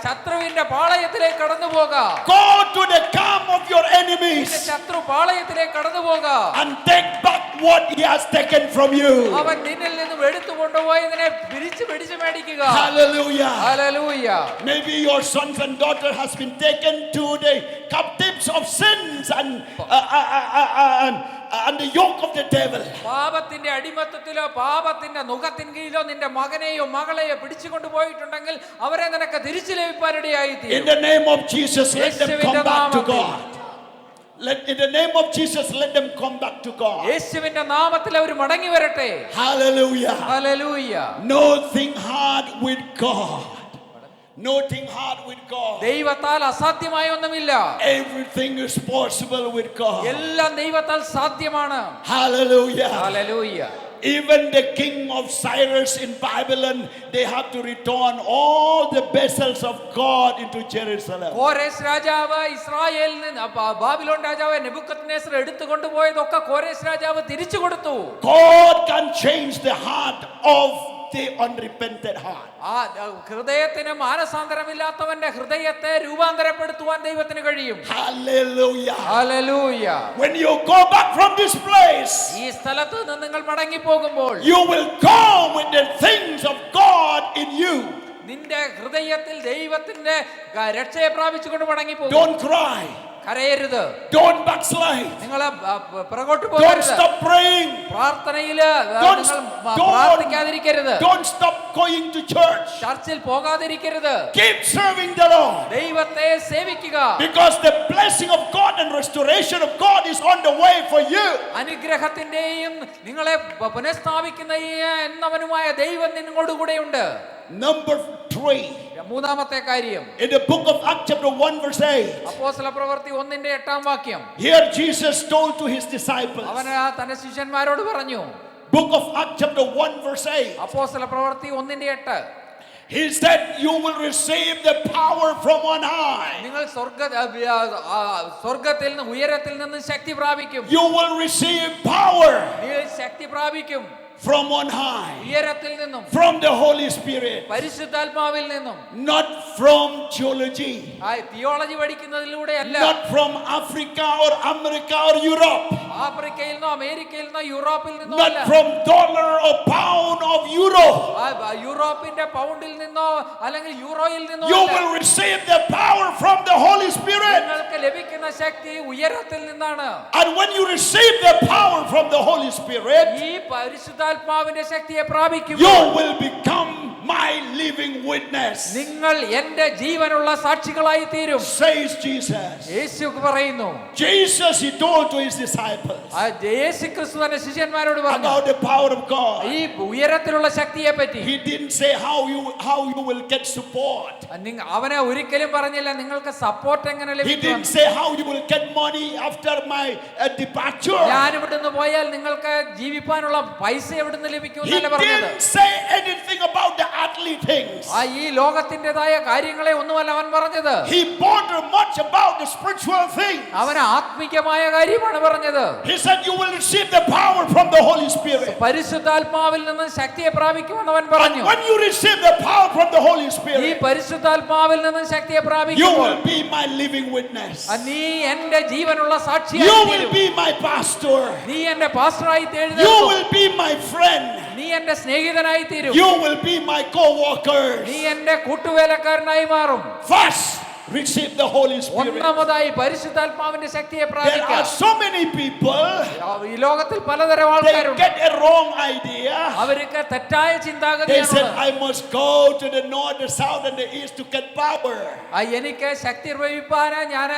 ശത്രുവിന്റെ പാളയത്തിലേക്ക് കടന്നു പോക. Go to the camp of your നിന്റെ enemies ശത്രു പാളയത്തിലേക്ക് കടന്നു പോക. and take back what he has taken from you. അവൻ നിന്നിൽ നിന്നും എടുത്തു കൊണ്ടുപോയതിനെ പിടിച്ചു മേടിക്കുക. Hallelujah. Hallelujah. Maybe your sons and daughter has been taken to the captives of sins and the yoke of the devil. പാപത്തിന്റെ അടിമത്തത്തിലോ പാപത്തിന്റെ നുഖത്തിൻ കീഴിലോ നിന്റെ മകനെയോ മകളെയോ പിടിച്ചുകൊണ്ട് പോയിട്ടുണ്ടെങ്കിൽ അവരെ നിനക്ക് തിരിച്ചു ലഭിക്കാനിടയായി In തീരും. the name of Jesus, let them come back to God. In the name of Jesus, let them come back to God. യേശുവിന്റെ നാമത്തിൽ അവർ മടങ്ങി വരട്ടെ. Hallelujah. Hallelujah. Nothing hard with God. Nothing hard with God. ദൈവത്താൽ അസാധ്യമായ ഒന്നുമില്ല. Everything is possible with God. എല്ലാം ദൈവത്താൽ സാധ്യമാണ്. Hallelujah. Hallelujah. Even the king of Cyrus in Babylon, they have to return all the vessels of God into Jerusalem. കോരേശ് രാജാവ് ഇസ്രായേലിൽ നിന്ന് Babylon രാജാവ് നെബൂഖദ്നേസർ എടുത്തു കൊണ്ടുപോയതൊക്കെ കോരേശ് രാജാവ് തിരിച്ചു കൊടുത്തു. God can change the heart of the unrepented heart. ആ ഹൃദയത്തിന് മാനസാന്തരമില്ലാത്തവന്റെ ഹൃദയത്തെ രൂപാന്തരപ്പെടുത്തുവാൻ ദൈവത്തിന് കഴിയും. Hallelujah. Hallelujah. When you go back from this place, ഈ സ്ഥലത്ത് നിന്ന് നിങ്ങൾ മടങ്ങി പോകുമ്പോൾ you will come with the things of God in you. നിന്റെ ഹൃദയത്തിൽ ദൈവത്തിന്റെ രക്ഷയെ പ്രാപിച്ചുകൊണ്ട് മടങ്ങി പോകും. Don't cry. കരയരുത്. Don't backslide. നിങ്ങൾ പുറകോട്ട് Don't പോകരുത്. stop praying. പ്രാർത്ഥനയില് Don't നിങ്ങൾ പ്രാർത്ഥിക്കാതിരിക്കരുത്. Don't stop going to church. Churchill പോകാതിരിക്കരുത്. Keep serving the Lord. ദൈവത്തെ സേവിക്കുക. Because the blessing of God and restoration of God is on the way for you. അനുഗ്രഹത്തിന്റെയും നിങ്ങളെ പുനഃസ്ഥാപിക്കുന്ന എന്നവനുമായ ദൈവം നിങ്ങളോടുകൂടെയുണ്ട്. Number 3. മൂന്നാമത്തെ കാര്യം, In the book of Acts chapter 1 verse 8. അപ്പോസ്തലപ്രവൃത്തി 1:8 വാക്യം. Here Jesus told to his disciples. അവൻ തന്റെ ശിഷ്യന്മാരോട് പറഞ്ഞു. Book of Acts chapter 1 verse 8. അപ്പോസ്തലപ്രവൃത്തി 1:8. He said, you will receive the power from on high. നിങ്ങൾ സ്വർഗ്ഗത്തിൽ നിന്ന് ഉയരത്തിൽ നിന്ന് ശക്തി പ്രാപിക്കും. You will receive power നിങ്ങൾ ശക്തി പ്രാപിക്കും from on high. ഉയരത്തിൽ നിന്നും, From the Holy Spirit. പരിശുദ്ധാത്മാവിൽ നിന്നും. Not from theology. തിയോളജി പഠിക്കുന്നതിലൂടെ അല്ല. Not from Africa or America or Europe. ആഫ്രിക്കയിൽ നിന്നോ അമേരിക്കയിൽ നിന്നോ യൂറോപ്പിൽ നിന്നോ Not അല്ല. from dollar or pound of euro. യൂറോപ്പിന്റെ പൗണ്ടിൽ നിന്നോ അല്ലെങ്കിൽ യൂറോയിൽ നിന്നോ You അല്ല. will receive the power from the Holy Spirit. നിങ്ങൾക്ക് ലഭിക്കുന്ന ശക്തി ഉയരത്തിൽ നിന്നാണ്. And when you receive the power from the Holy Spirit, ഈ പരിശുദ്ധാത്മാവിന്റെ ശക്തിയെ പ്രാപിക്കുമ്പോൾ you will become my living witness, നിങ്ങൾ എന്റെ ജീവനുള്ള സാക്ഷികളായി തീരും. says Jesus. യേശു പറയുന്നു. Jesus, he told to his disciples യേശുക്രിസ്തു തന്റെ ശിഷ്യന്മാരോട് പറഞ്ഞു about the power of God. ഈ ഉയരത്തിലുള്ള ശക്തിയെ പറ്റി. He didn't say how you will get support. അവനെ ഒരിക്കലും പറഞ്ഞില്ല നിങ്ങൾക്ക് സപ്പോർട്ട് എങ്ങനെ He ലഭിക്കും. didn't say how you will get money after my departure. ഞാൻ ഇവിടുന്ന് പോയാൽ നിങ്ങൾക്ക് ജീവിക്കാനുള്ള പൈസ എവിടുന്ന് ലഭിക്കും He എന്നല്ല പറഞ്ഞത്. didn't say anything about the earthly things. ഈ ലോകത്തിൻ്റെതായ കാര്യങ്ങളെ ഒന്നുമല്ല അവൻ പറഞ്ഞത്. He pondered much about the spiritual things. അവൻ ആത്മികമായ കാര്യമാണ് പറഞ്ഞത്. He said you will receive the power from the Holy Spirit. പരിശുദ്ധാത്മാവിൽ നിന്ന് ശക്തിയെ പ്രാപിക്കുമെന്ന് അവൻ പറഞ്ഞു. When you receive the power from the Holy ഈ Spirit, പരിശുദ്ധാത്മാവിൽ നിന്ന് ശക്തിയെ you പ്രാപിക്കുമ്പോൾ will be my living witness. നീ എന്റെ ജീവനുള്ള സാക്ഷിയായി You will തീരും. be my pastor. നീ എന്റെ പാസ്റ്ററായി You തീരും. will be my friend. നീ എന്റെ സ്നേഹിതനായി തീരും. You will be my co-workers. നീ എന്റെ കൂട്ടുവേലക്കാരനായി മാറും. First, receive the Holy Spirit. ഒന്നാമതായി പരിശുദ്ധാത്മാവിന്റെ ശക്തിയെ There are പ്രാപിക്കാം. so many people, ഈ ലോകത്തിൽ പലതരം they ആൾക്കാരുണ്ട്. get a wrong idea. അവർക്ക് തെറ്റായ They said, ചിന്താഗതിയാണ്. I must go to the north, the south, and the east to get power. എനിക്ക് ശക്തി പ്രയോഗിപ്പാന് ഞാൻ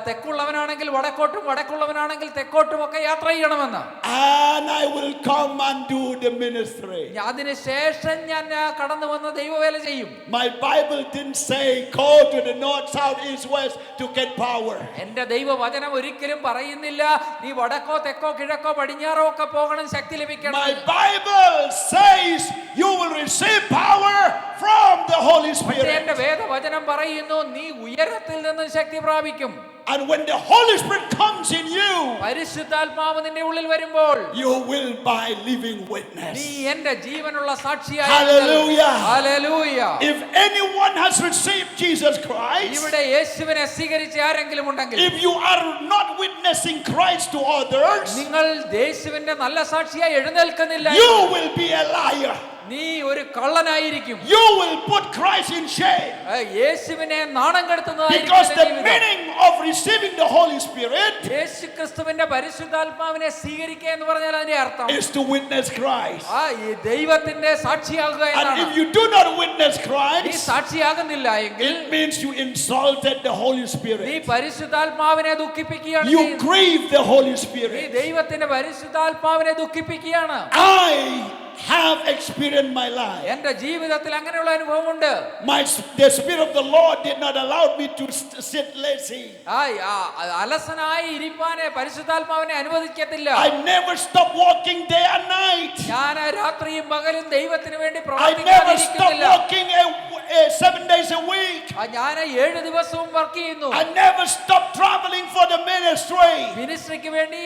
തെക്കുള്ളവനാണെങ്കിൽ വടക്കോട്ടും വടക്കുള്ളവനാണെങ്കിൽ തെക്കോട്ടും ഒക്കെ യാത്ര ചെയ്യണമെന്ന്. And I will come and do the ministry. അതിനുശേഷം ഞാൻ കടന്നു വന്ന് ദൈവവേല ചെയ്യും. My Bible didn't say go to the north, south, east, west to get power. എന്റെ ദൈവവചനം ഒരിക്കലും പറയുന്നില്ല നീ വടക്കോ തെക്കോ കിഴക്കോ പടിഞ്ഞാറോ ഒക്കെ പോകണം ശക്തി ലഭിക്കണം. My Bible says you will receive power from the Holy പക്ഷേ Spirit. എന്റെ വേദവചനം പറയുന്നു നീ ഉയരത്തിൽ നിന്ന് ശക്തി പ്രാപിക്കും. And when the Holy Spirit comes in you, പരിശുദ്ധാത്മാവ് നിന്റെ ഉള്ളിൽ വരുമ്പോൾ you will be living witness. നീ എന്റെ ജീവനുള്ള സാക്ഷിയായി. Hallelujah. Hallelujah. If anyone has received Jesus Christ, ഇവിടെ യേശുവിനെ സ്വീകരിച്ച ആരെങ്കിലും ഉണ്ടെങ്കിൽ if you are not witnessing Christ to others, നിങ്ങൾ യേശുവിന്റെ നല്ല സാക്ഷിയായി എഴുന്നേൽക്കുന്നില്ല, you will be a liar. നീ ഒരു കള്ളനായിരിക്കും. You will put Christ in shame. യേശുവിനെ നാണം Because കെടുത്തുന്നതായിരിക്കും. the meaning of receiving the Holy Spirit യേശുക്രിസ്തുവിന്റെ പരിശുദ്ധാത്മാവിനെ സ്വീകരിക്കുക എന്ന് പറഞ്ഞാൽ അതിന്റെ അർത്ഥം is to witness Christ. ഈ ദൈവത്തിന്റെ സാക്ഷിയാകുക And എന്നാണ്. if you do not witness നീ Christ, സാക്ഷിയാകുന്നില്ല എങ്കിൽ it means you insulted the Holy നീ Spirit. പരിശുദ്ധാത്മാവിനെ ദുഃഖിപ്പിക്കുകയാണ് You ചെയ്യുന്നത്. grieve the Holy നീ Spirit. ദൈവത്തിന്റെ പരിശുദ്ധാത്മാവിനെ ദുഃഖിപ്പിക്കുകയാണ്. I have experienced my life. എന്റെ ജീവിതത്തിൽ അങ്ങനെയുള്ള അനുഭവമുണ്ട്. The Spirit of the Lord did not allow me to sit lazy. അലസനായി ഇരിപ്പാനെ പരിശുദ്ധാത്മാവിനെ അനുവദിക്കത്തില്ല. I never stopped walking day and night. ഞാൻ രാത്രിയും പകലും ദൈവത്തിന് വേണ്ടി I never പ്രവർത്തിക്കാതിരിക്കുന്നില്ല. stopped walking 7 days a week. ഞാൻ 7 ദിവസവും വർക്ക് ചെയ്യുന്നു. I never stopped traveling for the ministry. മിനിസ്ട്രിക്ക് വേണ്ടി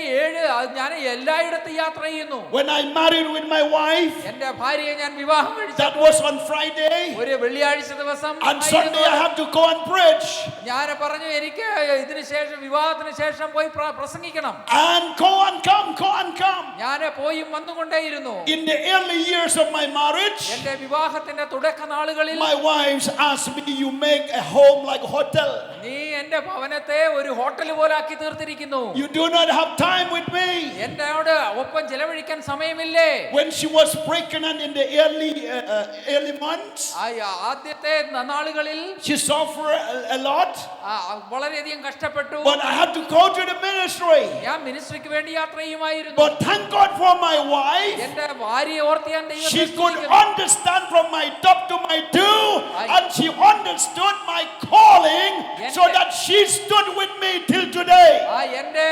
ഞാൻ എല്ലായിടത്തും യാത്ര ചെയ്യുന്നു. When I married with my wife, എന്റെ ഭാര്യയെ ഞാൻ വിവാഹം കഴിച്ചു. that was on Friday. ഒരു വെള്ളിയാഴ്ച ദിവസം On Sunday I have to go and preach. ഞാൻ പറഞ്ഞു എനിക്ക് ഇതിന് ശേഷം വിവാഹത്തിന് ശേഷം പോയി പ്രസംഗിക്കണം. And go and come. ഞാൻ പോയും വന്നുകൊണ്ടേയിരുന്നു. In the early years of my marriage, എന്റെ വിവാഹത്തിന്റെ തുടക്ക നാളുകളിൽ my wives asked me, you make a home like a hotel. നീ എന്റെ എന്റെ ഭവനത്തെ ഒരു hotel പോലാക്കി തീർത്തിരിക്കുന്നു. You do not have time with me. എന്നോട് ഒപ്പം ചെലവഴിക്കാൻ സമയമില്ലേ? When she was pregnant in the early months, ആദ്യത്തെ നാളുകളിൽ she suffered a lot. വളരെയധികം കഷ്ടപ്പെട്ടു. But I had to go to the ministry. ഞാൻ മിനിസ്ട്രിക്ക് വേണ്ടി യാത്ര ചെയ്യുമായിരുന്നു. But thank God for my wife. എന്റെ ഭാര്യയെ ഓർത്ത് ഞാൻ ദൈവത്തെ She could സ്തുതിക്കുന്നു. understand from my top to my toe, and she understood my calling, so that she stood with me till today. എന്റെ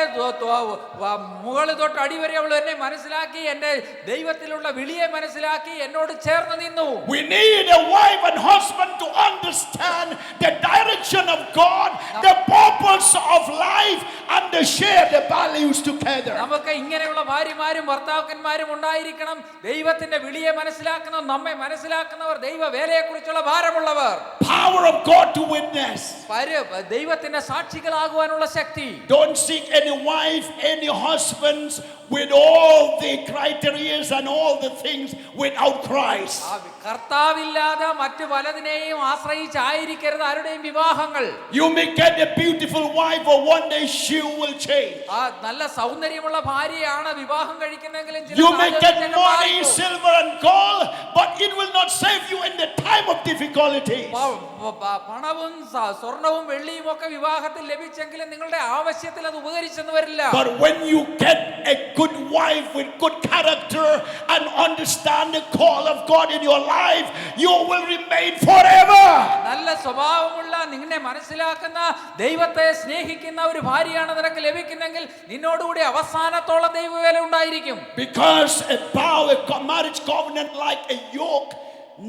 മുകളിൽ തൊട്ട് അടിവരെ അവൾ എന്നെ മനസ്സിലാക്കി, എന്റെ ദൈവത്തിലുള്ള വിളിയെ മനസ്സിലാക്കി എന്നോട് ചേർന്ന് നിന്നു. We need a wife and husband to understand the direction of God, the purpose of life, and to share the values together. നമുക്ക് ഇങ്ങനെയുള്ള ഭാര്യമാരും ഭർത്താക്കന്മാരും ഉണ്ടായിരിക്കണം. ദൈവത്തിന്റെ വിളിയെ മനസ്സിലാക്കുന്ന, നമ്മെ മനസ്സിലാക്കുന്നവർ, ദൈവ വേലയെക്കുറിച്ചുള്ള ഭാരമുള്ളവർ. Power of God to witness. ദൈവത്തിന്റെ സാക്ഷികളാകുവാനുള്ള ശക്തി. Don't seek any wife, any husbands with all the criteria and all the things without Christ. കർത്താവില്ലാതെ മറ്റു പലതിനെയും ആശ്രയിച്ചായിരിക്കരുത് ആരുടെയും വിവാഹങ്ങൾ. You may get a beautiful wife, but one day she will change. നല്ല സൗന്ദര്യമുള്ള ഭാര്യയാണ് വിവാഹം കഴിക്കുന്നെങ്കിലും You may get money, silver and gold, but it will not save you in the time of difficulty. പണവും സ്വർണവും വെള്ളിയും ഒക്കെ വിവാഹത്തിൽ ലഭിച്ചെങ്കിലും നിങ്ങളുടെ ആവശ്യത്തിൽ അത് ഉപകരിച്ചെന്ന് വരില്ല. But when you get a good wife with good character and understand the call of God in your life, you will remain forever. നല്ല സ്വഭാവമുള്ള, നിന്നെ മനസ്സിലാക്കുന്ന, ദൈവത്തെ സ്നേഹിക്കുന്ന ഒരു ഭാര്യയാണ് നിനക്ക് ലഭിക്കുന്നെങ്കിൽ നിന്നോടുകൂടി അവസാനത്തോളം ദൈവവേല ഉണ്ടായിരിക്കും. Because a marriage covenant like a yoke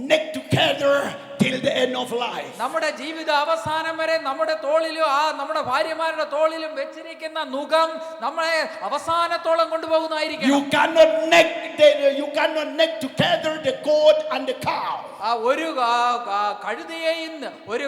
neck together till the end of life. നമ്മുടെ ജീവിത അവസാനം വരെ നമ്മുടെ തോളിലും നമ്മുടെ ഭാര്യമാരുടെ തോളിലും വെച്ചിരിക്കുന്ന നുകം നമ്മളെ അവസാനത്തോളം കൊണ്ടുപോകുന്നതായിരിക്കും. You cannot neck together the goat and the cow. ഒരു കഴുതയെയും ഒരു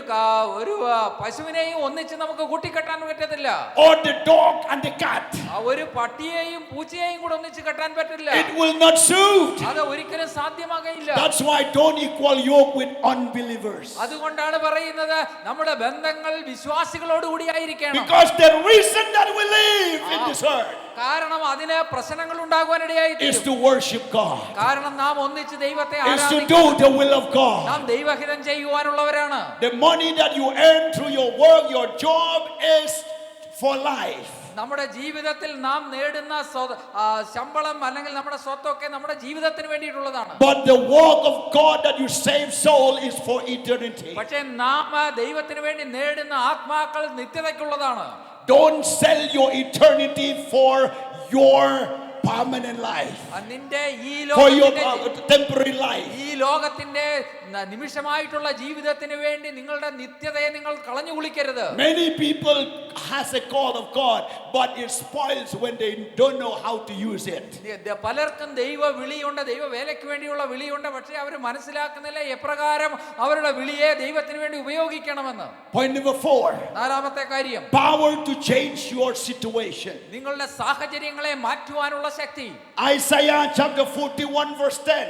പശുവിനെയും ഒന്നിച്ച് നമുക്ക് കൂട്ടിക്കെട്ടാൻ പറ്റത്തില്ല. Or the dog and the cat. ഒരു പട്ടിയെയും പൂച്ചയെയും കൂടെ ഒന്നിച്ച് കെട്ടാൻ പറ്റില്ല. It will not suit. അത് ഒരിക്കലും സാധ്യമാകില്ല. That's why don't equal yoke with unbelievers. അതുകൊണ്ടാണ് പറയുന്നത് നമ്മുടെ ബന്ധങ്ങൾ വിശ്വാസികളോട് കൂടി ആയിരിക്കണം. Because the reason that we live in this earth കാരണം അതിന് പ്രശ്നങ്ങൾ ഉണ്ടാകുവാനിടയായി is to worship God. കാരണം നാം ഒന്നിച്ച് ദൈവത്തെ Is to ആരാധിക്കണം. do the will of God. നാം ദൈവഹിതം ചെയ്യുവാനുള്ളവരാണ്. The money that you earn through your work, your job is for life. നമ്മുടെ ജീവിതത്തിൽ നാം നേടുന്ന ശമ്പളം അല്ലെങ്കിൽ നമ്മുടെ സ്വത്തൊക്കെ നമ്മുടെ ജീവിതത്തിന് വേണ്ടിയിട്ടുള്ളതാണ്. But the work of God that you save soul is for eternity. പക്ഷേ നാം ദൈവത്തിന് വേണ്ടി നേടുന്ന ആത്മാക്കൾ നിത്യതയ്ക്കുള്ളതാണ്. Don't sell your eternity for your permanent life, നിന്റെ for your temporary life. ഈ ലോകത്തിന്റെ നിമിഷമായിട്ടുള്ള ജീവിതത്തിന് വേണ്ടി നിങ്ങളുടെ നിത്യതയെ നിങ്ങൾ കളഞ്ഞു കുളിക്കരുത്. Many people has a call of God, but it spoils when they don't know how to use it. പലർക്കും ദൈവ വിളിയുണ്ട്, ദൈവ വേലയ്ക്ക് വേണ്ടിയുള്ള വിളിയുണ്ട്, പക്ഷേ അവർ മനസ്സിലാക്കുന്നില്ല എപ്രകാരം അവരുടെ വിളിയെ ദൈവത്തിന് വേണ്ടി ഉപയോഗിക്കണമെന്ന്. Point number 4. നാലാമത്തെ കാര്യം, Power to change your situation. നിങ്ങളുടെ സാഹചര്യങ്ങളെ മാറ്റുവാനുള്ള ശക്തി. Isaiah chapter 41 verse 10.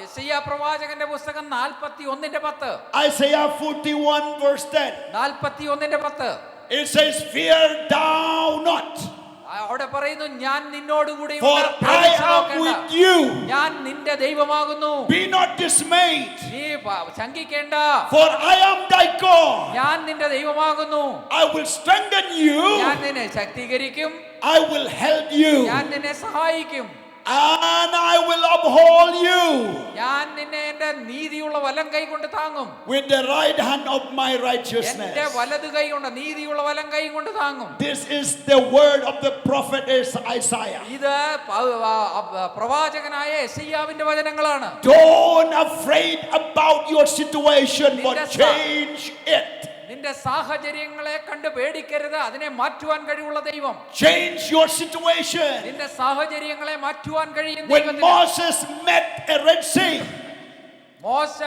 യെശയ്യാ പ്രവാചകന്റെ പുസ്തകം 41:10. Isaiah 41 verse 10. 41:10. It says, "Fear thou not, അവിടെ പറയുന്നു, ഞാൻ നിന്നോടുകൂടി for I am with you. ഞാൻ നിന്റെ ദൈവമാകുന്നു. Be not dismayed, നീ ശങ്കിക്കേണ്ട, for I am thy God. ഞാൻ നിന്റെ ദൈവമാകുന്നു. I will strengthen you, ഞാൻ നിന്നെ ശക്തീകരിക്കും, I will help you, ഞാൻ നിന്നെ സഹായിക്കും, and I will uphold you ഞാൻ നിന്നെ എന്റെ നീതിയുള്ള വലം കൈ കൊണ്ട് താങ്ങും. with the right hand of my എന്റെ righteousness." വലത് കൈ കൊണ്ട്, നീതിയുള്ള വലം കൈ കൊണ്ട് താങ്ങും. This is the word of the prophet Isaiah. ഇത് പ്രവാചകനായ യെശയ്യാവിന്റെ വചനങ്ങളാണ്. Don't afraid about your situation, but change it. നിന്റെ സാഹചര്യങ്ങളെ കണ്ട് പേടിക്കരുത്, അതിനെ മാറ്റുവാൻ കഴിവുള്ള ദൈവം. Change your situation. നിന്റെ സാഹചര്യങ്ങളെ മാറ്റുവാൻ കഴിയുന്ന When ദൈവത്തിന്. Moses met a Red Sea, മോശ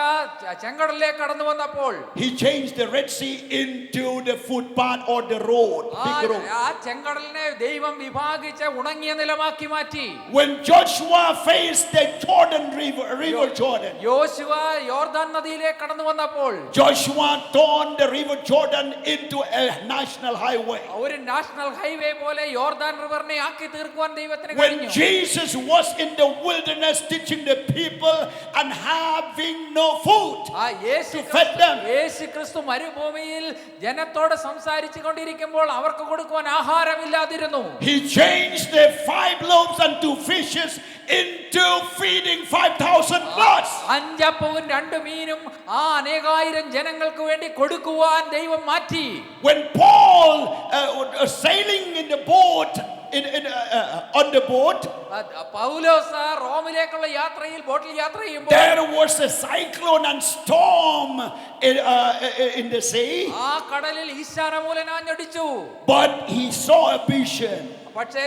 ചെങ്കടലിലേക്ക് കടന്നു വന്നപ്പോൾ he changed the Red Sea into the footpath or the road, big road. ആ ചെങ്കടലിനെ ദൈവം വിഭാഗിച്ച് ഉണങ്ങിയ നിലമാക്കി മാറ്റി. When Joshua faced the Jordan river Jordan, യോശുവ യോർദാൻ നദിയിലേക്ക് കടന്നു വന്നപ്പോൾ Joshua turned the river Jordan into a national highway. ഒരു നാഷണൽ ഹൈവേ പോലെ യോർദാൻ റിവറിനെ ആക്കി തീർക്കുവാൻ ദൈവത്തിന് When കഴിഞ്ഞു. Jesus was in the wilderness teaching the people and having no food to feed them, യേശു ക്രിസ്തു മരുഭൂമിയിൽ ജനത്തോട് സംസാരിച്ചു കൊണ്ടിരിക്കുമ്പോൾ അവർക്ക് കൊടുക്കുവാൻ ആഹാരമില്ലാതിരുന്നു. he changed the 5 loaves and 2 fishes into feeding 5,000 plus. 5 അപ്പവും 2 മീനും ആ അനേകായിരം ജനങ്ങൾക്ക് വേണ്ടി കൊടുക്കുവാൻ ദൈവം മാറ്റി. When Paul sailing in the boat on the boat, പൗലോസ് റോമിലേക്കുള്ള യാത്രയിൽ ബോട്ടിൽ യാത്ര ചെയ്യുമ്പോൾ there was a cyclone and storm in the sea, ആ കടലിൽ ഈശാനമൂലനാഞ്ഞടിച്ചു. but he saw a vision പക്ഷേ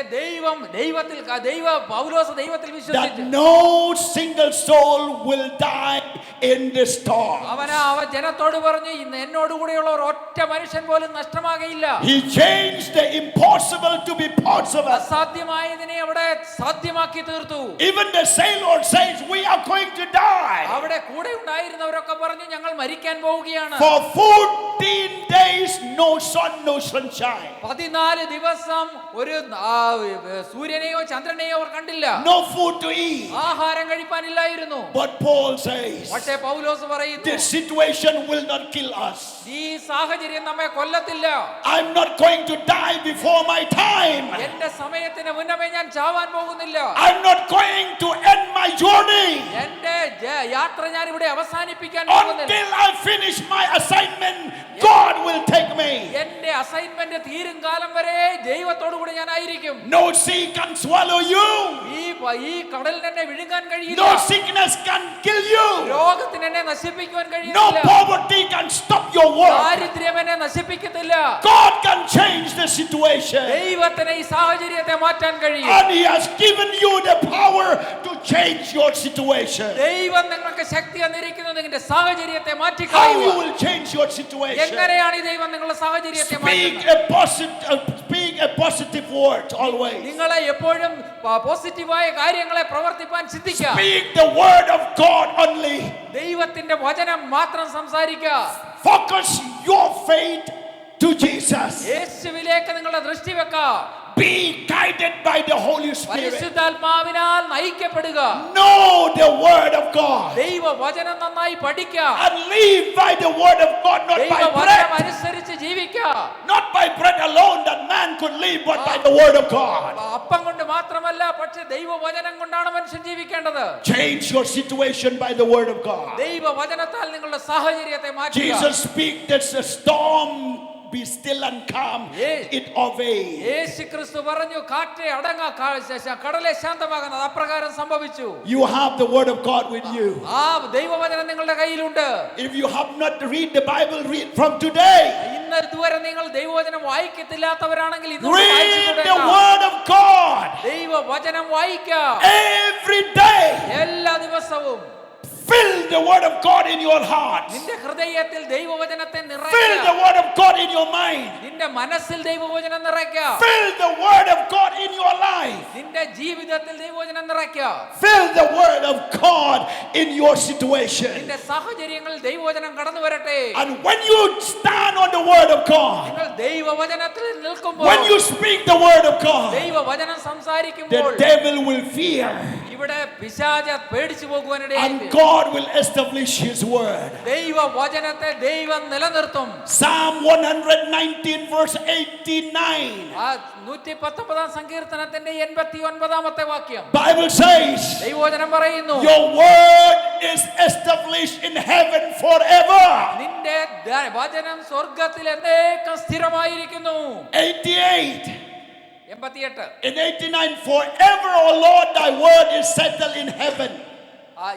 പൗലോസ് ദൈവത്തിൽ that വിശ്വസിച്ചു. no single soul will die in the storm. അവൻ ജനത്തോട് പറഞ്ഞു, ഇന്ന് എന്നോട് കൂടെയുള്ള ഒറ്റ മനുഷ്യൻ പോലും നഷ്ടമാകയില്ല. He changed the impossible to be possible. അസാധ്യമായതിനെ അവിടെ സാധ്യമാക്കി തീർത്തു. Even the sailor says we are going to die. അവിടെ കൂടെ ഉണ്ടായിരുന്നവരൊക്കെ പറഞ്ഞു, ഞങ്ങൾ മരിക്കാൻ പോവുകയാണ്. For 14 days no sun, no sunshine. 14 ദിവസം ഒരു സൂര്യനെയോ ചന്ദ്രനെയോ അവർ കണ്ടില്ല. No food to eat. ആഹാരം കഴിപ്പാനില്ലായിരുന്നു. But Paul says പക്ഷേ പൗലോസ് പറയുന്നു, this situation will not kill us. ഈ സാഹചര്യം നമ്മെ കൊല്ലത്തില്ല. I'm not going to die before my time. എന്റെ സമയത്തിന് മുന്നമേ ഞാൻ ചാവാൻ പോകുന്നില്ല. I'm not going to end my journey എന്റെ യാത്ര ഞാൻ ഇവിടെ അവസാനിപ്പിക്കാൻ പോകുന്നില്ല. until I finish my assignment. God will take me. എന്റെ അസൈൻമെന്റ് തീരും കാലം വരെ ദൈവത്തോടു കൂടി ഞാൻ ആയിരിക്കും. No sea can swallow you. ഈ കടലിന് എന്നെ വിഴുങ്ങാൻ കഴിയില്ല. No sickness can kill you. രോഗത്തിന് എന്നെ നശിപ്പിക്കുവാൻ No കഴിയില്ല. poverty can stop your work. ദാരിദ്ര്യം എന്നെ നശിപ്പിക്കത്തില്ല. God can change the situation. ദൈവത്തിന് ഈ സാഹചര്യത്തെ മാറ്റാൻ കഴിയും. And He has given you the power to change your situation. ദൈവം നിങ്ങൾക്ക് ശക്തി തന്നിരിക്കുന്നു നിങ്ങളുടെ സാഹചര്യത്തെ How you മാറ്റിക്കളയുവാൻ. will change your situation? എങ്ങനെയാണ് ഈ ദൈവം നിങ്ങളുടെ സാഹചര്യത്തെ Speak മാറ്റുന്നത്? a positive word always. നിങ്ങളെ എപ്പോഴും പോസിറ്റീവായ കാര്യങ്ങളെ പ്രവർത്തിപ്പാൻ ചിന്തിക്കുക. Speak the word of God only. ദൈവത്തിന്റെ വചനം മാത്രം സംസാരിക്കുക. Focus your faith to Jesus. യേശുവിലേക്ക് നിങ്ങളുടെ ദൃഷ്ടി വെക്കുക. Be guided by the Holy Spirit. പരിശുദ്ധാത്മാവിനാൽ നയിക്കപ്പെടുക. Know the word of God. ദൈവ വചനം നന്നായി പഠിക്കുക. And live by the word of God, not ദൈവ by വചനം bread. അനുസരിച്ച് ജീവിക്കുക. Not by bread alone that man could live, but by the word of God. അപ്പം കൊണ്ട് മാത്രമല്ല, പക്ഷെ ദൈവ വചനം കൊണ്ടാണ് മനുഷ്യൻ ജീവിക്കേണ്ടത്. Change your situation by the word of God. ദൈവ വചനത്താൽ നിങ്ങളുടെ സാഹചര്യത്തെ മാറ്റുക. Jesus speak that the storm be still and calm. It obeys. യേശു ക്രിസ്തു പറഞ്ഞു, കാറ്റേ അടങ്ങ, കടലെ ശാന്തമാകുന്നത്. അപ്രകാരം സംഭവിച്ചു. You have the word of God with you. ആ ദൈവവചനം നിങ്ങളുടെ കയ്യിലുണ്ട്. If you have not read the Bible, read from today. ഇന്ന് ഇതുവരെ നിങ്ങൾ ദൈവവചനം വായിക്കത്തില്ലാത്തവരാണെങ്കിൽ ഇന്ന് Read the word of God ദൈവവചനം വായിക്കുക. every day. എല്ലാ ദിവസവും Fill the word of God in your heart. നിന്റെ ഹൃദയത്തിൽ ദൈവവചനത്തെ Fill the നിറയ്ക്കുക. word of God in your mind. നിന്റെ മനസ്സിൽ ദൈവവചനം നിറയ്ക്കുക. Fill the word of God in your life. നിന്റെ ജീവിതത്തിൽ ദൈവവചനം നിറയ്ക്കുക. Fill the word of God in your situation. നിന്റെ സാഹചര്യങ്ങളിൽ ദൈവവചനം കടന്നു വരട്ടെ. And when you stand on the word of God, നിങ്ങൾ ദൈവവചനത്തിൽ നിൽക്കുമ്പോൾ, when you speak the word of God, ദൈവവചനം the സംസാരിക്കുമ്പോൾ devil will fear. ഇവിടെ പിശാച പേടിച്ചു പോകുവാനിടയായി. And God will establish his word. ദൈവവചനത്തെ ദൈവം നിലനിർത്തും. Psalm 119 verse 89. 119 സങ്കീർത്തനത്തിന്റെ 89 വാക്യം. Bible says, ദൈവവചനം പറയുന്നു, your word is established in heaven forever. നിന്റെ വചനം സ്വർഗ്ഗത്തിൽ എന്നേക്കും സ്ഥിരമായിരിക്കുന്നു. 88. 88. In 89, forever, O Lord, thy word is settled in heaven.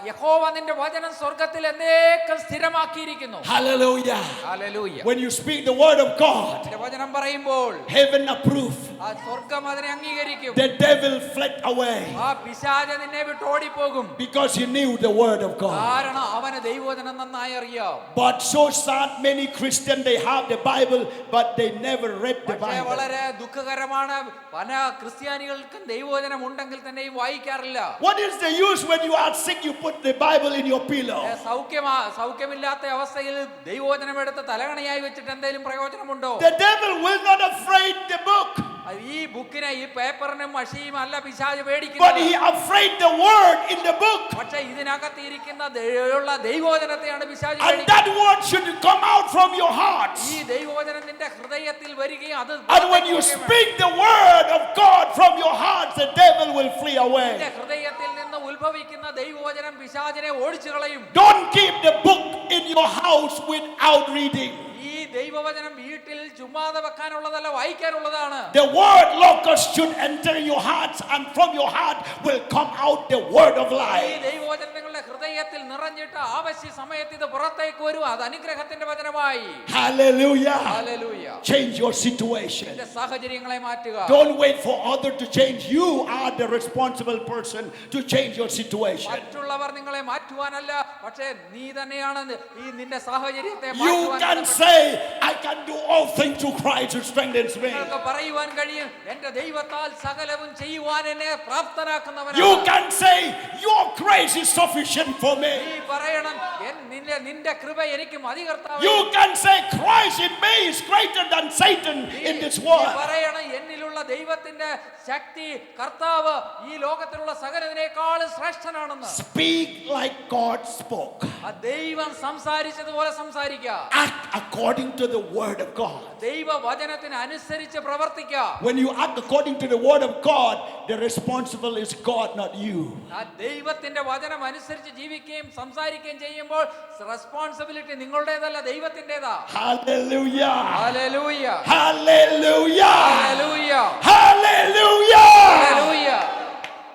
യഹോവ നിന്റെ വചനം സ്വർഗ്ഗത്തിൽ എന്നേക്കും സ്ഥിരമാക്കിയിരിക്കുന്നു. Hallelujah. Hallelujah. When you speak the word of God, നിന്റെ വചനം പറയുമ്പോൾ heaven approve. സ്വർഗ്ഗം അതിനെ അംഗീകരിക്കും. The devil fled away പിശാച് നിന്നെ വിട്ട് ഓടിപ്പോകും. because he knew the word of God. കാരണം അവന് ദൈവവചനം നന്നായി അറിയാം. But so sad, many Christians, they have the Bible, but they never read the പക്ഷേ Bible. വളരെ ദുഃഖകരമാണ്, പല ക്രിസ്ത്യാനികൾക്കും ദൈവവചനം ഉണ്ടെങ്കിൽ തന്നെയും വായിക്കാറില്ല. What is the use when you are sick, you put the Bible in your pillow? സൗഖ്യമില്ലാത്ത അവസ്ഥയിൽ ദൈവവചനം എടുത്ത് തലകണയായി വെച്ചിട്ട് എന്തെങ്കിലും പ്രയോജനമുണ്ടോ? The devil will not afraid the book, ഈ ബുക്കിനെ, ഈ പേപ്പറിനും മഷിയും അല്ല പിശാച് but പേടിക്കുന്നത്. he afraid the word in the book. പക്ഷെ ഇതിനകത്ത് ഇരിക്കുന്ന ദൈവവചനത്തെയാണ് പിശാച് And പേടിക്കുന്നത്. that word should come out from your heart. ഈ ദൈവവചനം നിന്റെ ഹൃദയത്തിൽ വരികയും അത് And when you speak the word of God from your heart, the devil will flee away. നിന്റെ ഹൃദയത്തിൽ നിന്ന് ഉത്ഭവിക്കുന്ന ദൈവവചനം പിശാചിനെ ഓടിച്ചു കളയും. Don't keep the book in your house without reading. ഈ ദൈവവചനം വീട്ടിൽ ചുമ്മാതെ വെക്കാനുള്ളതല്ല, വായിക്കാനുള്ളതാണ്. The word locust should enter your hearts, and from your heart will come out the word of ഈ life. ദൈവവചനം നിങ്ങളുടെ ഹൃദയത്തിൽ നിറഞ്ഞിട്ട് ആവശ്യ സമയത്ത് ഇത് പുറത്തേക്ക് വരും. അത് അനുഗ്രഹത്തിന്റെ വചനമായി. Hallelujah. Hallelujah. Change your situation. നിന്റെ സാഹചര്യങ്ങളെ മാറ്റുക. Don't wait for others to change. You are the responsible person to change your situation. മറ്റുള്ളവർ നിങ്ങളെ മാറ്റുവാനല്ല, പക്ഷേ നീ തന്നെയാണ് ഈ നിന്റെ സാഹചര്യത്തെ You can മാറ്റുവാൻ. say, I can do all things through Christ who strengthens me. നിങ്ങൾക്ക് പറയുവാൻ കഴിയും, എന്റെ ദൈവത്താൽ സകലവും ചെയ്യുവാൻ എന്നെ പ്രാപ്തനാക്കുന്നവനാണ്. You can say, your grace is sufficient for me. നീ പറയണം, നിന്റെ കൃപ എനിക്ക് മതികർത്താവേ. You can say, Christ in me is greater than Satan in this world. നീ പറയണം, എന്നിലുള്ള ദൈവത്തിന്റെ ശക്തി കർത്താവ് ഈ ലോകത്തിലുള്ള സകലതിനേക്കാളും ശ്രേഷ്ഠനാണെന്ന്. Speak like God spoke. ദൈവം സംസാരിച്ചതുപോലെ സംസാരിക്കുക. Act according to the word of God. ദൈവവചനത്തിന് അനുസരിച്ച് പ്രവർത്തിക്കുക. When you act according to the word of God, the responsible is God, not you. ദൈവത്തിന്റെ വചനം അനുസരിച്ച് ജീവിക്കുകയും സംസാരിക്കുകയും ചെയ്യുമ്പോൾ responsibility നിങ്ങളുടേതല്ല, ദൈവത്തിന്റേതാ. Hallelujah. Hallelujah. Hallelujah. Hallelujah. Hallelujah. Hallelujah.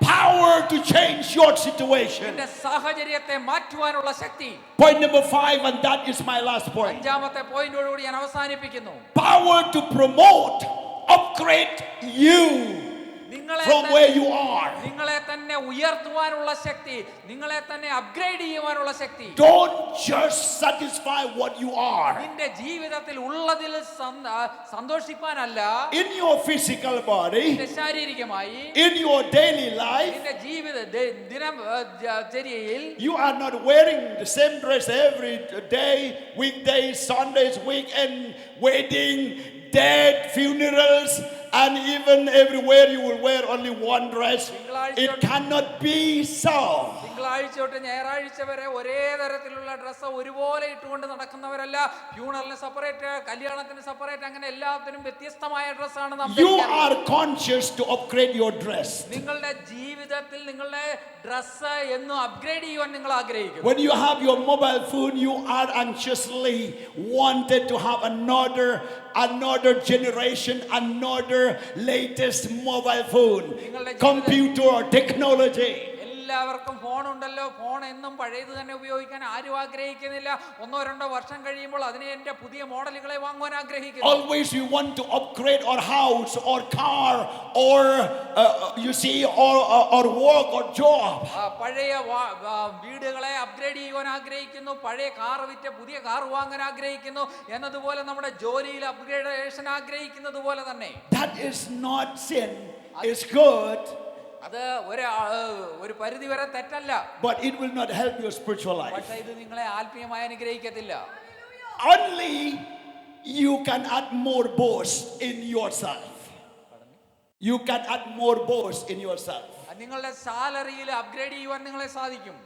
Power to change your situation. നിന്റെ സാഹചര്യത്തെ മാറ്റുവാനുള്ള ശക്തി. Point number 5, and that is my last point. അഞ്ചാമത്തെ പോയിന്റോടുകൂടി ഞാൻ അവസാനിപ്പിക്കുന്നു. Power to promote, upgrade you from where you are. നിങ്ങളെ തന്നെ ഉയർത്തുവാനുള്ള ശക്തി, നിങ്ങളെ തന്നെ അപ്ഗ്രേഡ് ചെയ്യുവാനുള്ള ശക്തി. Don't just satisfy what you are. നിന്റെ ജീവിതത്തിൽ ഉള്ളതിൽ സന്തോഷിപ്പാനല്ല, In your physical body, നിന്റെ ശാരീരികമായി, in your daily life, നിന്റെ ജീവിത ദിനചര്യയിൽ you are not wearing the same dress every day, weekdays, Sundays, weekend, wedding, dead, funerals, and even everywhere you will wear only one dress. It cannot be so. തിങ്കളാഴ്ച തൊട്ട് ഞായറാഴ്ച വരെ ഒരേ തരത്തിലുള്ള dress ഒരുപോലെ ഇട്ടുകൊണ്ട് നടക്കുന്നവരല്ല. ഫ്യൂണറലിന് സെപ്പറേറ്റ്, കല്യാണത്തിന് സെപ്പറേറ്റ്, അങ്ങനെ എല്ലാത്തിനും വ്യത്യസ്തമായ ഡ്രസ്സാണ് നാം You ധരിക്കുന്നത്. are conscious to upgrade your dress. നിങ്ങളുടെ ജീവിതത്തിൽ നിങ്ങളുടെ ഡ്രസ്സ് എന്ന് അപ്ഗ്രേഡ് ചെയ്യുവാൻ നിങ്ങൾ ആഗ്രഹിക്കുന്നു. When you have your mobile phone, you are anxiously wanted to have another generation, another latest mobile phone, computer or technology. എല്ലാവർക്കും ഫോൺ ഉണ്ടല്ലോ, ഫോൺ എന്നും പഴയത് തന്നെ ഉപയോഗിക്കാൻ ആരും ആഗ്രഹിക്കുന്നില്ല. 1-2 വർഷം കഴിയുമ്പോൾ അതിനെ എന്റെ പുതിയ മോഡലുകളെ വാങ്ങുവാൻ ആഗ്രഹിക്കുന്നു. Always we want to upgrade our house or car or you see or work or job. പഴയ വീടുകളെ അപ്ഗ്രേഡ് ചെയ്യുവാൻ ആഗ്രഹിക്കുന്നു, പഴയ കാർ വിറ്റ് പുതിയ കാർ വാങ്ങാൻ ആഗ്രഹിക്കുന്നു എന്നതുപോലെ നമ്മുടെ ജോലിയിൽ അപ്ഗ്രേഡേഷൻ ആഗ്രഹിക്കുന്നത് പോലെ തന്നെ. That is not sin. It's good. അത് ഒരു പരിധി വരെ തെറ്റല്ല, but it will not help your spiritual life. പക്ഷേ ഇത് നിങ്ങളെ ആത്മീയമായി അനുഗ്രഹിക്കത്തില്ല. Only you can add more boast in yourself. You can add more boast in yourself. നിങ്ങളുടെ സാലറിയിൽ അപ്ഗ്രേഡ് ചെയ്യുവാൻ നിങ്ങളെ സാധിക്കും.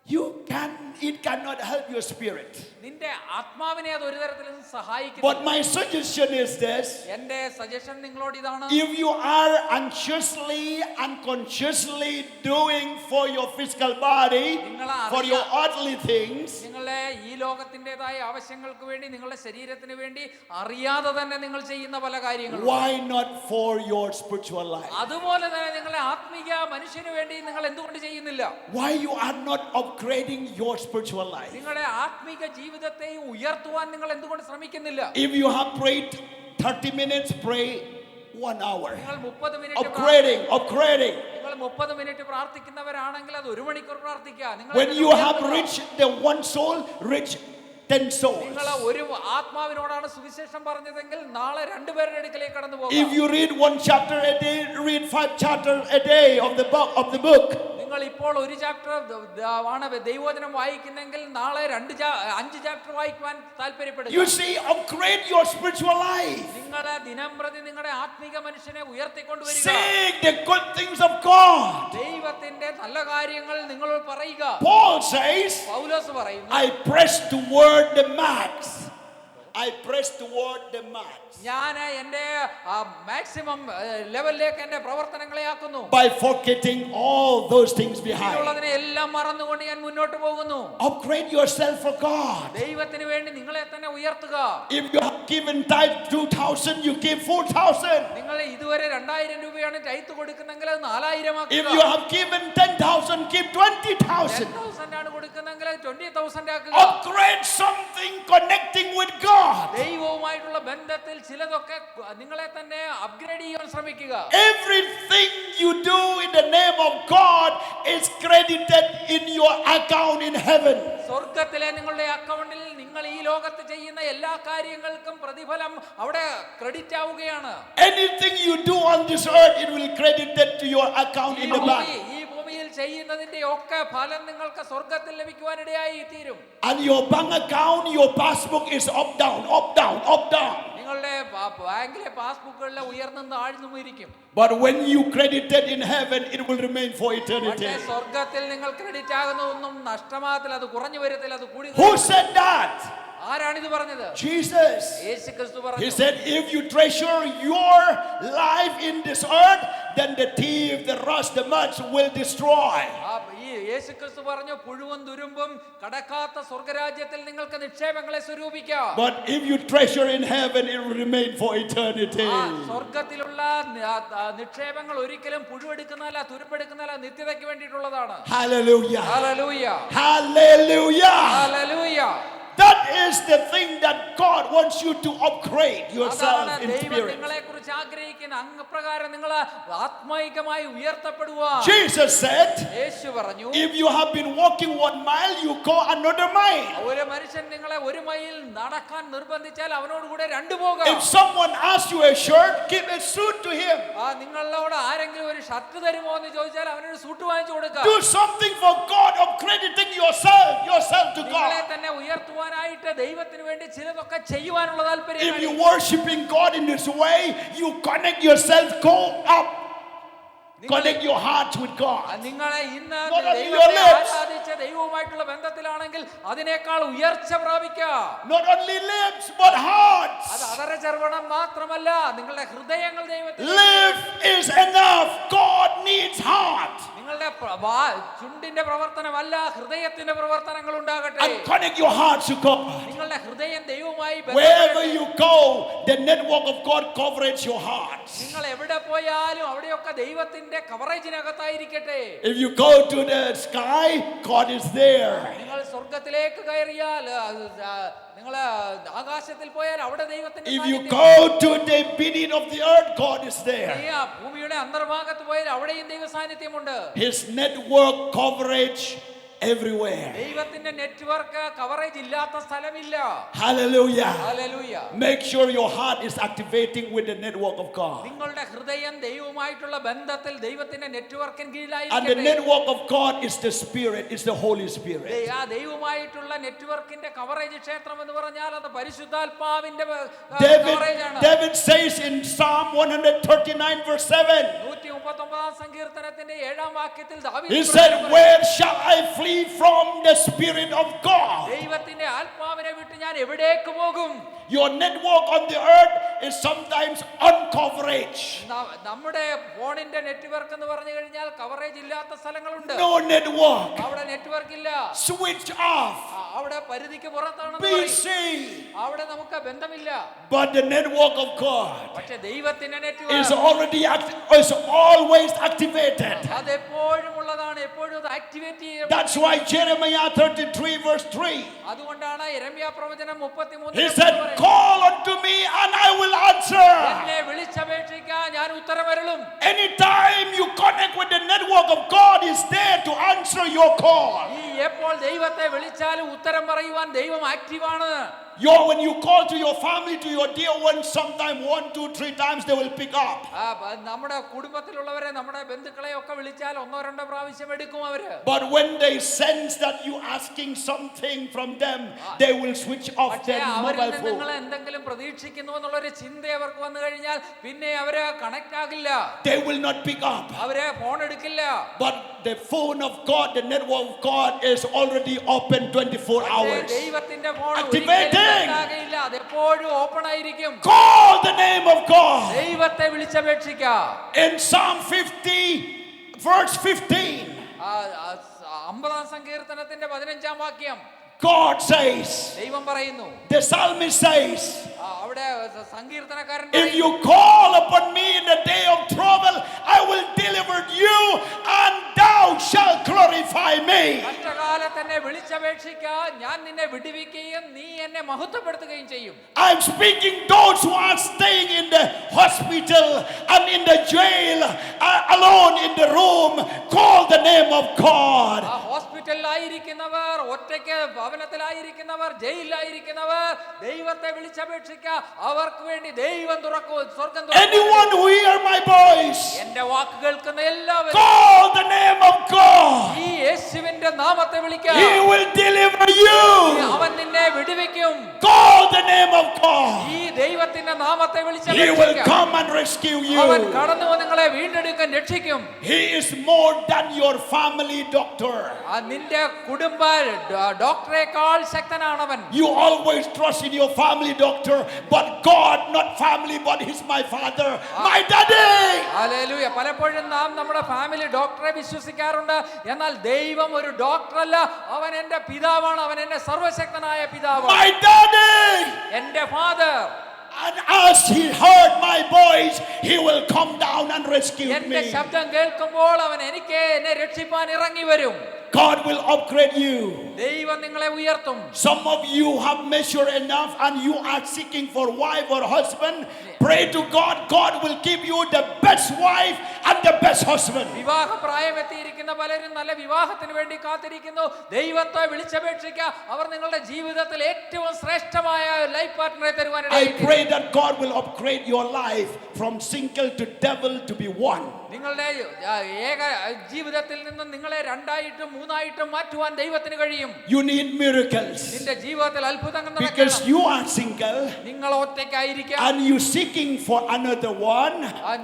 it cannot help your spirit. നിന്റെ ആത്മാവിനെ അത് ഒരു തരത്തിലും But സഹായിക്കുന്നു. my suggestion is this: എന്റെ സജഷൻ നിങ്ങളോട് ഇതാണ്. if you are anxiously, unconsciously doing for your physical body, for your earthly things, നിങ്ങളെ ഈ ലോകത്തിൻ്റെതായ ആവശ്യങ്ങൾക്ക് വേണ്ടി, നിങ്ങളുടെ ശരീരത്തിന് വേണ്ടി അറിയാതെ തന്നെ നിങ്ങൾ ചെയ്യുന്ന പല കാര്യങ്ങളും, why not for your spiritual life? അതുപോലെ തന്നെ നിങ്ങളെ ആത്മീയ മനുഷ്യന് വേണ്ടി നിങ്ങൾ എന്തുകൊണ്ട് ചെയ്യുന്നില്ല? Why you are not upgrading your spiritual life? നിങ്ങളുടെ ആത്മീക ജീവിതത്തെയും ഉയർത്തുവാൻ നിങ്ങൾ എന്തുകൊണ്ട് ശ്രമിക്കുന്നില്ല? If you have prayed 30 minutes, pray 1 hour. നിങ്ങൾ 30 മിനിറ്റ് Upgrading. നിങ്ങൾ 30 മിനിറ്റ് പ്രാർത്ഥിക്കുന്നവരാണെങ്കിൽ അത് 1 മണിക്കൂർ പ്രാർത്ഥിക്കുക. നിങ്ങൾ When you have reached the one soul, reach 10 souls. നിങ്ങൾ ഒരു ആത്മാവിനോടാണ് സുവിശേഷം പറഞ്ഞതെങ്കിൽ നാളെ 2 പേരുടെ അടുക്കലേക്ക് കടന്നു പോകുക. If you read 1 chapter a day, read 5 chapters a day of the book. നിങ്ങൾ ഇപ്പോൾ ഒരു ചാപ്റ്റർ ആണ് ദൈവവചനം വായിക്കുന്നെങ്കിൽ നാളെ 5 ചാപ്റ്റർ വായിക്കുവാൻ താല്പര്യപ്പെടുക. You see, upgrade your spiritual life. നിങ്ങളുടെ ദിനംപ്രതി നിങ്ങളുടെ ആത്മീക മനുഷ്യനെ ഉയർത്തിക്കൊണ്ടുവരിക. Seek the good things of God. ദൈവത്തിന്റെ നല്ല കാര്യങ്ങൾ നിങ്ങൾ പറയുക. Paul says, പൗലോസ് പറയുന്നു, I press toward the max. ഞാൻ എന്റെ മാക്സിമം ലെവലിലേക്ക് എന്റെ പ്രവർത്തനങ്ങളെ ആക്കുന്നു. By forgetting all those things behind. ഉള്ളതിനെ എല്ലാം മറന്നുകൊണ്ട് ഞാൻ മുന്നോട്ട് പോകുന്നു. Upgrade yourself for God. ദൈവത്തിന് വേണ്ടി നിങ്ങളെ തന്നെ ഉയർത്തുക. If you have given tithe 2,000, you give 4,000. നിങ്ങൾ ഇതുവരെ 2,000 രൂപയാണ് ടൈത്ത് കൊടുക്കുന്നെങ്കിൽ അത് 4,000 ആക്കുക. If you have given 10,000, give 20,000. 10,000 ആണ് കൊടുക്കുന്നെങ്കിൽ 20,000 ആക്കുക. Upgrade something connecting with God. ദൈവവുമായിട്ടുള്ള ബന്ധത്തിൽ ചിലതൊക്കെ നിങ്ങളെ തന്നെ അപ്ഗ്രേഡ് ചെയ്യാൻ ശ്രമിക്കുക. Everything you do in the name of God is credited in your account in heaven. സ്വർഗ്ഗത്തിലെ നിങ്ങളുടെ അക്കൗണ്ടിൽ നിങ്ങൾ ഈ ലോകത്ത് ചെയ്യുന്ന എല്ലാ കാര്യങ്ങൾക്കും പ്രതിഫലം അവിടെ ക്രെഡിറ്റ് ആവുകയാണ്. Anything you do on this earth, it will credited to your account in the bank. ഈ ഭൂമിയിൽ ചെയ്യുന്നതിന്റെ ഒക്കെ ഫലം നിങ്ങൾക്ക് സ്വർഗ്ഗത്തിൽ ലഭിക്കുവാനിടയായി തീരും. And your bank account, your passbook is up down. നിങ്ങളുടെ ബാങ്കിലെ പാസ്ബുക്കുകളിലെ ഉയർന്നും താഴ്ന്നും ഇരിക്കും. But when you credited in heaven, it will remain for eternity. സ്വർഗ്ഗത്തിൽ നിങ്ങൾ ക്രെഡിറ്റ് ആകുന്നതൊന്നും നഷ്ടമാകത്തില്ല, അത് കുറഞ്ഞു വരത്തില്ല, അത് കൂടി. Who said that? ആരാണിത് പറഞ്ഞത്? Jesus. യേശുക്രിസ്തു പറഞ്ഞു. He said, if you treasure your life in this earth, then the thief, the rust, the mud will destroy. യേശുക്രിസ്തു പറഞ്ഞു, പുഴുവും തുരുമ്പും കടക്കാത്ത സ്വർഗ്ഗരാജ്യത്തിൽ നിങ്ങൾക്ക് നിക്ഷേപങ്ങളെ സ്വരൂപിക്കാം. But if you treasure in heaven, it will remain for eternity. സ്വർഗ്ഗത്തിലുള്ള നിക്ഷേപങ്ങൾ ഒരിക്കലും പുഴുവെടുക്കുന്നതല്ല, തുരുമ്പെടുക്കുന്നതല്ല, നിത്യതയ്ക്ക് വേണ്ടിയിട്ടുള്ളതാണ്. Hallelujah. Hallelujah. Hallelujah. Hallelujah. That is the thing that God wants you to upgrade yourself in spirit. Jesus said, if you have been walking 1 mile, you go another mile. If someone asks you a shirt, give a suit to him. Do something for God, upgrading yourself to God. If you worshiping God in this way, you connect yourself, go up. Connect your heart with God. Not only your lips. Not only lips, but hearts. Lips is enough. God needs heart. And connect your heart to God. Wherever you go, the network of God covers your heart. If you go to the sky, God is there. If you go to the beneath of the earth, God is there. His network coverage everywhere. Hallelujah. Hallelujah. Make sure your heart is activating with the network of God. And the network of God is the Spirit, is the Holy Spirit. David says in Psalm 139 verse 7, 39 സങ്കീർത്തനത്തിന്റെ 7-ാം വാക്യത്തിൽ ദാവീദ് He said, പറയുന്നു, where shall I flee from the Spirit of God? ദൈവത്തിന്റെ ആത്മാവിനെ വിട്ട് ഞാൻ എവിടേക്ക് പോകും? Your network on the earth is sometimes uncoverage. നമ്മുടെ ഫോണിന്റെ നെറ്റ്വർക്ക് എന്ന് പറഞ്ഞു കഴിഞ്ഞാൽ കവറേജ് ഇല്ലാത്ത സ്ഥലങ്ങളുണ്ട്. No network. അവിടെ നെറ്റ്വർക്ക് ഇല്ല, Switch off. അവിടെ പരിധിക്ക് പുറത്താണ്, Busy. അവിടെ നമുക്ക് ബന്ധമില്ല. But the network of God പക്ഷെ ദൈവത്തിന്റെ is network is always activated. അത് എപ്പോഴും ഉള്ളതാണ്, എപ്പോഴും അത് ആക്ടിവേറ്റ് ചെയ്യും. That's why Jeremiah 33 verse 3. അതുകൊണ്ടാണ് യെരമ്യാ പ്രവചനം 33 He said, call unto me and I will answer. എന്നെ വിളിച്ചപേക്ഷിക്കാൻ ഞാൻ ഉത്തരമരുളും. Anytime you connect with the network of God is there to answer your call. ഈ എപ്പോൾ ദൈവത്തെ വിളിച്ചാലും ഉത്തരം പറയുവാൻ ദൈവം ആക്റ്റീവാണ്. When you call to your family, to your dear ones, sometime 1, 2, 3 times they will pick up. നമ്മുടെ കുടുംബത്തിലുള്ളവരെ, നമ്മുടെ ബന്ധുക്കളെ ഒക്കെ വിളിച്ചാൽ 1-2 പ്രാവശ്യം എടുക്കും അവര്. But when they sense that you asking something from them, they will switch off their mobile phone. നിങ്ങൾ എന്തെങ്കിലും പ്രതീക്ഷിക്കുന്നു എന്നുള്ളൊരു ചിന്ത അവർക്ക് വന്നു കഴിഞ്ഞാൽ പിന്നെ അവര് കണക്ട് ആകില്ല, They will not pick up. അവരെ ഫോൺ എടുക്കില്ല. But the phone of God, the network of God is already open 24 hours. ദൈവത്തിന്റെ ഫോൺ Activating. അത് എപ്പോഴും ഓപ്പൺ ആയിരിക്കും. Call the name of God. ദൈവത്തെ വിളിച്ചപേക്ഷിക്കുക. In Psalm 50 verse 15, 50-ാം സങ്കീർത്തനത്തിന്റെ 15-ാം വാക്യം God says, ദൈവം പറയുന്നു, the psalmist says, അവിടെ സങ്കീർത്തനക്കാരൻ if you call upon me in the day of trouble, I will deliver you and thou shalt glorify me. കഷ്ടകാലത്ത് എന്നെ വിളിച്ചപേക്ഷിക്കുക, ഞാൻ നിന്നെ വിടുവിക്കുകയും നീ എന്നെ മഹത്വപ്പെടുത്തുകയും ചെയ്യും. I'm speaking those who are staying in the hospital and in the jail, alone in the room. Call the name of God. ഹോസ്പിറ്റലിലായിരിക്കുന്നവർ, ഒറ്റയ്ക്ക് ഭവനത്തിലായിരിക്കുന്നവർ, ജയിലിലായിരിക്കുന്നവർ ദൈവത്തെ വിളിച്ചപേക്ഷിക്കുക. അവർക്ക് വേണ്ടി ദൈവം തുറക്കും, സ്വർഗ്ഗം തുറക്കും. Anyone who hear my voice, എന്റെ വാക്ക് കേൾക്കുന്ന എല്ലാവരും call the name of God. ഈ യേശുവിന്റെ നാമത്തെ വിളിക്കുക. He will deliver you. അവൻ നിന്നെ വിടുവിക്കും. Call the name of God. ഈ ദൈവത്തിന്റെ നാമത്തെ He will വിളിച്ചപേക്ഷിക്കുക. come and rescue അവൻ you. കടന്നു നിങ്ങളെ വീണ്ടെടുക്കാൻ രക്ഷിക്കും. He is more than your family doctor. നിന്റെ കുടുംബ ഡോക്ടറേക്കാൾ ശക്തനാണവൻ. You always trust in your family doctor, but God not family, but He's my father, my daddy. Hallelujah. പലപ്പോഴും നാം നമ്മുടെ ഫാമിലി ഡോക്ടറെ വിശ്വസിക്കാറുണ്ട്. എന്നാൽ ദൈവം ഒരു ഡോക്ടറല്ല, അവൻ എന്റെ പിതാവാണ്, അവൻ എന്റെ സർവശക്തനായ പിതാവാണ്, My daddy. എന്റെ father. And as He heard my voice, He will come down and rescue എന്റെ me. ശബ്ദം കേൾക്കുമ്പോൾ അവൻ എന്നെ രക്ഷിപ്പാൻ ഇറങ്ങി വരും. God will upgrade you. ദൈവം നിങ്ങളെ ഉയർത്തും. Some of you have measured enough and you are seeking for wife or husband. Pray to God. God will give you the best wife and the best husband. വിവാഹ പ്രായമെത്തിയിരിക്കുന്ന പലരും നല്ല വിവാഹത്തിന് വേണ്ടി കാത്തിരിക്കുന്നു. ദൈവത്തെ വിളിച്ചപേക്ഷിക്കുക, അവർ നിങ്ങളുടെ ജീവിതത്തിൽ ഏറ്റവും ശ്രേഷ്ഠമായ ലൈഫ് പാർട്ട്ണറെ തരുവാൻ I ഇടയായിരിക്കും. pray that God will upgrade your life from single to double to be one. നിങ്ങളുടെ ഏക ജീവിതത്തിൽ നിന്നും നിങ്ങളെ 2ആയിട്ടും 3ആയിട്ടും മാറ്റുവാൻ ദൈവത്തിന് കഴിയും. You need miracles നിന്റെ ജീവിതത്തിൽ അത്ഭുതങ്ങൾ because നടക്കണം. you are single നിങ്ങൾ ഒറ്റയ്ക്കായിരിക്കാം. and you seeking for another one,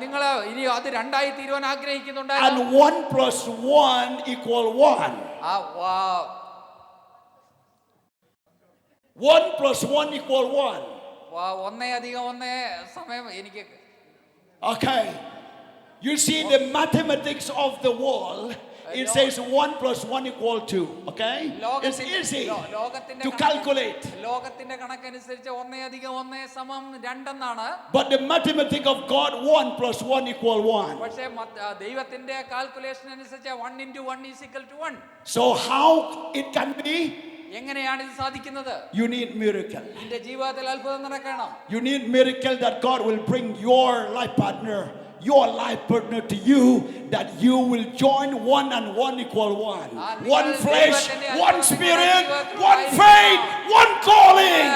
നിങ്ങൾ ഇനി അത് 2ആയി തീരുവാൻ ആഗ്രഹിക്കുന്നുണ്ട്. and 1 plus 1 equal 1. 1 plus 1 equal 1. 1+1 സമയം എനിക്ക്. Okay. You see the mathematics of the world, it says 1 plus 1 equal 2. Okay? It's easy to calculate. ലോകത്തിന്റെ കണക്കനുസരിച്ച് 1+1 സമം 2 എന്നാണ്. But the mathematics of God, 1 plus 1 equal 1. പക്ഷേ ദൈവത്തിന്റെ കാൽക്കുലേഷൻ അനുസരിച്ച് 1 × 1 = 1. So how it can be? എങ്ങനെയാണ് ഇത് സാധിക്കുന്നത്? You need miracle. നിന്റെ ജീവിതത്തിൽ അത്ഭുതം നടക്കണം. You need miracle that God will bring your life partner to you, that you will join 1 and 1 equal 1. One flesh, one spirit, one faith, one calling.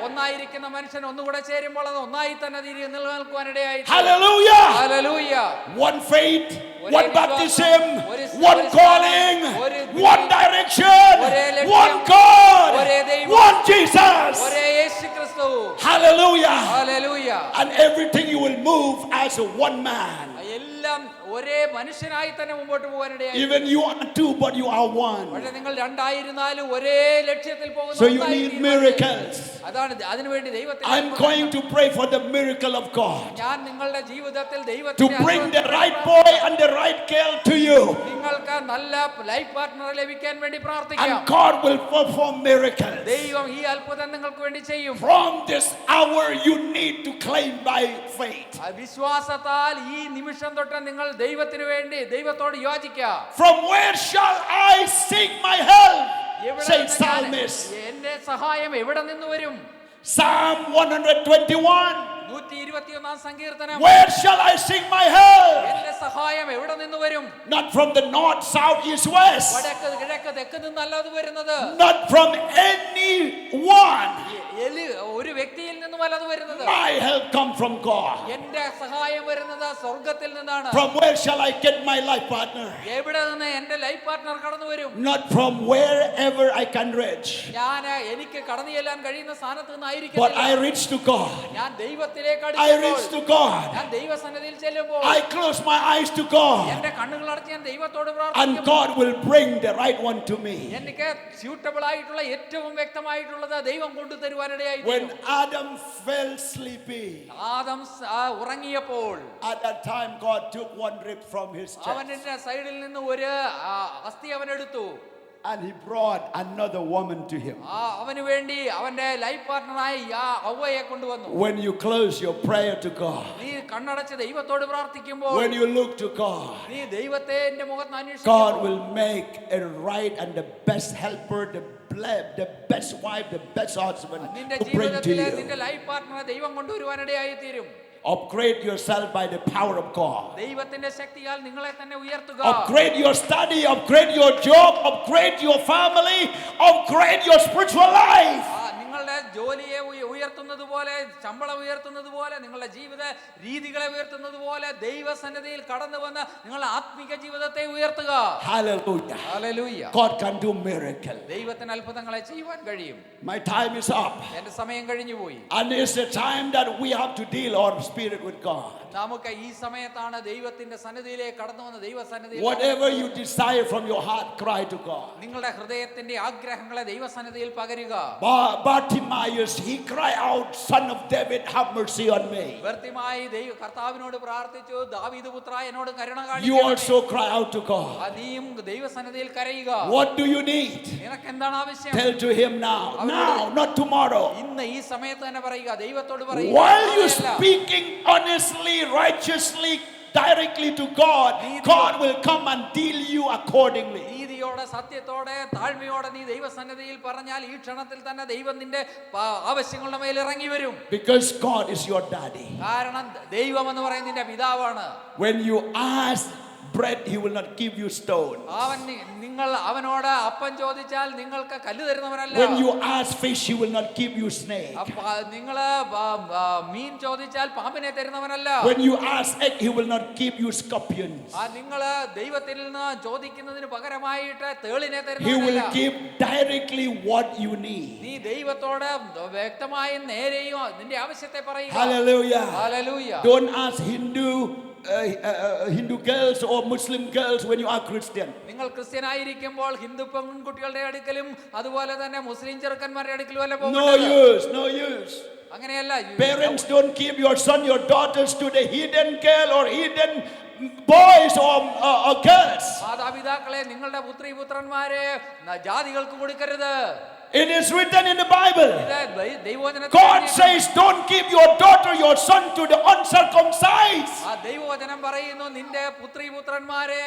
ഒന്നായിരിക്കുന്ന മനുഷ്യൻ ഒന്നുകൂടെ ചേരുമ്പോൾ അത് ഒന്നായി തന്നെ നിലനിൽക്കുവാൻ ഇടയായി. Hallelujah. Hallelujah. One faith, one baptism, one calling, one direction, one God, one Jesus. ഒരേ യേശുക്രിസ്തു. Hallelujah. Hallelujah. And everything you will move as a one man. എല്ലാം ഒരേ മനുഷ്യനായി തന്നെ മുമ്പോട്ട് പോകാനിടയായി. Even you are two, but you are one. പക്ഷേ നിങ്ങൾ രണ്ടായിരുന്നാലും ഒരേ ലക്ഷ്യത്തിൽ പോകുന്ന So you ഒന്നായി need തീരുവാൻ miracles. അതാണ് അതിനുവേണ്ടി ദൈവത്തെ I'm going to pray for the miracle of God ഞാൻ നിങ്ങളുടെ ജീവിതത്തിൽ to ദൈവത്തിന്റെ bring the right boy and the right girl to you. നിങ്ങൾക്ക് നല്ല ലൈഫ് പാർട്ട്ണറെ ലഭിക്കാൻ വേണ്ടി പ്രാർത്ഥിക്കാം. And God will perform miracles. ദൈവം ഈ അത്ഭുതം നിങ്ങൾക്ക് വേണ്ടി ചെയ്യും. From this hour, you need to claim by faith. വിശ്വാസത്താൽ ഈ നിമിഷം തൊട്ട് നിങ്ങൾ ദൈവത്തിന് വേണ്ടി ദൈവത്തോട് യോജിക്കുക. From where shall I seek my help? എവിടെ Say നിന്ന് ഞാൻ- psalmist. എന്റെ സഹായം എവിടെ നിന്ന് വരും? Psalm 121. 121 സങ്കീർത്തനം. Where shall I seek my help? എന്റെ സഹായം എവിടെ നിന്ന് വരും? Not from the north, south, east, west. വടക്ക് കിഴക്ക് തെക്ക് നിന്നല്ല അത് വരുന്നത്. Not from anyone. ഒരു വ്യക്തിയിൽ നിന്നുമല്ല അത് വരുന്നത്. My help come from God. എന്റെ സഹായം വരുന്നത് സ്വർഗ്ഗത്തിൽ നിന്നാണ്. From where shall I get my life partner? എവിടെ നിന്ന് എന്റെ ലൈഫ് പാർട്ട്ണർ കടന്നു വരും? Not from wherever I can reach, ഞാൻ എനിക്ക് കടന്നു ചെല്ലാൻ കഴിയുന്ന സ്ഥാനത്ത് but നിന്നായിരിക്കും. I reach to God. ഞാൻ ദൈവത്തിലേക്ക് I reach to God. ഞാൻ ദൈവസന്നിധിയിൽ ചെല്ലുമ്പോൾ I close my eyes to God, എന്റെ കണ്ണുകൾ അടച്ച് ഞാൻ ദൈവത്തോട് and പ്രാർത്ഥിക്കും. God will bring the right one to me. എനിക്ക് സ്യൂട്ടബിൾ ആയിട്ടുള്ള ഏറ്റവും വ്യക്തമായിട്ടുള്ളത് ദൈവം കൊണ്ടുതരുവാനിടയായി. When Adam fell sleepy, Adam ഉറങ്ങിയപ്പോൾ at that time God took one rib from his chest അവന്റെ സൈഡിൽ നിന്ന് ഒരു അസ്ഥി അവൻ എടുത്തു. and he brought another woman to him. അവന് വേണ്ടി അവന്റെ ലൈഫ് പാർട്ട്ണറായി അവയെ കൊണ്ടുവന്നു. When you close your prayer to God, നീ കണ്ണടച്ച് ദൈവത്തോട് പ്രാർത്ഥിക്കുമ്പോൾ, when you look to God, നീ ദൈവത്തെ എന്റെ മുഖത്ത് God അന്വേഷിക്കുമ്പോൾ will make a right and the best helper, the best wife, the best husband നിന്റെ to bring to ജീവിതത്തിലെ you. നിന്റെ ലൈഫ് പാർട്ട്ണറെ ദൈവം കൊണ്ടുവരുവാനിടയായി തീരും. Upgrade yourself by the power of God. ദൈവത്തിന്റെ ശക്തിയാൽ നിങ്ങളെ തന്നെ ഉയർത്തുക. Upgrade your study, upgrade your job, upgrade your family, upgrade your spiritual life. നിങ്ങളുടെ ജോലിയെ ഉയർത്തുന്നത് പോലെ, ശമ്പളം ഉയർത്തുന്നത് പോലെ, നിങ്ങളുടെ ജീവിത രീതികളെ ഉയർത്തുന്നത് പോലെ ദൈവസന്നിധിയിൽ കടന്നു വന്ന് നിങ്ങളുടെ ആത്മീക ജീവിതത്തെ ഉയർത്തുക. Hallelujah. Hallelujah. God can do miracle. ദൈവത്തിന് അത്ഭുതങ്ങളെ ചെയ്യുവാൻ കഴിയും. My time is up. എന്റെ സമയം കഴിഞ്ഞു പോയി. And it's the time that we have to deal our spirit with God. നമുക്ക് ഈ സമയത്താണ് ദൈവത്തിന്റെ സന്നിധിയിലേക്ക് കടന്നു വന്ന ദൈവസന്നിധിയിൽ Whatever you desire from your heart, cry to God. നിങ്ങളുടെ ഹൃദയത്തിന്റെ ആഗ്രഹങ്ങളെ ദൈവസന്നിധിയിൽ പകരുക. Bartimaeus, he cried out, Son of David, have mercy on me. വ്യർത്ഥമായി കർത്താവിനോട് പ്രാർത്ഥിച്ചു, ദാവീദ് പുത്രാ എന്നോട് കരുണ You കാണിക്കണമേ. also cry out to God. നീയും ദൈവസന്നിധിയിൽ കരയുക. What do you need? നിനക്ക് എന്താണ് ആവശ്യം? Tell to him now, not tomorrow. ഇന്ന് ഈ സമയത്ത് തന്നെ പറയുക, ദൈവത്തോട് പറയുക. While you നാളെയല്ല. speaking honestly, righteously, directly to God, God will come and deal you accordingly. നീതിയോടെ, സത്യത്തോടെ, താഴ്മയോടെ നീ ദൈവസന്നിധിയിൽ പറഞ്ഞാൽ ഈ ക്ഷണത്തിൽ തന്നെ ദൈവം നിന്റെ ആവശ്യങ്ങളുടെ മേൽ ഇറങ്ങി വരും. Because God is your daddy. കാരണം ദൈവം എന്ന് പറയുന്നത് നിന്റെ പിതാവാണ്. When you ask bread, he will not give you stone. നിങ്ങൾ അവനോട് അപ്പം ചോദിച്ചാൽ നിങ്ങൾക്ക് കല്ല് തരുന്നവനല്ല. When you ask fish, he will not give you snake. നിങ്ങൾ മീൻ ചോദിച്ചാൽ പാമ്പിനെ തരുന്നവനല്ല. When you ask egg, he will not give you scorpions. നിങ്ങൾ ദൈവത്തിൽ നിന്ന് ചോദിക്കുന്നതിന് പകരമായിട്ട് തേളിനെ He തരുന്നവനല്ല. will give directly what you need. നീ ദൈവത്തോട് വ്യക്തമായും നേരെയും നിന്റെ ആവശ്യത്തെ പറയുക. Hallelujah. Hallelujah. Don't ask Hindu girls or Muslim girls when you are Christian. നിങ്ങൾ ക്രിസ്ത്യനായിരിക്കുമ്പോൾ ഹിന്ദു പെൺകുട്ടികളുടെ അടുക്കലും അതുപോലെ തന്നെ മുസ്ലിം ചെറുക്കന്മാരുടെ അടുക്കലും അല്ല No പോകുന്നത്. use, no use. അങ്ങനെയല്ല. Parents, don't give your son, your daughters to the hidden girl or hidden boys or girls. മാതാപിതാക്കളെ നിങ്ങളുടെ പുത്രി പുത്രന്മാരെ ജാതികൾക്ക് കൊടുക്കരുത്. It is written in the Bible. ദൈവവചനത്തിൽ God says, don't give your daughter, your son to the uncircumcised. ദൈവവചനം പറയുന്നു, നിന്റെ പുത്രി പുത്രന്മാരെ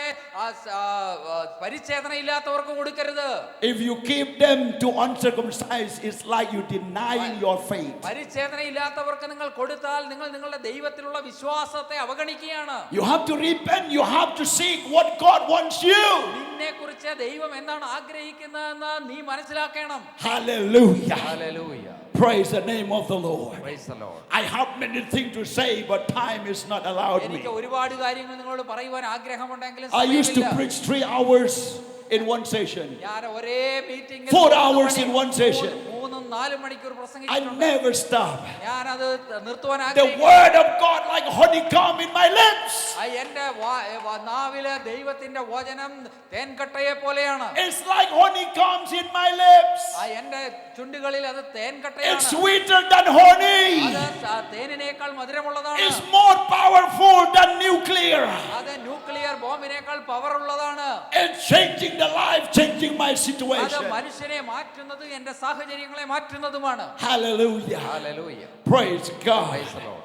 പരിച്ഛേദന ഇല്ലാത്തവർക്ക് കൊടുക്കരുത്. If you keep them to uncircumcised, it's like you denying your faith. പരിച്ഛേദന ഇല്ലാത്തവർക്ക് നിങ്ങൾ കൊടുത്താൽ നിങ്ങൾ നിങ്ങളുടെ ദൈവത്തിലുള്ള വിശ്വാസത്തെ അവഗണിക്കുകയാണ്. You have to repent. You have to seek what God wants you. നിന്നെ കുറിച്ച് ദൈവം എന്താണ് ആഗ്രഹിക്കുന്നതെന്ന് നീ മനസ്സിലാക്കണം. Hallelujah. Hallelujah. Praise the name of the Lord. Praise the Lord. I have many things to say, but time is not allowed me. എനിക്ക് ഒരുപാട് കാര്യങ്ങൾ നിങ്ങളോട് പറയുവാൻ ആഗ്രഹമുണ്ടെങ്കിലും I used to preach 3 hours in one session. ഞാൻ ഒരേ മീറ്റിംഗിൽ 4 hours in one session. 3 4 മണിക്കൂർ I പ്രസംഗിച്ചിട്ടുണ്ട്. never stop. ഞാനത് നിർത്തുവാൻ The ആഗ്രഹിക്കുന്നു. word of God like honeycomb in my lips. എന്റെ നാവിലെ ദൈവത്തിന്റെ വചനം തേൻകട്ടയെ പോലെയാണ്. It's like honeycombs in my lips. എന്റെ ചുണ്ടുകളിൽ അത് It's തേൻകട്ടയാണ്. sweeter than honey. അത് തേനിനേക്കാൾ മധുരമുള്ളതാണ്. It's more powerful than nuclear. അത് ന്യൂക്ലിയർ ബോംബിനേക്കാൾ പവർ ഉള്ളതാണ്. It's changing the life, changing my അത് situation. മനുഷ്യനെ മാറ്റുന്നത് എന്റെ സാഹചര്യങ്ങളെ മാറ്റുന്നതുമാണ്. Hallelujah. Hallelujah. Praise God. Praise the Lord.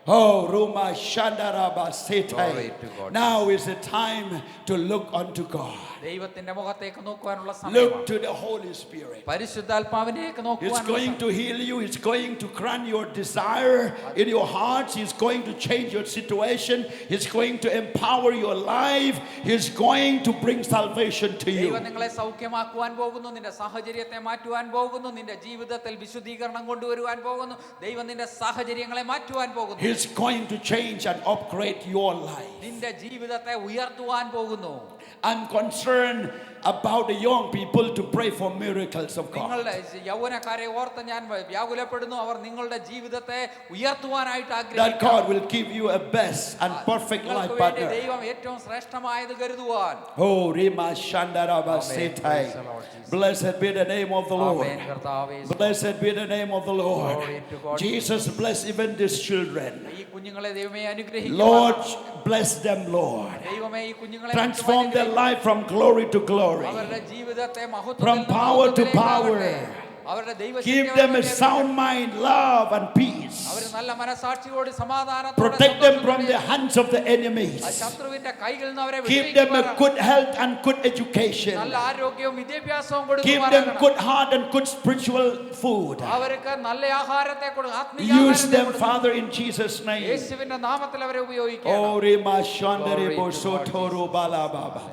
Oh, Ruma Shandaraba Glory Setai. to God. Now is the time to look unto God. ദൈവത്തിന്റെ മുഖത്തേക്ക് നോക്കുവാനുള്ള Look സമയമാണ്. to the Holy Spirit. പരിശുദ്ധാത്മാവിലേക്ക് It's നോക്കുവാനുള്ള going to heal you. It's going to grant your desire in your hearts. It's going to change your situation. It's going to empower your life. It's going to bring salvation to you. ദൈവം നിങ്ങളെ സൗഖ്യമാക്കുവാൻ പോകുന്നു. നിന്റെ സാഹചര്യത്തെ മാറ്റുവാൻ പോകുന്നു. നിന്റെ ജീവിതത്തിൽ വിശുദ്ധീകരണം കൊണ്ടുവരുവാൻ പോകുന്നു. ദൈവം നിന്റെ സാഹചര്യങ്ങളെ മാറ്റുവാൻ പോകുന്നു. He's going to change and upgrade your life. നിന്റെ ജീവിതത്തെ ഉയർത്തുവാൻ പോകുന്നു. I'm concerned about the young people to pray for miracles of God. നിങ്ങളുടെ യൗവനക്കാരെ ഓർത്ത് ഞാൻ വ്യാകുലപ്പെടുന്നു. അവർ നിങ്ങളുടെ ജീവിതത്തെ ഉയർത്തുവാനായിട്ട് That ആഗ്രഹിക്കുന്നു. God will give you a best and perfect life നിങ്ങൾക്ക് വേണ്ടി partner. ദൈവം ഏറ്റവും ശ്രേഷ്ഠമായത് കരുതുവാൻ. Oh, Rima Shandaraba Amen. Setai. Praise the Lord Jesus. Blessed be the name of the Lord. ആമേൻ കർത്താവേ. Blessed be the name of the Lord. Glory to God. Jesus bless even these children. ഈ കുഞ്ഞുങ്ങളെ ദൈവമേ അനുഗ്രഹിക്കുക. Lord, bless them, Lord. ദൈവമേ ഈ കുഞ്ഞുങ്ങളെ Transform their life from glory to glory. അവരുടെ ജീവിതത്തെ മഹത്വത്തിൽ From നിന്ന് power to മഹത്വത്തിലേക്കാകട്ടെ. power. അവരുടെ Give them a sound mind, love, and peace. അവർ നല്ല മനസാക്ഷിയോട് സമാധാനത്തോടെ Protect them from the സന്തോഷത്തോടെ hands of the enemies. ശത്രുവിന്റെ കൈകളിൽ നിന്ന് അവരെ Give them a വിടുവിക്കുവാൻ. good health and good education. നല്ല ആരോഗ്യവും വിദ്യാഭ്യാസവും Give them കൊടുക്കുവാനാകണം. good heart and good spiritual food. അവർക്ക് നല്ല ആഹാരത്തെ കൊടുക്കുക. ആത്മീയ Use ആഹാരത്തെ them, കൊടുക്കുക. Father, in Jesus' name. യേശുവിന്റെ നാമത്തിൽ അവരെ ഉപയോഗിക്കുക. Oh, Rima Shandari Glory to God, Bosotoru Balababa.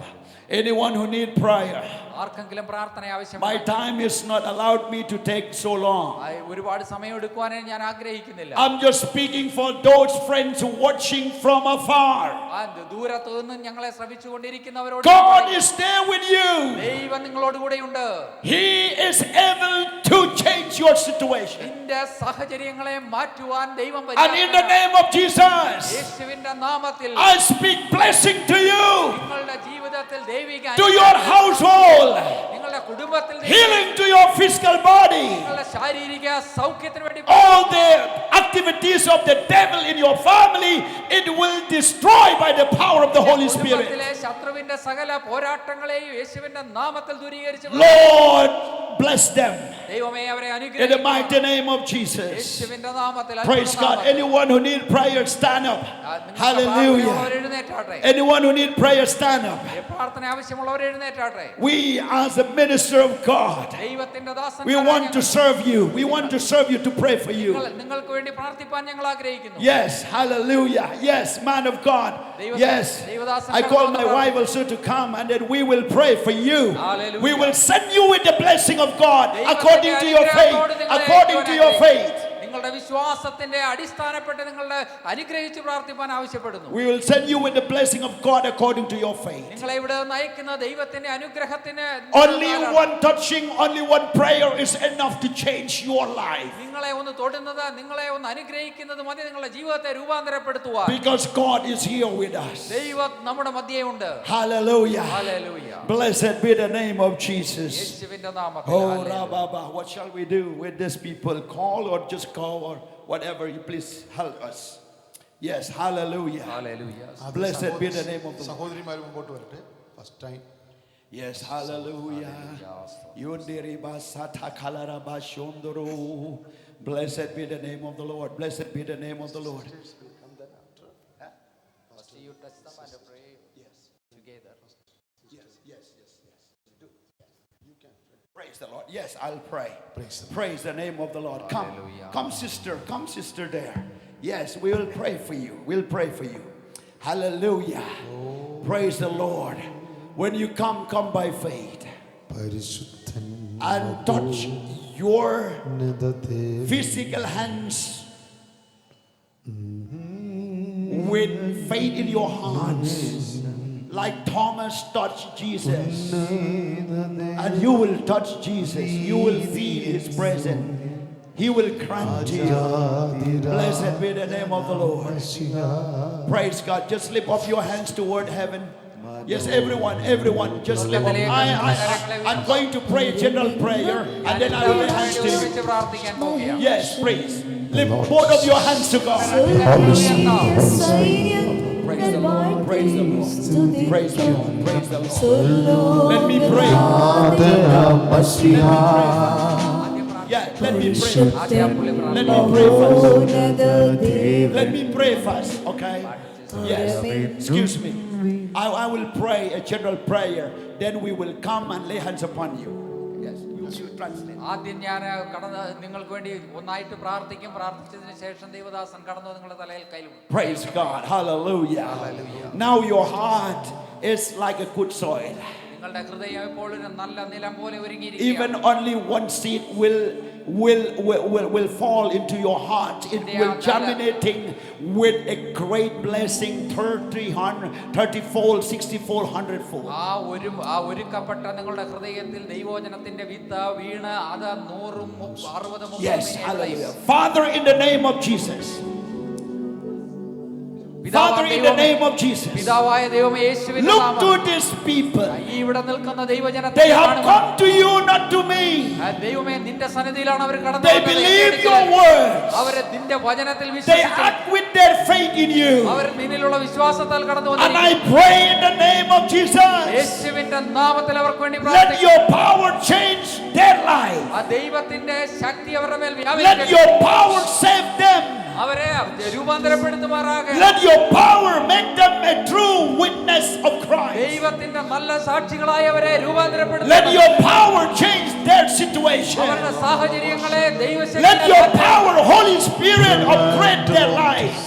Anyone who need prayer, ആർക്കെങ്കിലും പ്രാർത്ഥന my ആവശ്യമാണ്. time is not allowed me to take so long. ഒരുപാട് സമയം എടുക്കുവാനേ ഞാൻ ആഗ്രഹിക്കുന്നില്ല. I'm just speaking for those friends watching from afar. ദൂരത്തു നിന്നും ഞങ്ങളെ ശ്രമിച്ചുകൊണ്ടിരിക്കുന്നവരോട് God is there with you. ദൈവം നിങ്ങളോട് കൂടെയുണ്ട്. He is able to change your situation. നിന്റെ സാഹചര്യങ്ങളെ മാറ്റുവാൻ ദൈവം And in the name of Jesus, യേശുവിന്റെ നാമത്തിൽ I speak blessing to you, നിങ്ങളുടെ ജീവിതത്തിൽ ദൈവിക to your household, നിങ്ങളുടെ കുടുംബത്തിൽ healing to your physical body. നിങ്ങളുടെ ശാരീരിക സൗഖ്യത്തിന് വേണ്ടി All the activities of the devil in your family, it will destroy by the power of the Holy Spirit. കുടുംബത്തിലെ ശത്രുവിന്റെ സകല പോരാട്ടങ്ങളെയും യേശുവിന്റെ നാമത്തിൽ ദൂരീകരിച്ച് Lord, bless them ദൈവമേ അവരെ in the അനുഗ്രഹിക്കുക. mighty name of Jesus. യേശുവിന്റെ നാമത്തിൽ Praise God. Anyone who need prayer, stand up. Hallelujah. എഴുന്നേറ്റാട്ടെ. Anyone who need prayer, stand up. പ്രാർത്ഥന ആവശ്യമുള്ളവർ എഴുന്നേറ്റാട്ടെ. We as a minister of God, ദൈവത്തിന്റെ ദാസൻ we want to serve you. We want to serve you, to pray for you. നിങ്ങൾക്ക് വേണ്ടി പ്രാർത്ഥിപ്പാൻ ഞങ്ങൾ ആഗ്രഹിക്കുന്നു. Yes, hallelujah. Yes, man of God. Yes. I call my wife also to come and then we will pray for you. Hallelujah. We will send you with the blessing of God according to your faith. According to your faith. നിങ്ങളുടെ വിശ്വാസത്തിന്റെ അടിസ്ഥാനപ്പെട്ട് നിങ്ങളുടെ അനുഗ്രഹിച്ച് പ്രാർത്ഥിപ്പാൻ ആവശ്യപ്പെടുന്നു. We will send you with the blessing of God according to your faith. നിങ്ങളെ ഇവിടെ നയിക്കുന്ന ദൈവത്തിന്റെ അനുഗ്രഹത്തിന് Only one touching, only one prayer is enough to change your life. നിങ്ങളെ ഒന്ന് തൊടുന്നത്, നിങ്ങളെ ഒന്ന് അനുഗ്രഹിക്കുന്നത് മതി നിങ്ങളുടെ ജീവിതത്തെ രൂപാന്തരപ്പെടുത്തുവാൻ. Because God is here with us. ദൈവം നമ്മുടെ മധ്യേ ഉണ്ട്. Hallelujah. Hallelujah. Blessed be the name of Jesus. യേശുവിന്റെ നാമത്തിൽ. Oh, hallelujah. Rababa, what shall we do with these people? Call or just call or whatever you please help us. Yes, hallelujah. Hallelujah. Blessed be the name of the Lord. സഹോദരിമാർ മുമ്പോട്ട് വരട്ടെ. First time. Yes, hallelujah. Yundiriba sata kalaraba shondoro. Blessed be the name of the Lord. Blessed be the name of the Lord. Praise the Lord. Yes, I'll pray. Praise the name of the Lord. Come, Hallelujah. come, sister there. Yes, we will pray for you. We'll pray for you. Hallelujah. Praise the Lord. When you come by faith and touch your physical hands with faith in your hearts, like Thomas touched Jesus. And you will touch Jesus. You will feel His presence. He will grant you. Blessed be the name of the Lord. Praise God. Just lift up your hands toward heaven. Yes, everyone, just lift up. I'm going to pray a general prayer, and then I will hand to you. Yes, please. Lift both of your hands to God. Praise the Lord. Praise the Lord. Praise the Lord. Praise the Lord. Let me pray. Yeah, let me pray. Let me pray first. Let me pray first, okay? Yes, excuse me. I will pray a general prayer. Then we will come and lay hands upon you. Yes, you translate. ആദ്യം ഞാൻ നിങ്ങൾക്ക് വേണ്ടി ഒന്നായിട്ട് പ്രാർത്ഥിക്കും. പ്രാർത്ഥിച്ചതിന് ശേഷം ദേവദാസൻ കടന്നു നിങ്ങളുടെ തലയിൽ കൈലും. Praise God. Hallelujah. Now your heart is like a good soil. നിങ്ങളുടെ ഹൃദയം ഇപ്പോൾ ഒരു നല്ല നിലം പോലെ Even ഒരുങ്ങിയിരിക്കുകയാണ്. only one seed will fall into your heart. It will germinating with a great blessing, 30-fold, 60-fold, 100-fold. ആ ഒരുക്കപ്പെട്ട നിങ്ങളുടെ ഹൃദയത്തിൽ ദൈവവചനത്തിന്റെ വിത്ത് വീണ് അത് 100, 60, 30. Yes, hallelujah. Father, in the name of Jesus. Father, in the name of Jesus. Look to these people. They have come to you, not to me. They believe your words. They act with their faith in you. And I pray in the name of Jesus. Let your power change their life. Let your power save them. Let your power make them a true witness of Christ. Let your power change their situation. Let your power, Holy Spirit, upgrade their lives.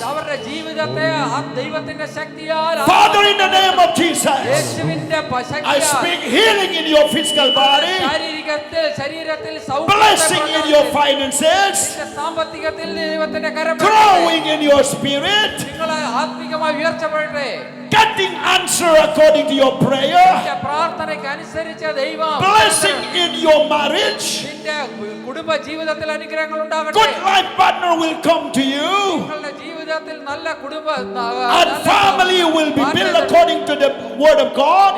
Father, in the name of Jesus, I speak healing in your physical body, blessing in your finances, growing in your spirit, getting answer according to your prayer, blessing in your marriage, good life partner will come to you, and family will be built according to the word of God.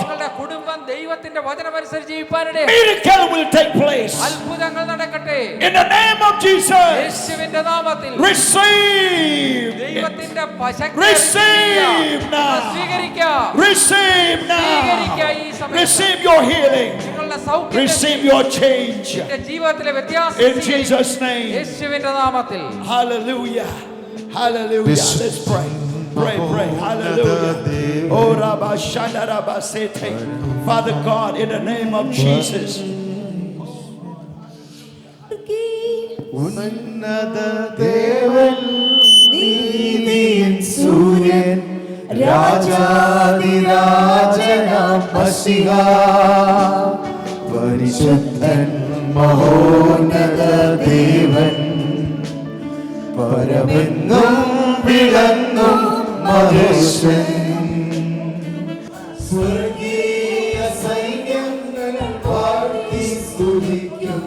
Miracle will take place. In the name of Jesus, receive now. Receive now. Receive your healing. Receive your change. In Jesus' name. Hallelujah. Hallelujah. Let's pray. Pray. Hallelujah. Oh, Rabba Shanda Rabba Sete. Father God, in the name of Jesus. ഉന്നത ദേവൻ നീതിയിൻ സൂര്യൻ രാജാധിരാജനാം മശിഹ പരിശുദ്ധൻ മഹോന്നത ദേവൻ പരമെന്നും വിളങ്ങും മഹേശൻ സ്വർഗീയ സൈന്യങ്ങൾ പാടി സ്തുതിക്കും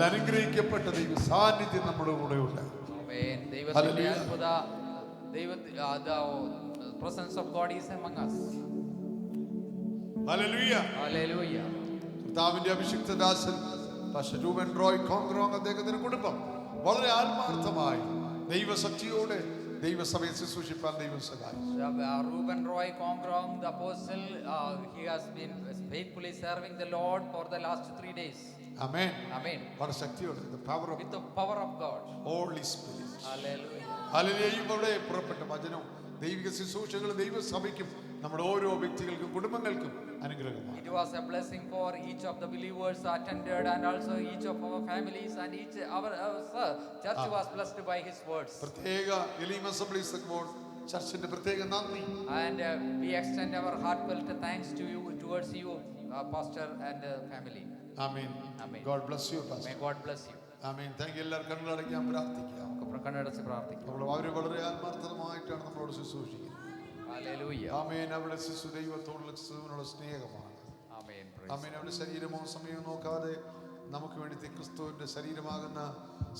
അനുഗ്രഹിക്കപ്പെട്ട ദൈവ സാന്നിധ്യം നമ്മുടെ കൂടെ ഉണ്ട്. Amen. Hallelujah. The presence of God is among us. Hallelujah. Hallelujah. കർത്താവിന്റെ അഭിഷിക്ത ദാസൻ പാസ്റ്റർ രൂബൻ റോയ് കോങ്ക്രോങ് അദ്ദേഹത്തിന്റെ കുടുംബം വളരെ ആത്മാർത്ഥമായി ദൈവശക്തിയോടെ ദൈവസഭയെ ശുശ്രൂഷിപ്പാൻ ദൈവം സഹായിച്ചു. Reuben Roy Kongrong, the apostle, he has been faithfully serving the Lord for the last 3 days. Amen. Amen. വളരെ ശക്തിയോടെ the power of With the power of God. Holy Spirit. Hallelujah. Hallelujah. ഇവിടെ പുറപ്പെട്ട വചനവും ദൈവിക ശുശ്രൂഷകളും ദൈവസഭയ്ക്കും നമ്മുടെ ഓരോ വ്യക്തികൾക്കും കുടുംബങ്ങൾക്കും അനുഗ്രഹമാണ്. It was a blessing for each of the believers attended, and also each of our families, and each our church was blessed by his words. പ്രത്യേക എലീം അസംബ്ലീസ് ബോർഡ് ചർച്ചിന്റെ പ്രത്യേക നന്ദി. And we extend our heartfelt thanks to you, towards you, pastor and family. Amen. Amen. God bless you, pastor. May God bless you. Amen. Thank you. എല്ലാവരും കണ്ണടയ്ക്കാൻ പ്രാർത്ഥിക്കാം. നമുക്ക് കണ്ണടച്ച് പ്രാർത്ഥിക്കാം. അവർ വളരെ ആത്മാർത്ഥമായിട്ടാണ് നമ്മളോട് ശുശ്രൂഷിക്കുന്നത്. Hallelujah. ആമേൻ. അവരുടെ ശിശു ദൈവത്തോടുള്ള ക്രിസ്തുവിനുള്ള സ്നേഹമാണ്. Amen. ആമേൻ. അവരുടെ ശരീരമോ സമയമോ നോക്കാതെ നമുക്ക് വേണ്ടി ക്രിസ്തുവിന്റെ ശരീരമാകുന്ന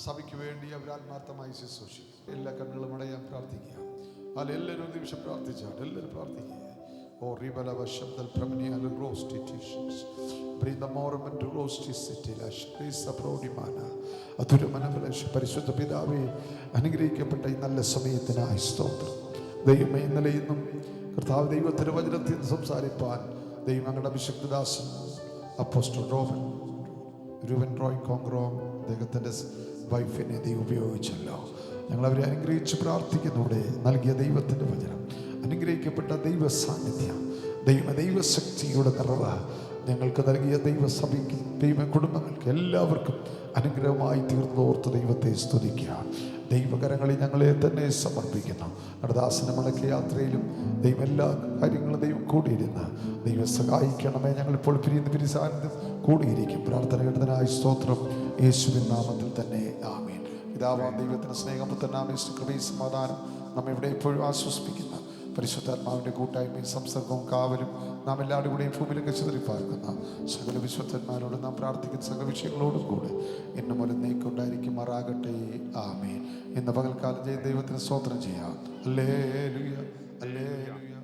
സഭയ്ക്ക് വേണ്ടി അവർ ആത്മാർത്ഥമായി ശുശ്രൂഷിക്കും. എല്ലാ കണ്ണുകളും അടയാൻ പ്രാർത്ഥിക്കുക. എല്ലാവരും ഒരു നിമിഷം പ്രാർത്ഥിച്ചാൽ എല്ലാവരും പ്രാർത്ഥിക്കുക. ഓ റിബല ശബ്ദൽ പ്രമനിയാൽ റോസ്റ്റിറ്റീഷൻസ് ബ്രീൻ ദ മോർമെന്റ് റോസ്റ്റിസിറ്റിലാഷ് ക്രീസ് പ്രൗഡിമാന അതുരമനവലശ പരിശുദ്ധ പിതാവേ, അനുഗ്രഹിക്കപ്പെട്ട ഈ നല്ല സമയത്തിനായി സ്തോത്രം. ദൈവമേ, ഇന്നലെ ഇന്നും കർത്താവ് ദൈവത്തിന്റെ വചനത്തിൽ സംസാരിപ്പാൻ ദൈവം ഞങ്ങളുടെ അഭിഷിക്തദാസൻ അപ്പോസ്റ്റൽ രൂബൻ റോയ് കോങ്ക്രോങ് അദ്ദേഹത്തിൻ്റെ വൈഫിനെ ദൈവം ഉപയോഗിച്ചല്ലോ. ഞങ്ങളവരെ അനുഗ്രഹിച്ച് പ്രാർത്ഥിക്കുന്നവിടെ നൽകിയ ദൈവത്തിൻ്റെ വചനം, അനുഗ്രഹിക്കപ്പെട്ട ദൈവ സാന്നിധ്യം, ദൈവശക്തിയുടെ നിറവ് ഞങ്ങൾക്ക് നൽകിയ ദൈവസഭയ്ക്കും ദൈവ കുടുംബങ്ങൾക്ക് എല്ലാവർക്കും അനുഗ്രഹമായി തീർന്നോർത്ത് ദൈവത്തെ സ്തുതിക്കുക. ദൈവകരങ്ങളിൽ ഞങ്ങളെ തന്നെ സമർപ്പിക്കുന്നു. കടദാസന മടക്ക യാത്രയിലും ദൈവം എല്ലാ കാര്യങ്ങളും ദൈവം കൂടിയിരുന്ന് ദൈവം സഹായിക്കണമേ. ഞങ്ങളിപ്പോൾ പിരിസാന്നിധ്യം കൂടിയിരിക്കും. പ്രാർത്ഥന കേട്ടതിനായി സ്തോത്രം. യേശുവിൻ നാമത്തിൽ തന്നെ ആമേൻ. പിതാവാം ദൈവത്തിന് സ്നേഹം, പുത്രനാമേ കൃപയും സമാധാനം നമ്മെ ഇവിടെ എപ്പോഴും ആശ്വസിപ്പിക്കുന്ന പരിശുദ്ധാത്മാവിൻ്റെ കൂട്ടായ്മയും സംസർഗവും കാവലും നാം എല്ലാവരുടെ കൂടെയും ഭൂമിയിലൊക്കെ ചിതറിപ്പാർക്കുന്ന സകല വിശുദ്ധന്മാരോട് നാം പ്രാർത്ഥിക്കുന്ന സകല വിഷയങ്ങളോടും കൂടെ എന്നും ഒരു നീക്കുണ്ടായിരിക്കുമാറാകട്ടെ. ആമേൻ. ഇന്ന് പകൽക്കാലം ദൈവത്തിന് സ്തോത്രം ചെയ്യാം. Hallelujah, hallelujah.